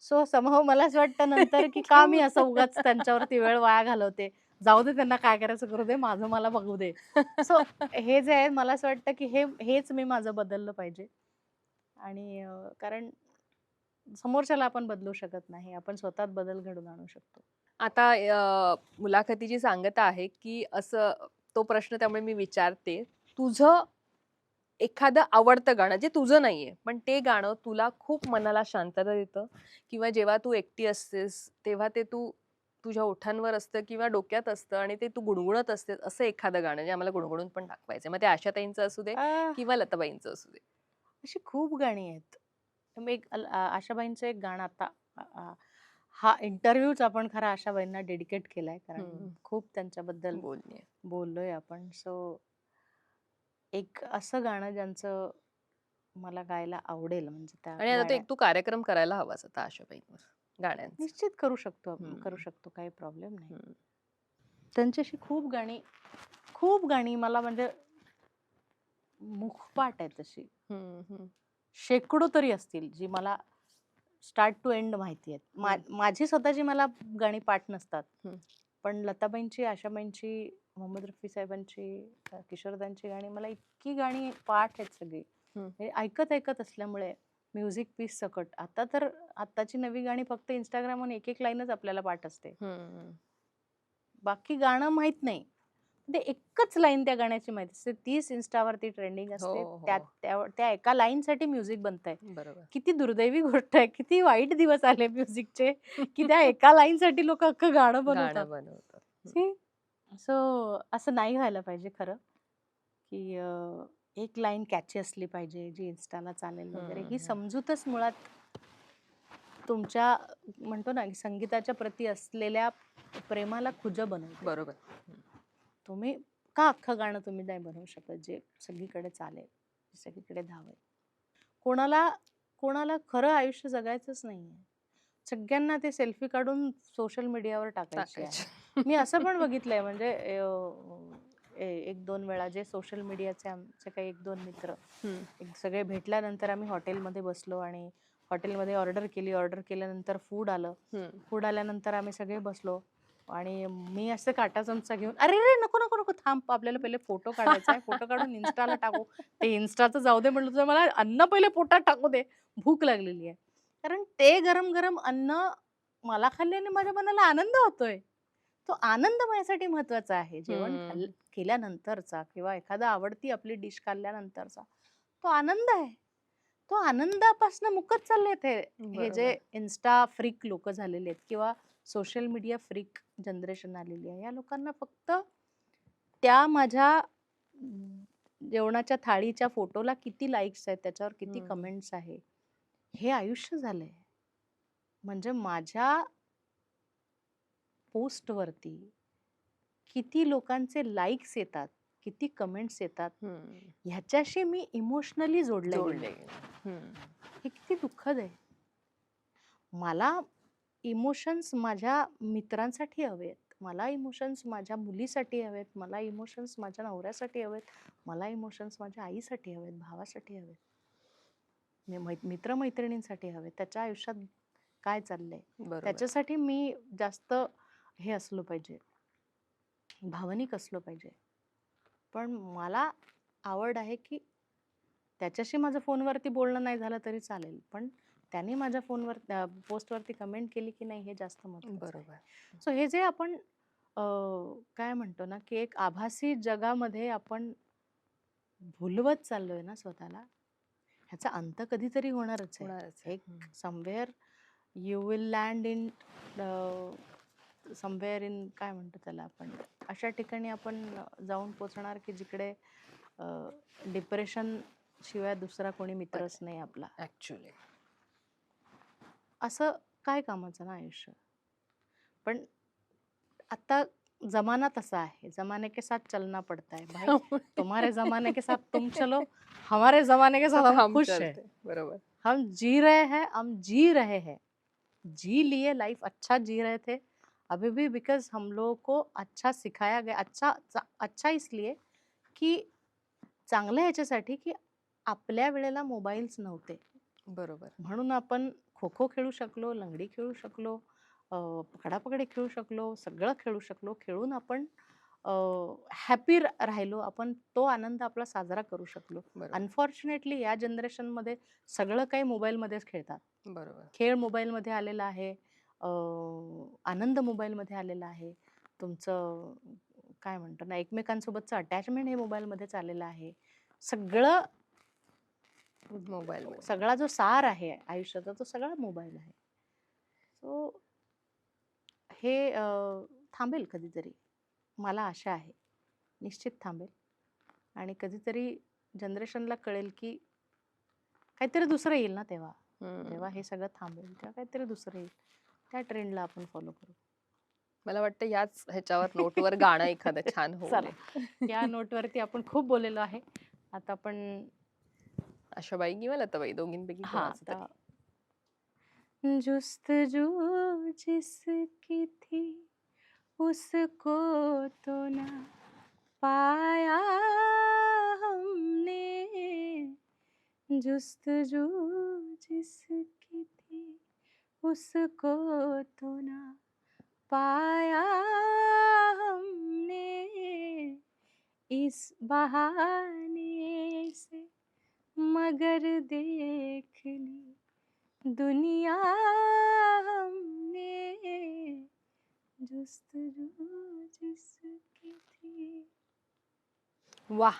सो समहाऊ मला असं वाटतं नंतर की का मी असं उगाच त्यांच्यावरती वेळ वाया घालवते. जाऊ दे, त्यांना काय करायचं करू दे, माझं मला बघू दे. सो हे जे आहे मला असं वाटतं की हेच मी माझं बदललं पाहिजे. आणि कारण समोरच्याला आपण बदलू शकत नाही, आपण स्वतःत बदल घडवून आणू शकतो. आता मुलाखतीची सांगता आहे की असं तो प्रश्न, त्यामुळे मी विचारते, तुझं एखादं आवडतं गाणं जे तुझं नाहीये पण ते गाणं तुला खूप मनाला शांतता देतं, किंवा जेव्हा तू एकटी असतेस तेव्हा ते तू तुझ्या ओठांवर असतं किंवा डोक्यात असतं आणि ते तू गुणगुणत असतेस, असं एखादं गाणं जे आम्हाला गुणगुणून पण दाखवायचं, मग ते आशाताईंचं असू दे किंवा लताबाईंचं असू दे? अशी खूप गाणी आहेत. आशाबाईंचं एक गाणं आता हा इंटरव्ह्यूच आपण खरा आशाबाईंना डेडिकेट केलाय, कारण खूप त्यांच्याबद्दल बोललोय आपण. सो एक असं गाणं ज्यांचं मला गायला आवडेल, म्हणजे आणि आता एक तू कार्यक्रम करायला हवास आता आशाबाईंवर गाण्यांचा. निश्चित करू शकतो, काही प्रॉब्लेम नाही. त्यांच्याशी खूप गाणी मला म्हणजे मुखपाठ आहे तशी, शेकडो तरी असतील जी मला स्टार्ट टू एंड माहिती आहेत. माझी स्वतःची मला गाणी पाठ नसतात, पण लताबाईंची, आशाबाईंची, मोहम्मद रफी साहेबांची, किशोरदांची गाणी मला इतकी गाणी पाठ आहेत सगळी. ऐकत असल्यामुळे म्युझिक पीस सकट. आता तर आताची नवी गाणी फक्त इंस्टाग्रामवर एक लाईनच आपल्याला पाठ असते, बाकी गाणं माहित नाही. ते एकच लाईन त्या गाण्याची माहिती असते, तीच इन्स्टावरती ट्रेंडिंग असते. त्या एका लाईन साठी म्युझिक बनतंय. किती दुर्दैवी गोष्ट आहे, किती वाईट दिवस आले म्युझिकचे की त्या एका लाईन साठी लोक अख्खं गाणं बनवतात. सो असं नाही व्हायला पाहिजे खरं, की एक लाईन कॅची असली पाहिजे जी इन्स्टाला चालेल वगैरे. ही समजूतच मुळात तुमच्या म्हणतो ना की संगीताच्या प्रती असलेल्या प्रेमाला खुजं बनवते. बरोबर. तुम्ही का अख्खं गाणं तुम्ही नाही बनवू शकत जे सगळीकडे चालेल, सगळीकडे धावेल? कोणाला खरं आयुष्य जगायचंच नाहीये. सगळ्यांना ते सेल्फी काढून सोशल मीडियावर टाकायचे आहे. मी असं पण बघितलंय, म्हणजे 1-2 वेळा जे सोशल मीडियाचे आमचे काही 1-2 मित्र सगळे भेटल्यानंतर आम्ही हॉटेलमध्ये बसलो आणि हॉटेलमध्ये ऑर्डर केल्यानंतर फूड आल्यानंतर आम्ही सगळे बसलो आणि मी असं काटा चमचा घेऊन, अरे रे नको नको नको थांब, आपल्याला पहिले फोटो काढायचा आहे, फोटो काढून इन्स्टाला टाकू. ते इन्स्टाचं जाऊ दे म्हटलं, तर मला अन्न पहिले पोटात टाकू दे, भूक लागलेली आहे. कारण ते गरम गरम अन्न मला खाल्ल्याने माझ्या मनाला आनंद होतोय. तो आनंद माझ्यासाठी महत्वाचा आहे. जेवण केल्यानंतरचा किंवा एखादा आवडती आपली डिश खाल्ल्यानंतरचा तो आनंद आहे. तो आनंदापासून मुकत चाललेत हे जे इन्स्टा फ्रीक लोक झालेले आहेत किंवा सोशल मीडिया फ्रीक जनरेशन आलेली आहे. या लोकांना फक्त त्या माझ्या जेवणाच्या थाळीच्या फोटोला किती लाईक्स आहेत, त्याच्यावर किती हम्म. कमेंट्स आहे, हे आयुष्य झालंय. म्हणजे माझ्या पोस्टवरती किती लोकांचे लाईक्स येतात, किती कमेंट्स येतात, हम्म. ह्याच्याशी मी इमोशनली जोडले जोडले गेले. गेले. हम्म. हे किती दुःखद आहे. मला इमोशन्स माझ्या मित्रांसाठी हवेत, मला इमोशन्स माझ्या मुलीसाठी हवेत, मला इमोशन्स माझ्या नवऱ्यासाठी हवेत, मला इमोशन्स माझ्या आईसाठी हवेत, भावासाठी हवेत, मित्रमैत्रिणींसाठी हवेत. त्याच्या आयुष्यात काय चाललंय बरोबर. त्याच्यासाठी मी जास्त हे असलो पाहिजे, भावनिक असलो पाहिजे. पण मला आवड आहे की त्याच्याशी माझं फोनवरती बोलणं नाही झालं तरी चालेल, पण त्यांनी माझ्या फोनवर पोस्टवरती कमेंट केली की नाही हे जास्त महत्त्वाचं आहे. बरोबर. सो हे जे आपण काय म्हणतो ना की एक आभासी जगामध्ये आपण भुलवत चाललोय ना स्वतःला, ह्याचा अंत कधीतरी होणारच आहे. होणारच आहे. एक somewhere you will land in somewhere in काय म्हणतो त्याला आपण, अशा ठिकाणी आपण जाऊन पोचणार की जिकडे डिप्रेशन शिवाय दुसरा कोणी मित्रच नाही आपला. ऍक्च्युली असं काय कामाचं ना आयुष्य. पण आता जमाना तसा है, जमाने के साथ चलना पड़ता है भाई. तुम्हारे जमाने के साथ तुम चलो, हमारे जमाने के साथ हम खुश हैं. चलते. बरोबर. हम जी रहे हैं, हम जी रहे हैं, जी लिए, लाइफ अच्छा जी रहे थे अभी भी, बिकॉज हम लोगों को अच्छा सिखाया गया. अच्छा इसलिए की चांगलं ह्याच्यासाठी की आपल्या वेळेला मोबाईल्स नव्हते, बरोबर. म्हणून आपण खो खो खेळू शकलो, लंगडी खेळू शकलो, पकडापकडी खेळू शकलो, सगळं खेळू शकलो. खेळून आपण हॅपी राहिलो, आपण तो आनंद आपला साजरा करू शकलो. बरोबर. अनफॉर्च्युनेटली या जनरेशनमध्ये सगळं काही मोबाईलमध्येच खेळतात. बरोबर. खेळ मोबाईलमध्ये आलेला आहे, आनंद मोबाईलमध्ये आलेला आहे, तुमचं काय म्हणतो ना एकमेकांसोबतचं अटॅचमेंट हे मोबाईलमध्येच आलेलं आहे. सगळं मोबाईल. सगळा जो सार आहे आयुष्याचा तो सगळा मोबाईल आहे. सो हे थांबेल कधीतरी, मला आशा आहे निश्चित थांबेल. आणि कधीतरी जनरेशनला कळेल की काहीतरी दुसरं येईल ना, जेव्हा हे सगळं थांबेल तेव्हा काहीतरी दुसरं येईल, त्या ट्रेंडला आपण फॉलो करू. मला वाटतं याच ह्याच्यावर नोटवर गाणं एखादं छान होईल. चला, या नोटवरती आपण खूप बोललेलो आहे. आता आपण आशाबाई किंवा लताबाई दोघींपैकी हाँ कोणाचं तरी. जुस्तजू जिसकी थी उसको तो ना पाया हमने, जुस्तजू जिसकी थी उसको तो ना पाया हमने, इस बहाने से मगर देख ली दुनिया हमने, जुस्तजू जिसकी थी. वाह,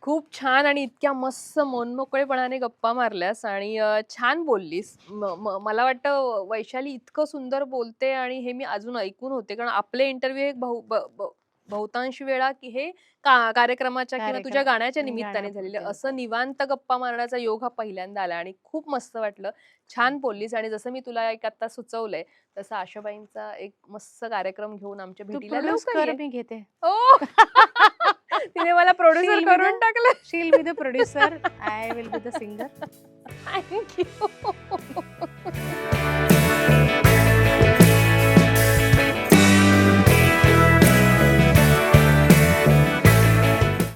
खूप छान. आणि इतक्या मस्त मनमोकळेपणाने गप्पा मारल्यास आणि छान बोललीस. मला वाटतं वैशाली इतकं सुंदर बोलते आणि हे मी अजून ऐकून होते, कारण आपले इंटरव्ह्यू एक बहुतांश वेळा की हे कार्यक्रमाच्या किंवा तुझ्या गाण्याच्या निमित्ताने झालेले, असं निवांत गप्पा मारण्याचा योग हा पहिल्यांदा आला आणि खूप मस्त वाटलं. छान बोललीस. आणि जसं मी तुला एक आता सुचवलंय तसं आशाबाईंचा एक मस्त कार्यक्रम घेऊन आमच्या भेटीला लवकर ये. मी घेते. ओ तिने मला प्रोड्युसर करून टाकलं. She'll be the producer, I will be the singer. Thank you.